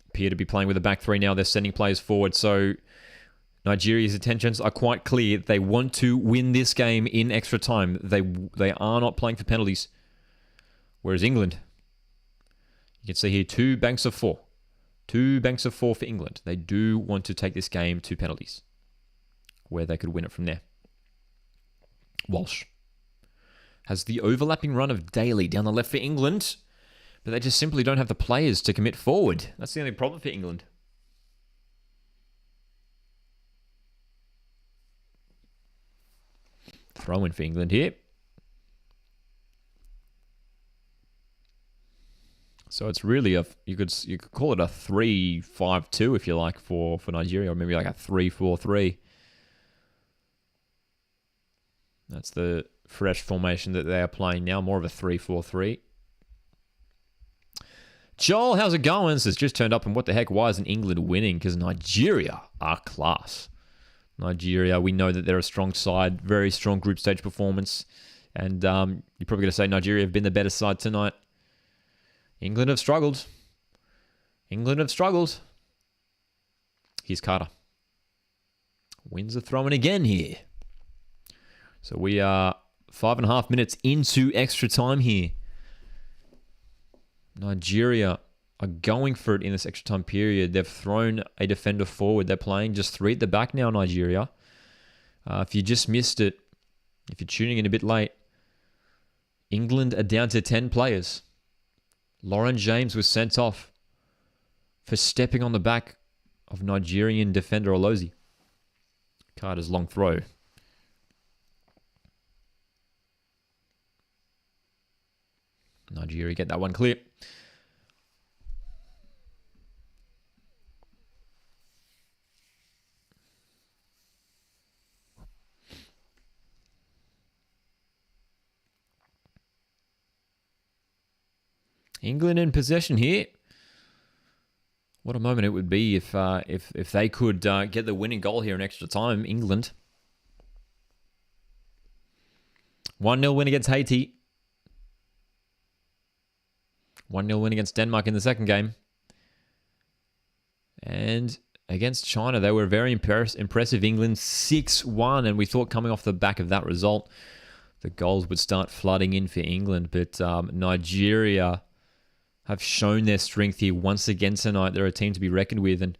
appear to be playing with a back three now. They're sending players forward. So Nigeria's intentions are quite clear. They want to win this game in extra time. They are not playing for penalties. Whereas England, you can see here 2 banks of 4. 2 banks of 4 for England. They do want to take this game to penalties, where they could win it from there. Walsh has the overlapping run of Daly down the left for England, but they just simply don't have the players to commit forward. That's the only problem for England. Throw in for England here. So it's really you could call it a 3-5-2 if you like for Nigeria, or maybe like a 3-4-3. That's the fresh formation that they are playing now, more of a 3-4-3. Joel, how's it going? Says just turned up, and what the heck? Why isn't England winning? Because Nigeria are class. Nigeria, we know that they're a strong side, very strong group stage performance, and you're probably going to say Nigeria have been the better side tonight. England have struggled. England have struggled. Here's Carter. Wins a throw-in again here. So we are 5.5 minutes into extra time here. Nigeria are going for it in this extra time period. They've thrown a defender forward. They're playing just 3 at the back now, Nigeria. If you just missed it, if you're tuning in a bit late, England are down to 10 players. Lauren James was sent off for stepping on the back of Nigerian defender Alozi. Carter's long throw. Nigeria get that one clear. England in possession here. What a moment it would be if they could get the winning goal here in extra time. England 1-0 win against Haiti. 1-0 win against Denmark in the second game. And against China, they were very impressive. England 6-1, and we thought coming off the back of that result, the goals would start flooding in for England. But Nigeria have shown their strength here once again tonight. They're a team to be reckoned with, and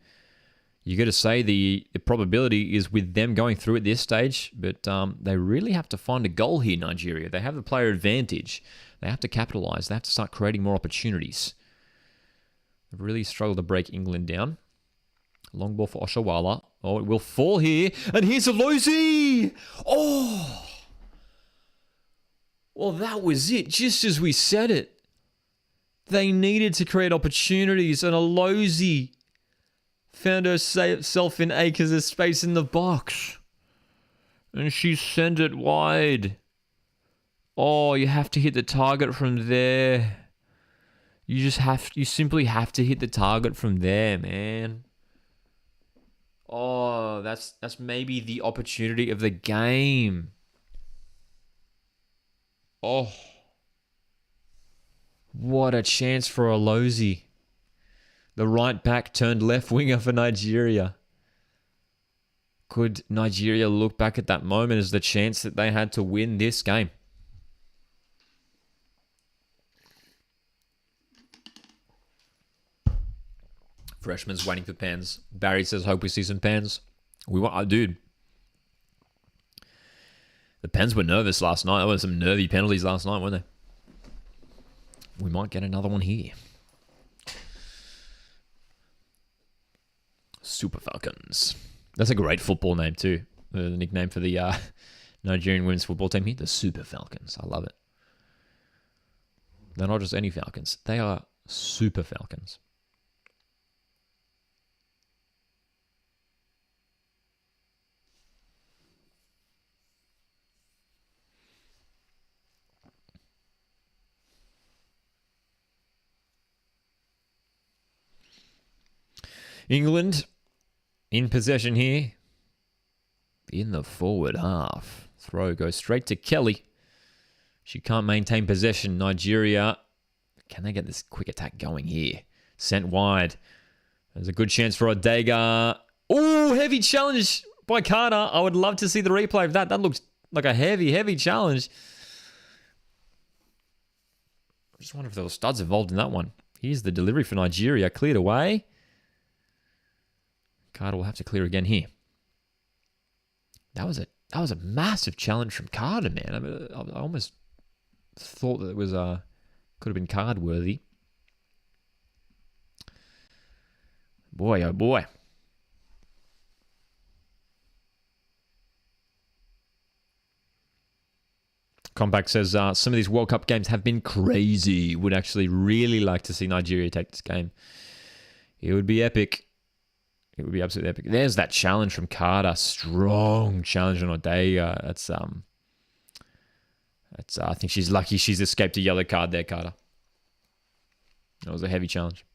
you got to say the probability is with them going through at this stage, but they really have to find a goal here, Nigeria. They have the player advantage. They have to capitalize. They have to start creating more opportunities. They've really struggled to break England down. Long ball for Oshawala. Oh, it will fall here, and here's Alozi! Oh! Well, that was it, just as we said it. They needed to create opportunities, and Alozi found herself in acres of space in the box. And she sent it wide. Oh, you have to hit the target from there. You simply have to hit the target from there, man. Oh, that's maybe the opportunity of the game. Oh. What a chance for Alozie. The right back turned left winger for Nigeria. Could Nigeria look back at that moment as the chance that they had to win this game? Freshman's waiting for pens. Barry says, hope we see some pens. We want, dude. The Pens were nervous last night. There were some nervy penalties last night, weren't they? We might get another one here. Super Falcons. That's a great football name too. The nickname for the Nigerian women's football team here, the Super Falcons. I love it. They're not just any Falcons. They are Super Falcons. England in possession here. In the forward half. Throw goes straight to Kelly. She can't maintain possession. Nigeria, can they get this quick attack going here? Sent wide. There's a good chance for Odega. Oh, heavy challenge by Carter. I would love to see the replay of that. That looks like a heavy challenge. I just wonder if there were studs involved in that one. Here's the delivery for Nigeria. Cleared away. Carter will have to clear again here. That was a massive challenge from Carter, man. I mean, I almost thought that it was could have been card worthy. Boy, oh boy. Comeback says some of these World Cup games have been crazy. Would actually really like to see Nigeria take this game. It would be epic. It would be absolutely epic. There's that challenge from Carter. Strong challenge on Odega. That's I think she's lucky she's escaped a yellow card there, Carter. That was a heavy challenge.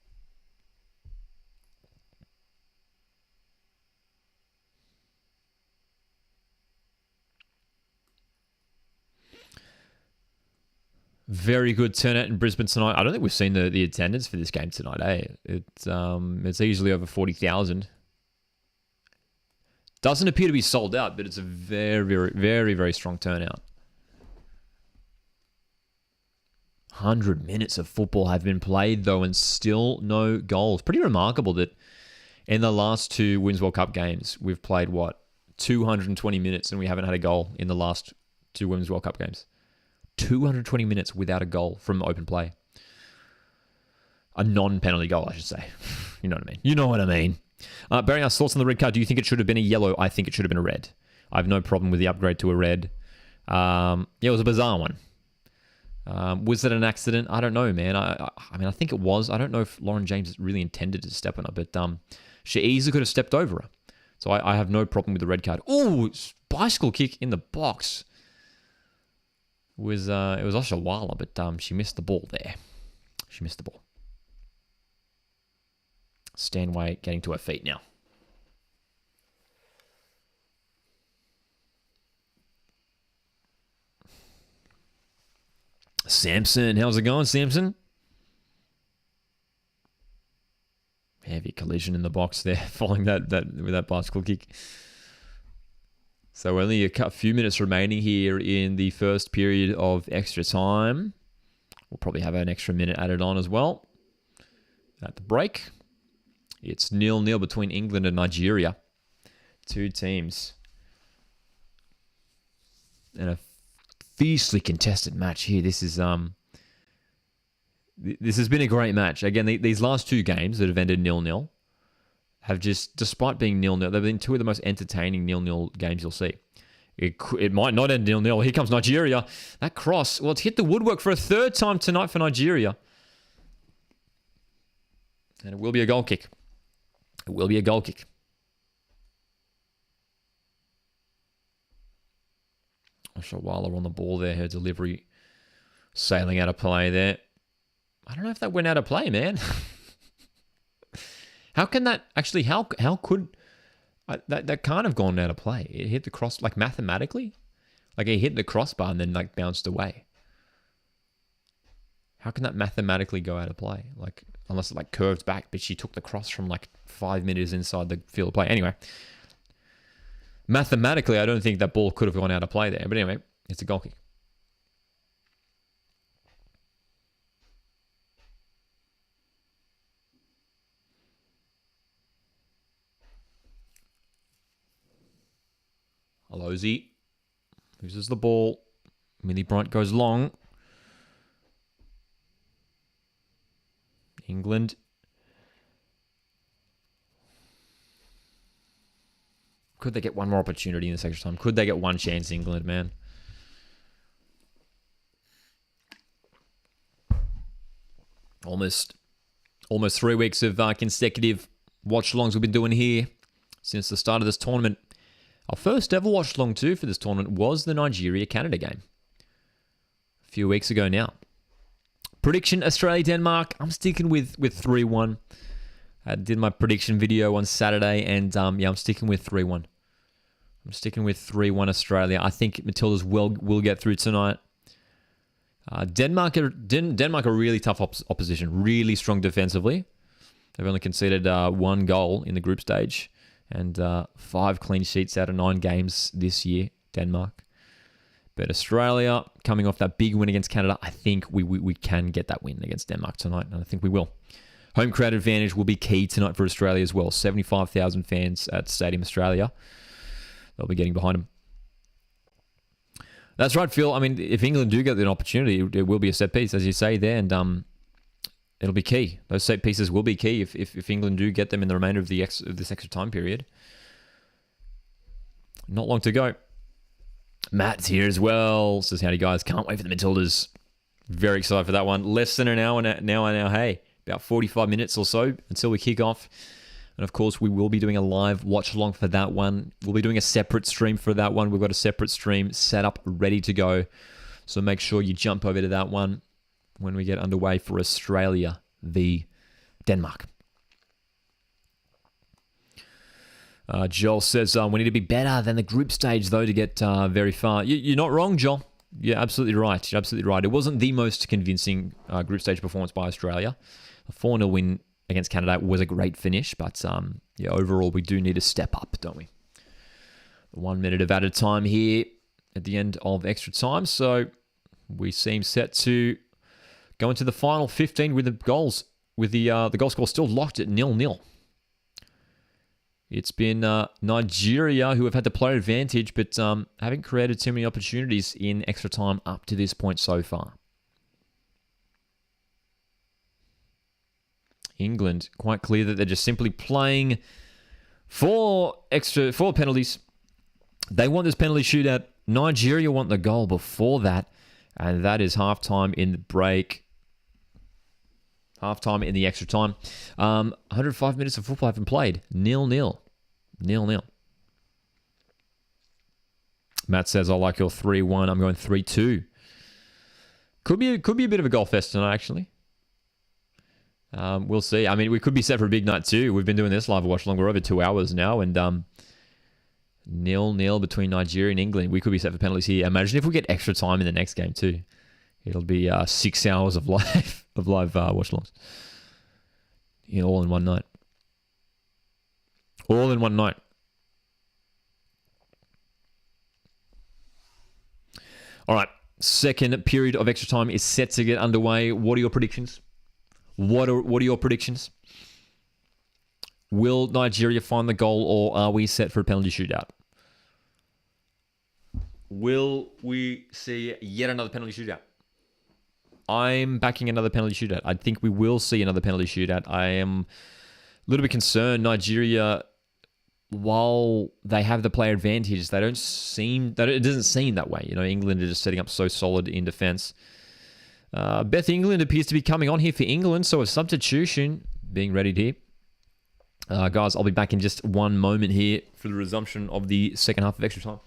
Very good turnout in Brisbane tonight. I don't think we've seen the attendance for this game tonight, eh? It's easily over 40,000. Doesn't appear to be sold out, but it's a very strong turnout. 100 minutes of football have been played, though, and still no goals. Pretty remarkable that in the last two Women's World Cup games, we've played, 220 minutes, and we haven't had a goal in the last two Women's World Cup games. 220 minutes without a goal from open play. A non-penalty goal, I should say. You know what I mean? You know what I mean. Barry asks, thoughts on the red card. Do you think it should have been a yellow? I think it should have been a red. I have no problem with the upgrade to a red. Yeah, it was a bizarre one. Was it an accident? I don't know, man. I mean, I think it was. I don't know if Lauren James really intended to step on her, but she easily could have stepped over her. So I have no problem with the red card. Oh, bicycle kick in the box. It was Watchalong, but she missed the ball there. She missed the ball. Stanway getting to her feet now. Samson, how's it going, Samson? Heavy collision in the box there, following that with that bicycle kick. So only a few minutes remaining here in the first period of extra time. We'll probably have an extra minute added on as well at the break. It's 0-0 between England and Nigeria. Two teams. And a fiercely contested match here. This has been a great match. Again, these last two games that have ended 0-0 have just, despite being 0-0, they've been two of the most entertaining 0-0 games you'll see. It might not end 0-0. Here comes Nigeria. That cross, well, it's hit the woodwork for a third time tonight for Nigeria. And it will be a goal kick. It will be a goal kick. Shawala on the ball there. Her delivery sailing out of play there. I don't know if that went out of play, man. How can that actually, how could that can't have gone out of play? It hit the cross, like mathematically? Like it hit the crossbar and then like bounced away. How can that mathematically go out of play? Like, unless it like curved back, but she took the cross from like 5 meters inside the field of play. Anyway, mathematically, I don't think that ball could have gone out of play there. But anyway, it's a goal kick. Alozi loses the ball. Millie Bryant goes long. England. Could they get one more opportunity in this extra time? Could they get one chance, England, man? Almost 3 weeks of consecutive watch-alongs we've been doing here since the start of this tournament. Our first ever watch-along too for this tournament was the Nigeria-Canada game. A few weeks ago now. Prediction, Australia-Denmark. I'm sticking with 3-1. I did my prediction video on Saturday, and I'm sticking with 3-1. I'm sticking with 3-1 Australia. I think Matildas will get through tonight. Denmark are really tough opposition, really strong defensively. They've only conceded 1 goal in the group stage and 5 clean sheets out of 9 games this year, Denmark. But Australia, coming off that big win against Canada, I think we can get that win against Denmark tonight, and I think we will. Home crowd advantage will be key tonight for Australia as well. 75,000 fans at Stadium Australia. They'll be getting behind them. That's right, Phil. I mean, if England do get an opportunity, it will be a set piece, as you say there, and it'll be key. Those set pieces will be key if England do get them in the remainder of this extra time period. Not long to go. Matt's here as well. Says, howdy guys. Can't wait for the Matildas. Very excited for that one. Less than an hour now. Hey, about 45 minutes or so until we kick off. And of course, we will be doing a live watch along for that one. We'll be doing a separate stream for that one. We've got a separate stream set up, ready to go. So make sure you jump over to that one when we get underway for Australia v Denmark. Joel says, we need to be better than the group stage, though, to get very far. You're not wrong, Joel. You're absolutely right. It wasn't the most convincing group stage performance by Australia. A 4-0 win against Canada was a great finish, but overall, we do need to step up, don't we? 1 minute of added time here at the end of extra time, so we seem set to go into the final 15 with the goals, with the goal score still locked at 0-0. It's been Nigeria who have had the player advantage, but haven't created too many opportunities in extra time up to this point so far. England, quite clear that they're just simply playing for penalties. They want this penalty shootout. Nigeria want the goal before that, and that is halftime in the break. Halftime in the extra time. 105 minutes of football have been played. 0-0. 0-0. Matt says, I like your 3-1. I'm going 3-2. Could be a bit of a goal fest tonight, actually. We'll see. I mean, we could be set for a big night too. We've been doing this live watch long. We're over 2 hours now, and 0-0 between Nigeria and England. We could be set for penalties here. Imagine if we get extra time in the next game too. It'll be 6 hours of live watch-alongs. All in one night. All in one night. All right. Second period of extra time is set to get underway. What are your predictions? What are your predictions? Will Nigeria find the goal, or are we set for a penalty shootout? Will we see yet another penalty shootout? I'm backing another penalty shootout. I think we will see another penalty shootout. I am a little bit concerned. Nigeria, while they have the player advantage, it doesn't seem that way. England are just setting up so solid in defense. Beth England appears to be coming on here for England, so a substitution being readied here. Guys, I'll be back in just one moment here for the resumption of the second half of extra time.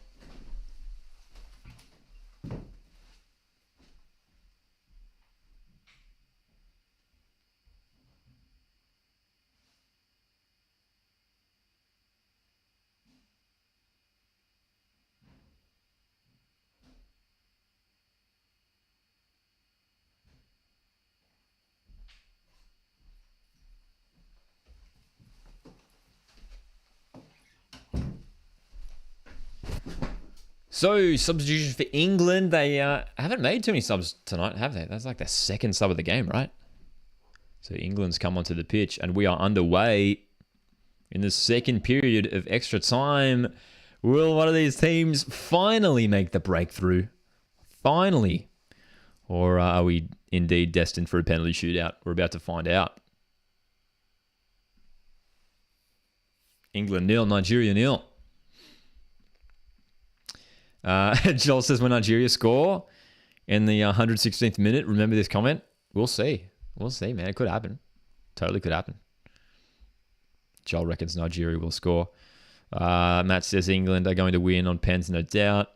So, substitution for England. They haven't made too many subs tonight, have they? That's like their second sub of the game, right? So, England's come onto the pitch, and we are underway in the second period of extra time. Will one of these teams finally make the breakthrough? Finally. Or are we indeed destined for a penalty shootout? We're about to find out. England 0, Nigeria 0. Joel says, when Nigeria score in the 116th minute, remember this comment? We'll see. We'll see, man. It could happen. Totally could happen. Joel reckons Nigeria will score. Matt says England are going to win on pens, no doubt.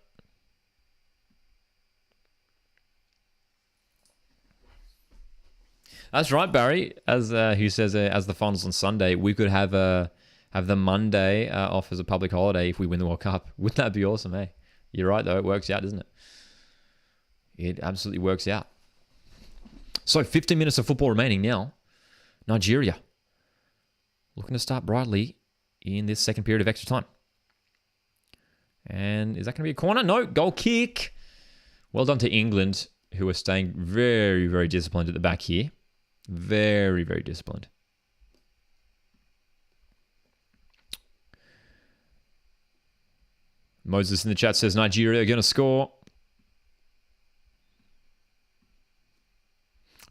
That's right, Barry. As who says, as the finals on Sunday, we could have the Monday off as a public holiday if we win the World Cup. Wouldn't that be awesome, eh? You're right, though. It works out, doesn't it? It absolutely works out. So, 15 minutes of football remaining now. Nigeria looking to start brightly in this second period of extra time. And is that going to be a corner? No, goal kick. Well done to England, who are staying very, very disciplined at the back here. Very, very disciplined. Moses in the chat says Nigeria are going to score.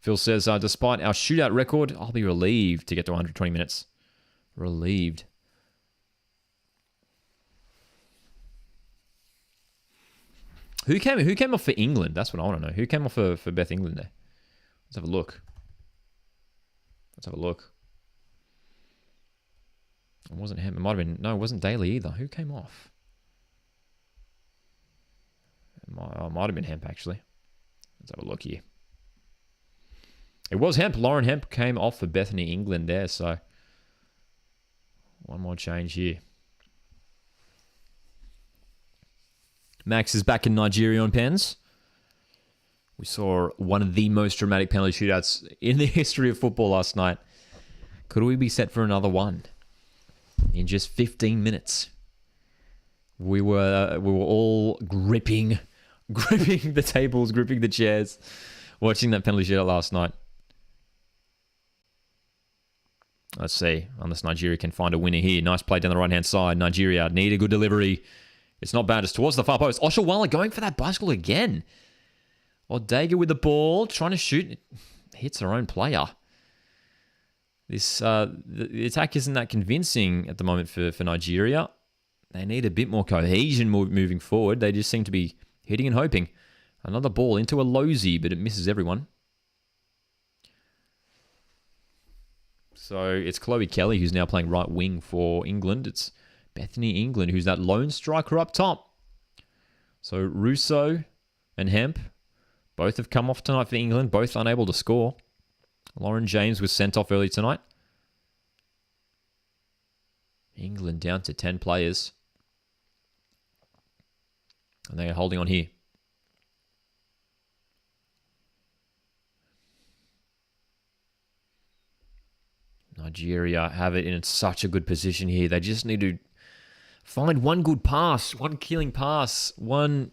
Phil says, despite our shootout record, I'll be relieved to get to 120 minutes. Relieved. Who came off for England? That's what I want to know. Who came off for Beth England there? Let's have a look. Let's have a look. It wasn't him. It might have been... No, it wasn't Daly either. Who came off? It might have been Hemp, actually. Let's have a look here. It was Hemp. Lauren Hemp came off for Bethany England there, so... One more change here. Max is back in Nigeria on pens. We saw one of the most dramatic penalty shootouts in the history of football last night. Could we be set for another one? In just 15 minutes. We were all gripping the tables, gripping the chairs, watching that penalty shootout last night. Let's see, unless Nigeria can find a winner here. Nice play down the right-hand side. Nigeria need a good delivery. It's not bad. It's towards the far post. Watchalong going for that bicycle again. Odega with the ball, trying to shoot. Hits her own player. The attack isn't that convincing at the moment for Nigeria. They need a bit more cohesion moving forward. They just seem to be hitting and hoping. Another ball into a Losey, but it misses everyone. So it's Chloe Kelly who's now playing right wing for England. It's Bethany England who's that lone striker up top. So Russo and Hemp both have come off tonight for England, both unable to score. Lauren James was sent off early tonight. England down to 10 players. And they are holding on here. Nigeria have it in such a good position here. They just need to find one good pass, one killing pass, one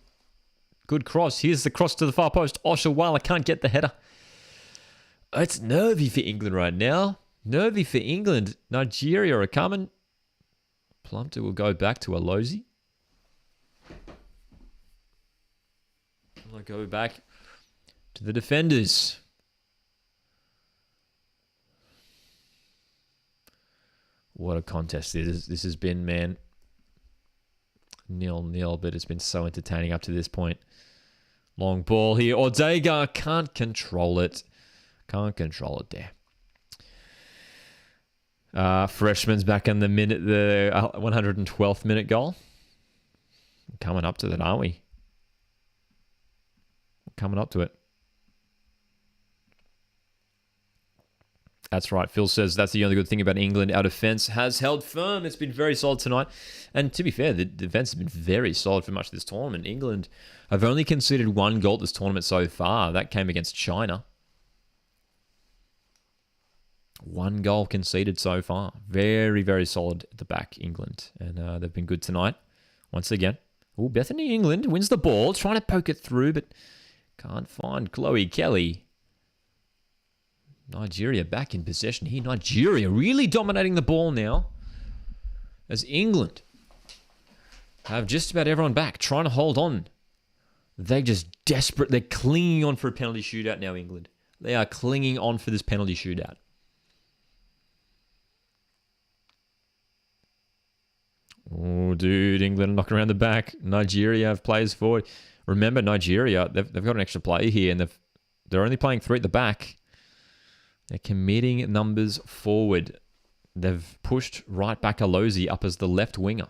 good cross. Here's the cross to the far post. Oshawala can't get the header. It's nervy for England right now. Nervy for England. Nigeria are coming. Plumpter will go back to Alozi. I'll go back to the defenders. What a contest this has been, man. 0-0, but it's been so entertaining up to this point. Long ball here. Odega can't control it. Can't control it there. Freshman's back in the 112th minute goal. We're coming up to that, aren't we? We're coming up to it. That's right. Phil says that's the only good thing about England. Our defence has held firm. It's been very solid tonight. And to be fair, the defence has been very solid for much of this tournament. England have only conceded one goal this tournament so far. That came against China. One goal conceded so far. Very, very solid at the back, England. And they've been good tonight, once again. Oh, Bethany England wins the ball, trying to poke it through, but can't find Chloe Kelly. Nigeria back in possession here. Nigeria really dominating the ball now, as England have just about everyone back, trying to hold on. They're just desperate. They're clinging on for a penalty shootout now, England. They are clinging on for this penalty shootout. Oh, dude, England knocking around the back. Nigeria have players forward. Remember, Nigeria, they've got an extra player here, and they're only playing 3 at the back. They're committing numbers forward. They've pushed right back Alozi up as the left winger.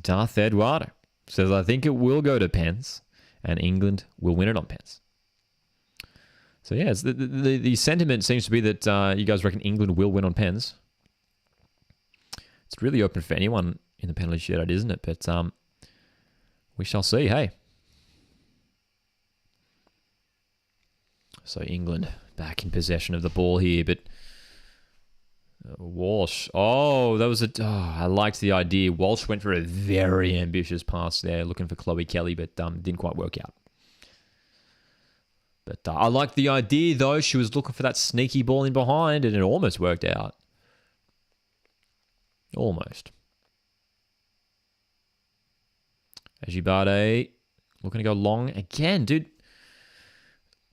Darth Eduardo says, I think it will go to pens, and England will win it on pens. So, yeah, the sentiment seems to be that you guys reckon England will win on pens. It's really open for anyone in the penalty shootout, isn't it? But we shall see, hey. So England back in possession of the ball here, but Walsh. Oh, that was I liked the idea. Walsh went for a very ambitious pass there, looking for Chloe Kelly, but didn't quite work out. But I liked the idea, though. She was looking for that sneaky ball in behind, and it almost worked out. Almost. Ajibade looking to go long again, dude.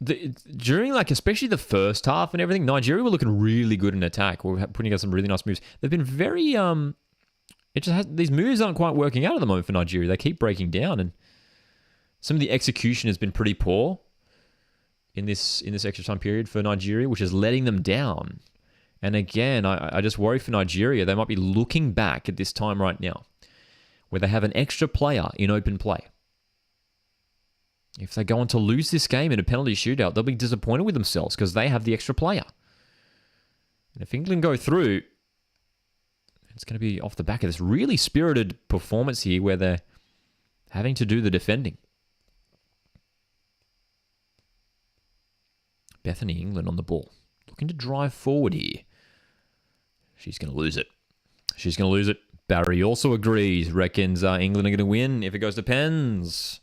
During, especially the first half and everything, Nigeria were looking really good in attack. We're putting out some really nice moves. They've been very, these moves aren't quite working out at the moment for Nigeria. They keep breaking down, and some of the execution has been pretty poor in this extra time period for Nigeria, which is letting them down. And again, I just worry for Nigeria. They might be looking back at this time right now, where they have an extra player in open play. If they go on to lose this game in a penalty shootout, they'll be disappointed with themselves because they have the extra player. And if England go through, it's going to be off the back of this really spirited performance here where they're having to do the defending. Bethany England on the ball, looking to drive forward here. She's going to lose it. She's going to lose it. Barry also agrees, reckons England are going to win if it goes to pens.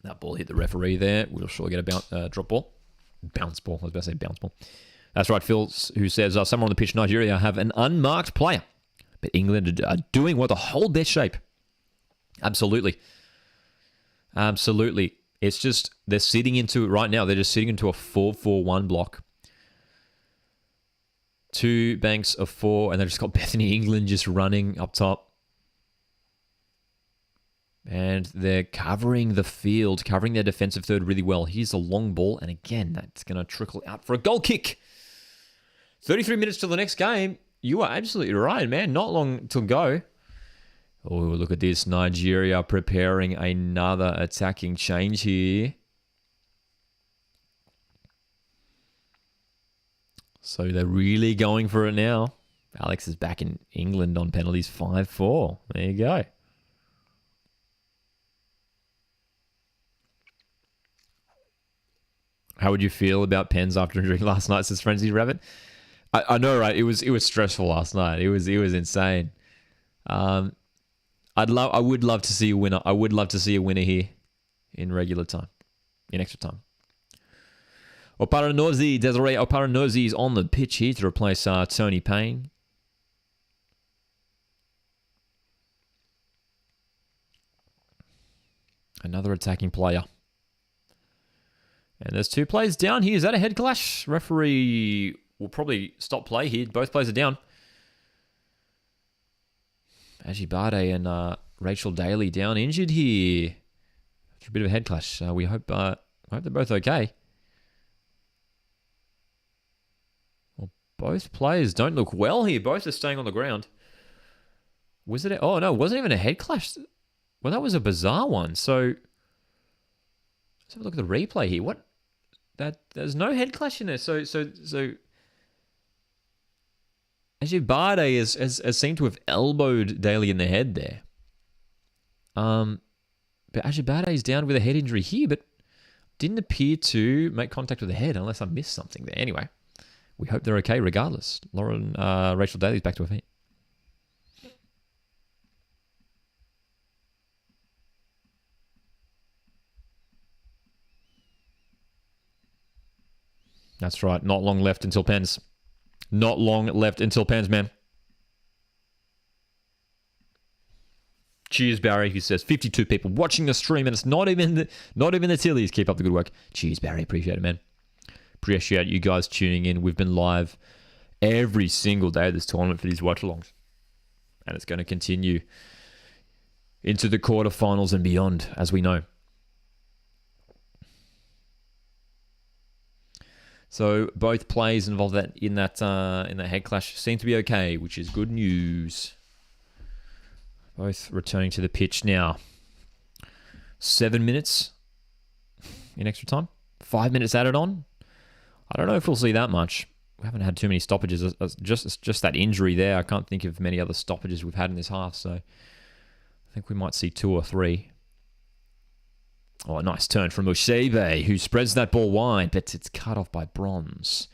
That ball hit the referee there. We'll surely get a drop ball. Bounce ball. I was about to say bounce ball. That's right, Phil, who says, somewhere on the pitch, Nigeria have an unmarked player. But England are doing well to hold their shape. Absolutely. Absolutely. It's just, they're sitting into, right now, they're just sitting into a 4-4-1 block. 2 banks of 4, and they've just got Bethany England just running up top. And they're covering the field, covering their defensive third really well. Here's a long ball, and again, that's going to trickle out for a goal kick. 33 minutes till the next game. You are absolutely right, man. Not long to go. Oh, look at this. Nigeria preparing another attacking change here. So they're really going for it now. Alex is back in England on penalties 5-4. There you go. How would you feel about pens after drinking last night, says Frenzy Rabbit? I know, right? It was stressful last night. It was insane. I would love to see a winner. I would love to see a winner here in regular time, in extra time. Desiree Oparanozi is on the pitch here to replace Tony Payne. Another attacking player. And there's 2 players down here. Is that a head clash? Referee will probably stop play here. Both players are down. Ajibade and Rachel Daly down injured here. After a bit of a head clash. We hope they're both okay. Well, both players don't look well here. Both are staying on the ground. Was it? Oh, no. It wasn't even a head clash. Well, that was a bizarre one. So, let's have a look at the replay here. What? There's no head clash in there. So Ajibade has seemed to have elbowed Daly in the head there. But Ajibade is down with a head injury here. But didn't appear to make contact with the head unless I missed something there. Anyway, we hope they're okay regardless. Rachel Daly's back to her feet. That's right. Not long left until pens. Not long left until pens, man. Cheers, Barry. He says 52 people watching the stream, and it's not even the Tillies. Keep up the good work. Cheers, Barry. Appreciate it, man. Appreciate you guys tuning in. We've been live every single day of this tournament for these watch-alongs, and it's going to continue into the quarterfinals and beyond, as we know. So both players involved in that head clash seem to be okay, which is good news. Both returning to the pitch now. 7 minutes in extra time. 5 minutes added on. I don't know if we'll see that much. We haven't had too many stoppages. It's just that injury there. I can't think of many other stoppages we've had in this half, so I think we might see 2 or 3. Oh, a nice turn from Ushebe, who spreads that ball wide, but it's cut off by Bronze.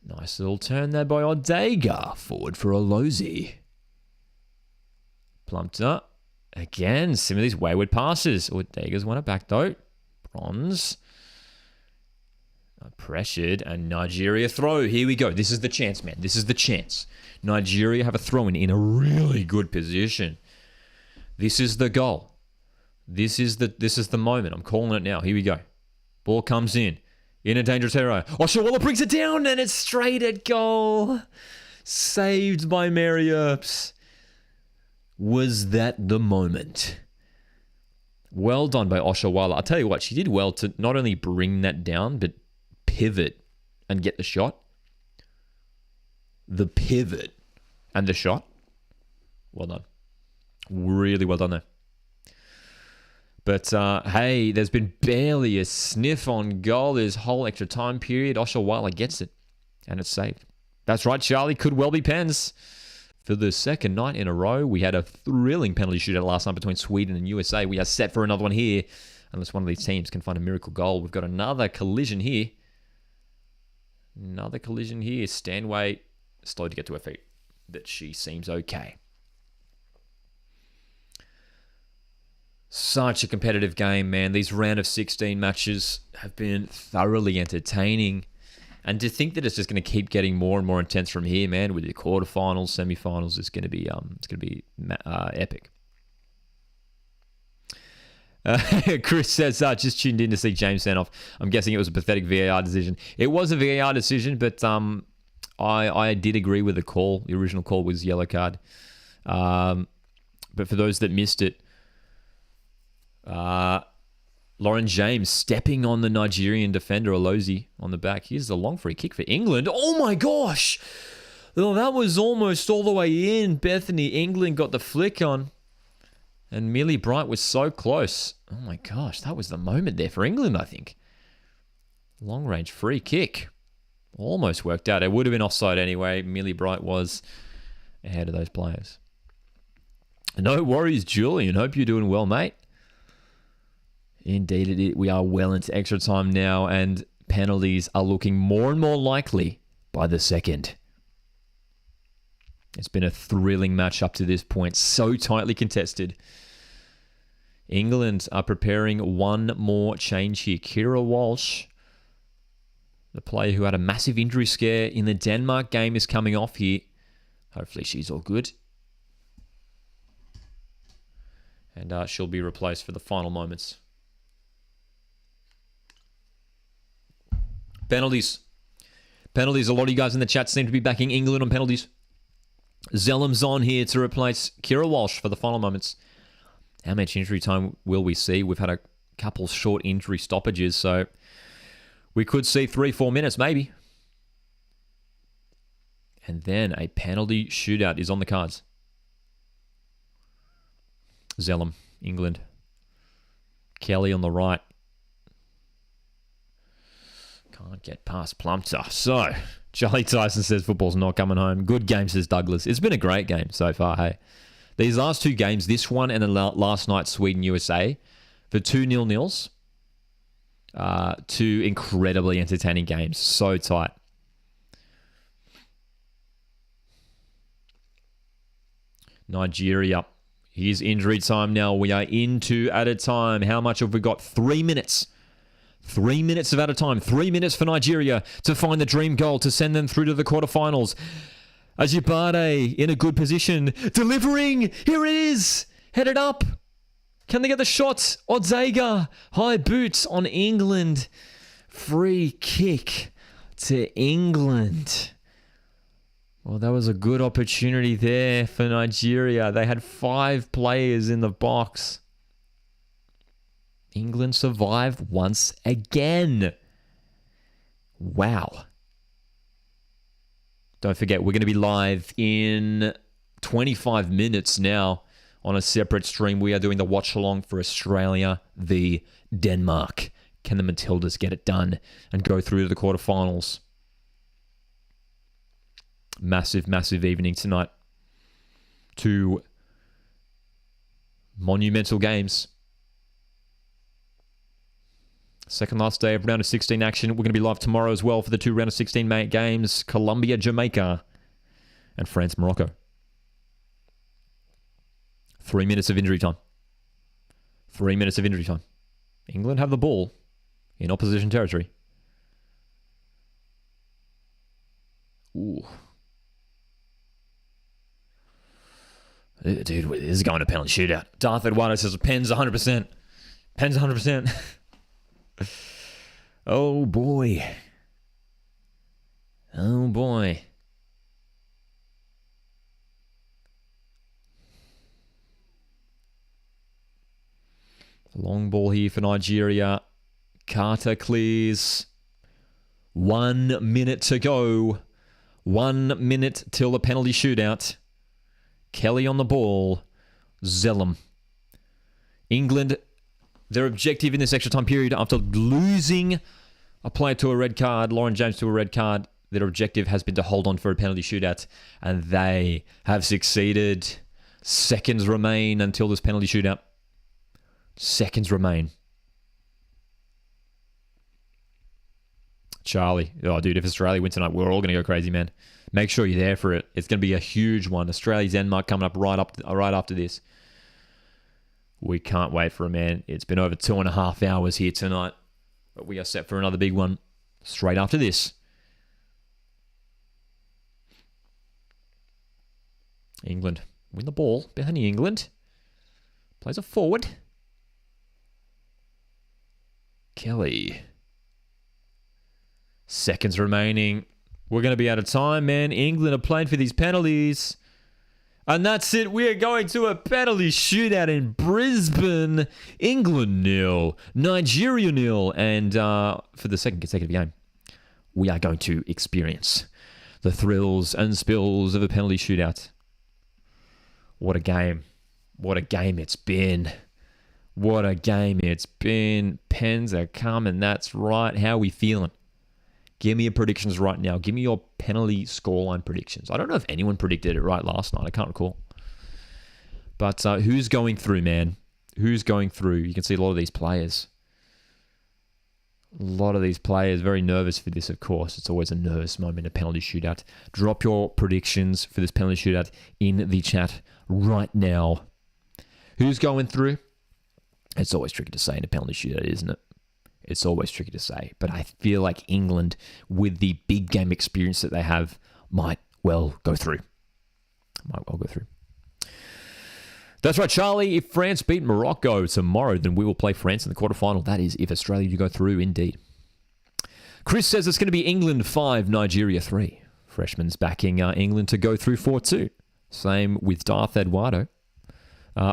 Nice little turn there by Odega. Forward for Olozi. Plumpter. Again, some of these wayward passes. Odega's won it back, though. Bronze. Pressured, and Nigeria throw. Here we go. This is the chance, man. This is the chance. Nigeria have a throw-in in a really good position. This is the goal. This is the moment. I'm calling it now. Here we go. Ball comes in a dangerous area. Oshawala brings it down, and it's straight at goal. Saved by Mary Earps. Was that the moment? Well done by Oshawala. I'll tell you what, she did well to not only bring that down, but pivot and get the shot. The pivot and the shot. Well done. Really well done there. But, hey, there's been barely a sniff on goal this whole extra time period. Oshawala gets it, and it's saved. That's right, Charlie. Could well be pens. For the second night in a row, we had a thrilling penalty shootout last night between Sweden and USA. We are set for another one here, unless one of these teams can find a miracle goal. We've got another collision here. Stanway, slow to get to her feet. But she seems okay. Such a competitive game, man. These round of 16 matches have been thoroughly entertaining. And to think that it's just going to keep getting more and more intense from here, man, with the quarterfinals, semifinals, it's going to be epic. Chris says, just tuned in to see James sent off. I'm guessing it was a pathetic VAR decision. It was a VAR decision, but I did agree with the call. The original call was yellow card. But for those that missed it, Lauren James stepping on the Nigerian defender, Olozi, on the back. Here's the long free kick for England. Oh my gosh! Well, that was almost all the way in. Bethany England got the flick on. And Millie Bright was so close. Oh my gosh, that was the moment there for England, I think. Long range free kick. Almost worked out. It would have been offside anyway. Millie Bright was ahead of those players. No worries, Julian. Hope you're doing well, mate. Indeed, we are well into extra time now, and penalties are looking more and more likely by the second. It's been a thrilling match up to this point, so tightly contested. England are preparing one more change here. Kira Walsh, the player who had a massive injury scare in the Denmark game, is coming off here. Hopefully she's all good. And she'll be replaced for the final moments. Penalties. Penalties. A lot of you guys in the chat seem to be backing England on penalties. Zellam's on here to replace Kira Walsh for the final moments. How much injury time will we see? We've had a couple short injury stoppages, so we could see 3-4 minutes maybe. And then a penalty shootout is on the cards. Zellam, England. Kelly on the right. Can't get past Plumpter. So, Charlie Tyson says football's not coming home. Good game, says Douglas. It's been a great game so far, hey. These last two games, this one and the last night Sweden-USA, for 2-0-0s. Two incredibly entertaining games. So tight. Nigeria. Here's injury time now. We are into added time. How much have we got? 3 minutes. 3 minutes of added time. 3 minutes for Nigeria to find the dream goal to send them through to the quarterfinals. Ajibade in a good position. Delivering. Here it is. Headed up. Can they get the shot? Odzega. High boots on England. Free kick to England. Well, that was a good opportunity there for Nigeria. They had 5 players in the box. England survived once again. Wow. Don't forget, we're going to be live in 25 minutes now on a separate stream. We are doing the watch-along for Australia v Denmark. Can the Matildas get it done and go through to the quarterfinals? Massive, massive evening tonight. 2 monumental games. Second last day of round of 16 action. We're going to be live tomorrow as well for the 2 round of 16 games. Colombia, Jamaica, and France, Morocco. 3 minutes of injury time. 3 minutes of injury time. England have the ball in opposition territory. Ooh. Dude, this is going to penalty shootout. Darth Eduardo says Pens 100%. Pens 100%. Oh, boy. Oh, boy. Long ball here for Nigeria. Carter clears. 1 minute to go. 1 minute till the penalty shootout. Kelly on the ball. Zellum. England, their objective in this extra time period, after losing a player to a red card, Lauren James to a red card, their objective has been to hold on for a penalty shootout, and they have succeeded. Seconds remain until this penalty shootout. Seconds remain. Charlie. Oh, dude, if Australia win tonight, we're all going to go crazy, man. Make sure you're there for it. It's going to be a huge one. Australia's Denmark coming up right after this. We can't wait for it, man. It's been over 2.5 hours here tonight. But we are set for another big one straight after this. England win the ball behind England. Plays it forward. Kelly. Seconds remaining. We're going to be out of time, man. England are playing for these penalties. And that's it. We are going to a penalty shootout in Brisbane. England 0, Nigeria 0. And for the second consecutive game, we are going to experience the thrills and spills of a penalty shootout. What a game. What a game it's been. What a game it's been. Pens are coming. That's right. How are we feeling? Give me your predictions right now. Give me your penalty scoreline predictions. I don't know if anyone predicted it right last night. I can't recall. But who's going through, man? Who's going through? You can see a lot of these players. A lot of these players very nervous for this, of course. It's always a nervous moment, a penalty shootout. Drop your predictions for this penalty shootout in the chat right now. Who's going through? It's always tricky to say in a penalty shootout, isn't it? It's always tricky to say, but I feel like England, with the big game experience that they have, might well go through. That's right, Charlie. If France beat Morocco tomorrow, then we will play France in the quarterfinal. That is, if Australia do go through, indeed. Chris says it's going to be England 5, Nigeria 3. Freshman's backing England to go through 4-2. Same with Darth Eduardo.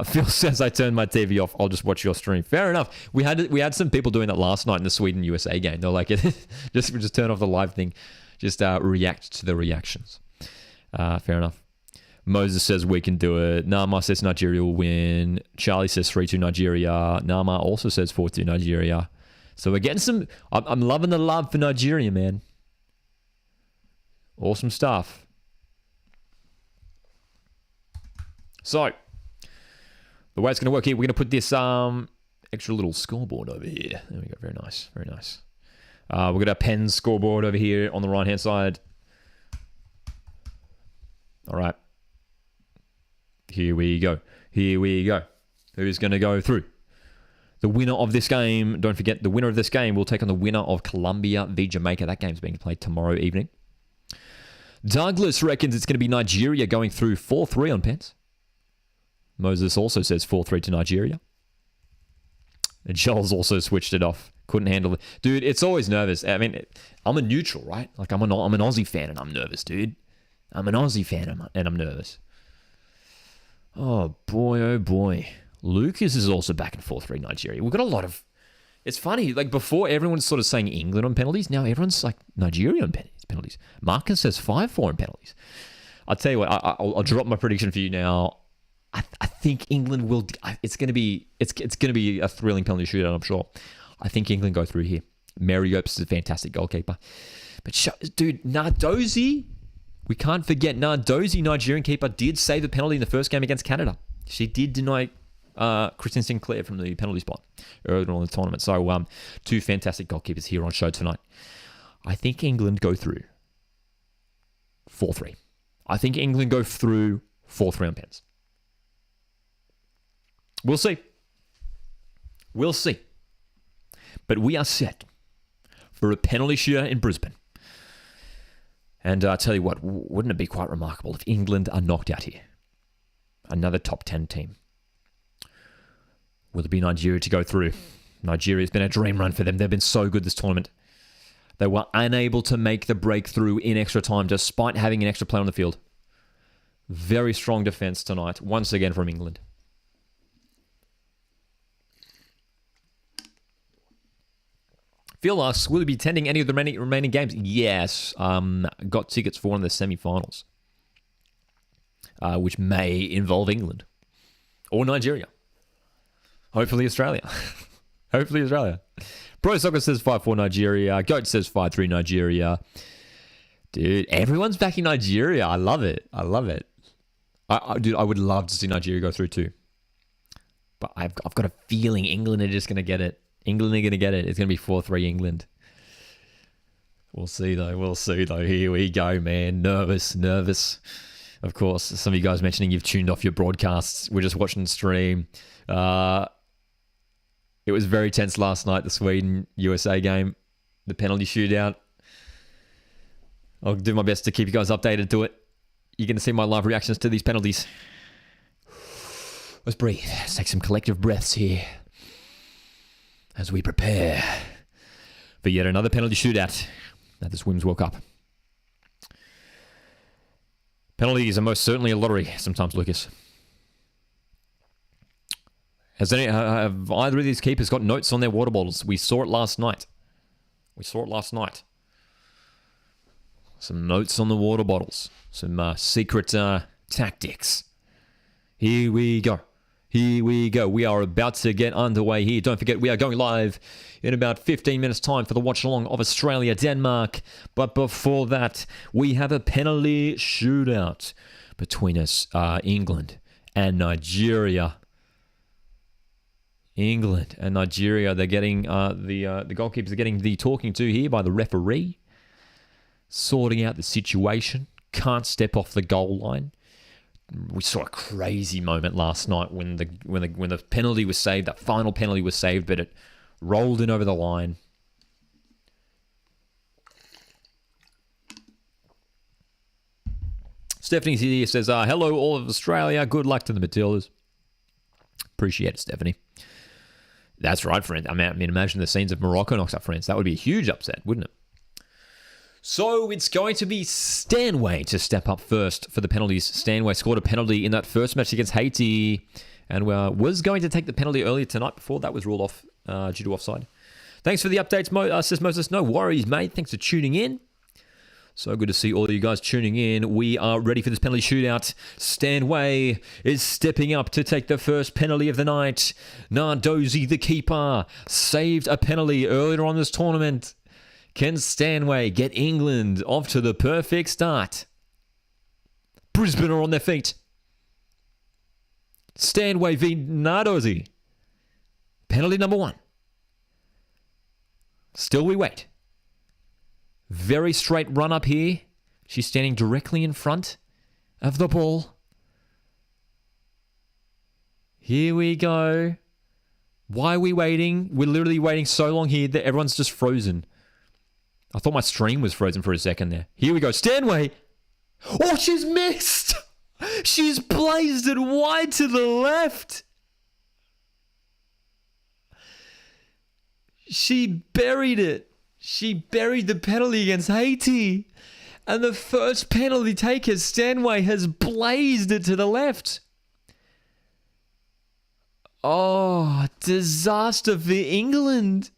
Phil says, I turned my TV off. I'll just watch your stream. Fair enough. We had some people doing that last night in the Sweden-USA game. They're like, just turn off the live thing. Just react to the reactions. Fair enough. Moses says we can do it. Nama says Nigeria will win. Charlie says 3-2 Nigeria. Nama also says 4-2 Nigeria. So we're getting some... I'm loving the love for Nigeria, man. Awesome stuff. So... the way it's going to work here, we're going to put this extra little scoreboard over here. There we go. Very nice. Very nice. We've got our Pens scoreboard over here on the right-hand side. All right. Here we go. Here we go. Who's going to go through? The winner of this game, don't forget, the winner of this game will take on the winner of Colombia v Jamaica. That game's being played tomorrow evening. Douglas reckons it's going to be Nigeria going through 4-3 on Pens. Moses also says 4-3 to Nigeria. And Charles also switched it off. Couldn't handle it. Dude, it's always nervous. I mean, I'm a neutral, right? Like, I'm an Aussie fan and I'm nervous, dude. I'm an Aussie fan and I'm nervous. Oh, boy, oh, boy. Lucas is also back in 4-3 Nigeria. We've got a lot of... It's funny, like before everyone's sort of saying England on penalties. Now everyone's like Nigeria on penalties. Marcus says 5-4 on penalties. I'll tell you what, I'll drop my prediction for you now. I think England will... It's going to be a thrilling penalty shootout, I'm sure. I think England go through here. Mary Opes is a fantastic goalkeeper. But, dude, Nardozi... We can't forget Nardozi, Nigerian keeper, did save a penalty in the first game against Canada. She did deny Christian Sinclair from the penalty spot earlier on in the tournament. So, two fantastic goalkeepers here on show tonight. I think England go through 4-3. I think England go through 4-3 on Pens. We'll see. We'll see. But we are set for a penalty shootout in Brisbane. And I'll tell you what, wouldn't it be quite remarkable if England are knocked out here? Another top 10 team. Will it be Nigeria to go through? Nigeria's been a dream run for them. They've been so good this tournament. They were unable to make the breakthrough in extra time despite having an extra player on the field. Very strong defence tonight, once again from England. Phil asks, will you be attending any of the remaining games? Yes. Got tickets for one of the semi-finals, which may involve England or Nigeria. Hopefully Australia. Hopefully Australia. Pro Soccer says 5-4 Nigeria. Goat says 5-3 Nigeria. Dude, everyone's backing Nigeria. I love it. I love it. Dude, I would love to see Nigeria go through too. But I've got a feeling England are just going to get it. England are going to get it. It's going to be 4-3 England. We'll see, though. We'll see, though. Here we go, man. Nervous. Of course, some of you guys mentioning you've tuned off your broadcasts. We're just watching the stream. It was very tense last night, the Sweden-USA game. The penalty shootout. I'll do my best to keep you guys updated to it. You're going to see my live reactions to these penalties. Let's breathe. Let's take some collective breaths here as we prepare for yet another penalty shootout at this Women's World Cup. Penalties are most certainly a lottery sometimes, Lucas. Have either of these keepers got notes on their water bottles? We saw it last night. Some notes on the water bottles. Some secret tactics. Here we go. We are about to get underway here. Don't forget, we are going live in about 15 minutes' time for the watch-along of Australia-Denmark. But before that, we have a penalty shootout between us, England and Nigeria. England and Nigeria, they're getting the goalkeepers are getting the talking to here by the referee, sorting out the situation. Can't step off the goal line. We saw a crazy moment last night when the penalty was saved. That final penalty was saved, but it rolled in over the line. Stephanie here says, hello all of Australia. Good luck to the Matildas. Appreciate it, Stephanie. That's right, friend. I mean, imagine the scenes of Morocco knocks up France. That would be a huge upset, wouldn't it? So it's going to be Stanway to step up first for the penalties. Stanway scored a penalty in that first match against Haiti and was going to take the penalty earlier tonight before that was ruled off due to offside. Thanks for the updates, says Moses. No worries, mate. Thanks for tuning in. So good to see all of you guys tuning in. We are ready for this penalty shootout. Stanway is stepping up to take the first penalty of the night. Nardozi, the keeper, saved a penalty earlier on this tournament. Can Stanway get England off to the perfect start? Brisbane are on their feet. Stanway v Nardozi. Penalty number 1. Still we wait. Very straight run up here. She's standing directly in front of the ball. Here we go. Why are we waiting? We're literally waiting so long here that everyone's just frozen. I thought my stream was frozen for a second there. Here we go. Stanway. Oh, she's missed. She's blazed it wide to the left. She buried it. She buried the penalty against Haiti. And the first penalty taker, Stanway, has blazed it to the left. Oh, disaster for England.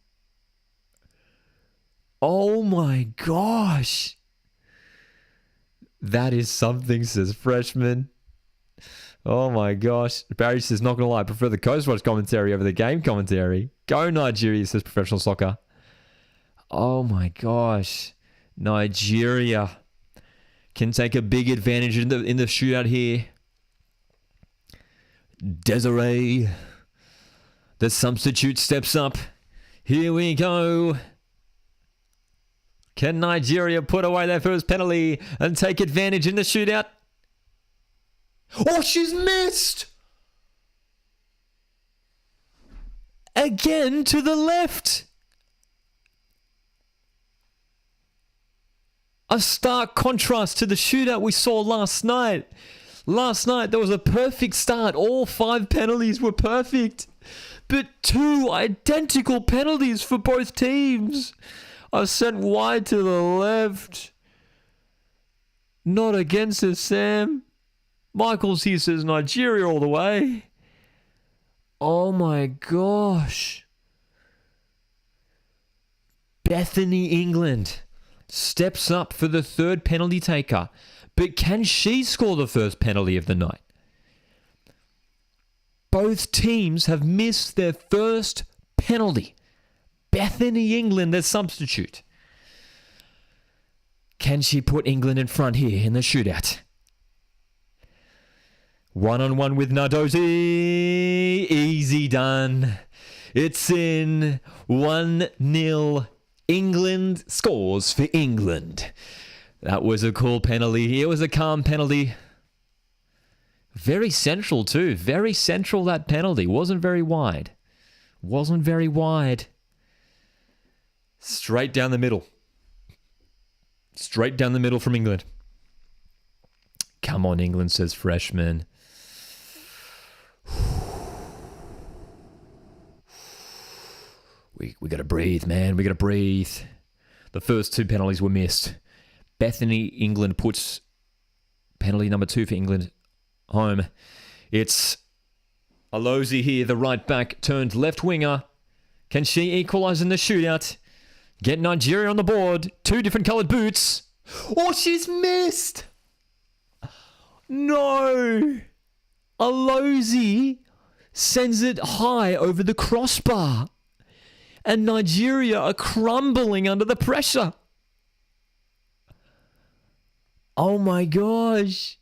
Oh my gosh. That is something, says Freshman. Oh my gosh. Barry says, not going to lie, I prefer the Coast Watch commentary over the game commentary. Go Nigeria, says Professional Soccer. Oh my gosh. Nigeria can take a big advantage in the shootout here. Desiree, the substitute, steps up. Here we go. Can Nigeria put away their first penalty and take advantage in the shootout? Oh, she's missed! Again to the left. A stark contrast to the shootout we saw last night. Last night, there was a perfect start. All 5 penalties were perfect. But 2 identical penalties for both teams are sent wide to the left. Not against us, Sam. Michaels here says Nigeria all the way. Oh my gosh. Bethany England steps up for the 3rd penalty taker. But can she score the first penalty of the night? Both teams have missed their first penalty. Bethany England, their substitute. Can she put England in front here in the shootout? 1-on-1 with Nardozi. Easy done. It's in. 1-0. England scores for England. That was a cool penalty. It was a calm penalty. Very central too. Very central, that penalty. Wasn't very wide. Wasn't very wide. Straight down the middle. Straight down the middle from England. Come on, England, says Freshman. We got to breathe, man. We got to breathe. The first 2 penalties were missed. Bethany England puts penalty number 2 for England home. It's Alozi here, the right back turned left winger. Can she equalise in the shootout? Get Nigeria on the board. 2 different coloured boots. Oh, she's missed. No. Alozi sends it high over the crossbar. And Nigeria are crumbling under the pressure. Oh my gosh.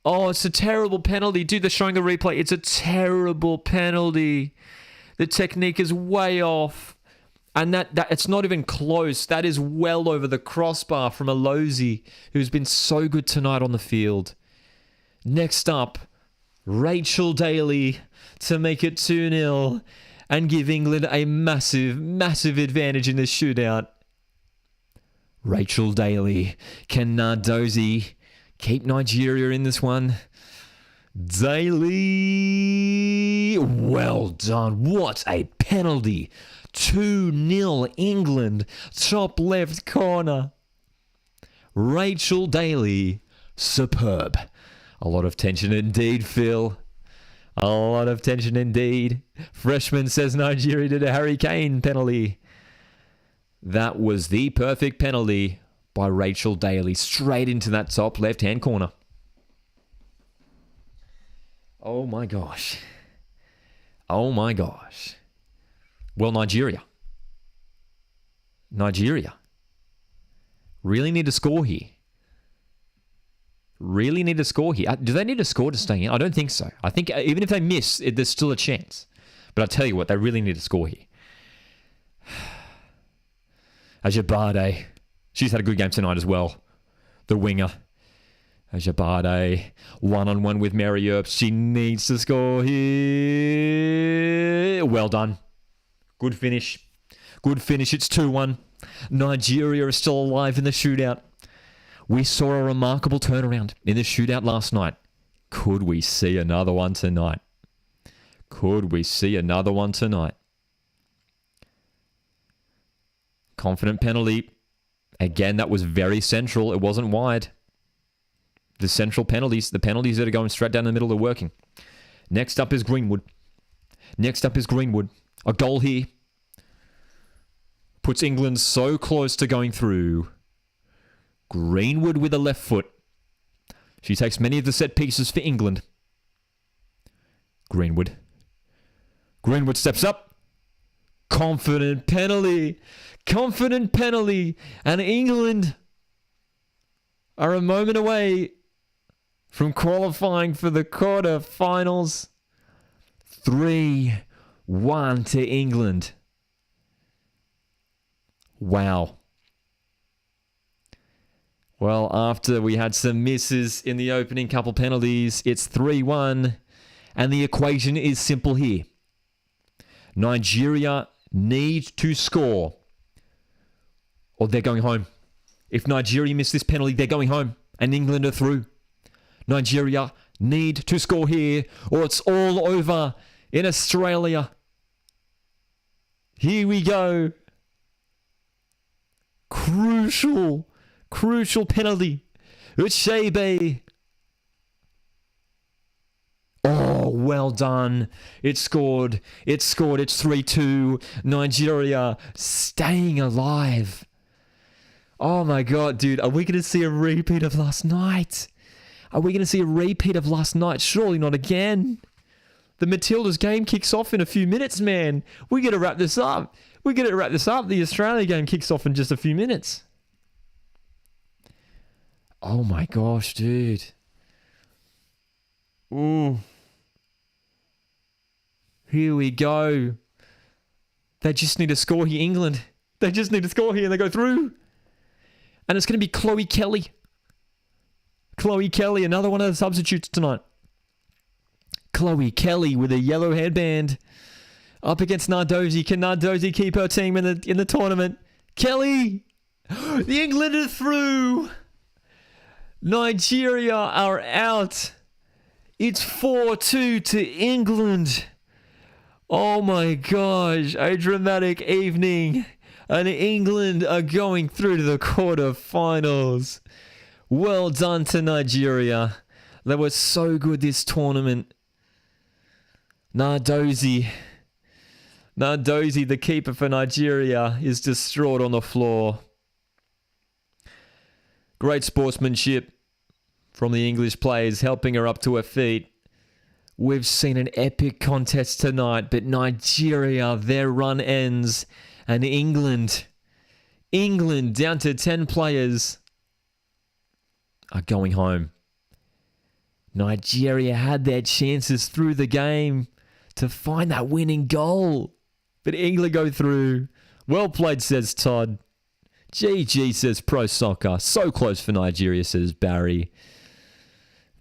Oh, it's a terrible penalty. Dude, they're showing the replay. It's a terrible penalty. The technique is way off. And that it's not even close. That is well over the crossbar from Alozi, who's been so good tonight on the field. Next up, Rachel Daly to make it 2-0 and give England a massive, massive advantage in the shootout. Rachel Daly. Can Nardozi keep Nigeria in this one? Daly. Well done. What a penalty. 2-0 England. Top left corner. Rachel Daly. Superb. A lot of tension indeed, Phil. A lot of tension indeed. Freshman says Nigeria did a Harry Kane penalty. That was the perfect penalty by Rachel Daly. Straight into that top left-hand corner. Oh my gosh. Oh my gosh. Well, Nigeria. Nigeria really need to score here. really need to score here. Do they need to score to stay in? I don't think so. I think even if they miss, there's still a chance. But I tell you what, they really need to score here. Ajabade. She's had a good game tonight as well. The winger. Ajabade. One-on-one with Mary Earps. She needs to score here. Well done. Good finish. Good finish. It's 2-1. Nigeria is still alive in the shootout. We saw a remarkable turnaround in the shootout last night. Could we see another one tonight? Could we see another one tonight? Confident penalty. Again, that was very central. It wasn't wide. The central penalties, the penalties that are going straight down the middle are working. Next up is Greenwood. Next up is Greenwood. A goal here. Puts England so close to going through. Greenwood with a left foot. She takes many of the set pieces for England. Greenwood. Greenwood steps up. Confident penalty. Confident penalty. And England are a moment away from qualifying for the quarterfinals. 3-1 to England. Wow. Well, after we had some misses in the opening couple penalties, it's 3-1. And the equation is simple here. Nigeria need to score or they're going home. If Nigeria miss this penalty, they're going home and England are through. Nigeria need to score here or it's all over in Australia. Here we go. Crucial penalty. Uchebe. Oh, well done. It scored. It's 3-2. Nigeria staying alive. Oh my God, dude. Are we going to see a repeat of last night? Surely not again. The Matildas game kicks off in a few minutes, man. We got to wrap this up. The Australia game kicks off in just a few minutes. Oh my gosh, dude. Ooh. Here we go. They just need to score here, England. They just need to score here and they go through. And it's going to be Chloe Kelly. Chloe Kelly, another one of the substitutes tonight. Chloe Kelly with a yellow headband. Up against Nardozi. Can Nardozi keep her team in the tournament? Kelly! The England are through! Nigeria are out. It's 4-2 to England. Oh my gosh, a dramatic evening. And England are going through to the quarterfinals. Well done to Nigeria. They were so good this tournament. Nardozi, the keeper for Nigeria, is distraught on the floor. Great sportsmanship from the English players, helping her up to her feet. We've seen an epic contest tonight, but Nigeria, their run ends. And England down to 10 players, are going home. Nigeria had their chances through the game to find that winning goal. But England go through. Well played, says Todd. GG, says Pro Soccer. So close for Nigeria, says Barry.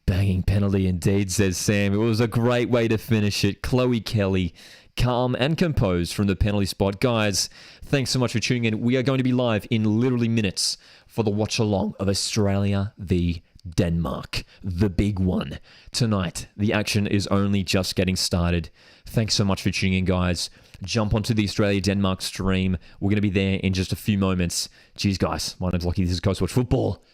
Banging penalty indeed, says Sam. It was a great way to finish it. Chloe Kelly, calm and composed from the penalty spot. Guys, thanks so much for tuning in. We are going to be live in literally minutes for the watch-along of Australia v Denmark, the big one. Tonight, the action is only just getting started. Thanks so much for tuning in, guys. Jump onto the Australia-Denmark stream. We're going to be there in just a few moments. Cheers, guys. My name's Lockie. This is Coast Watch Football.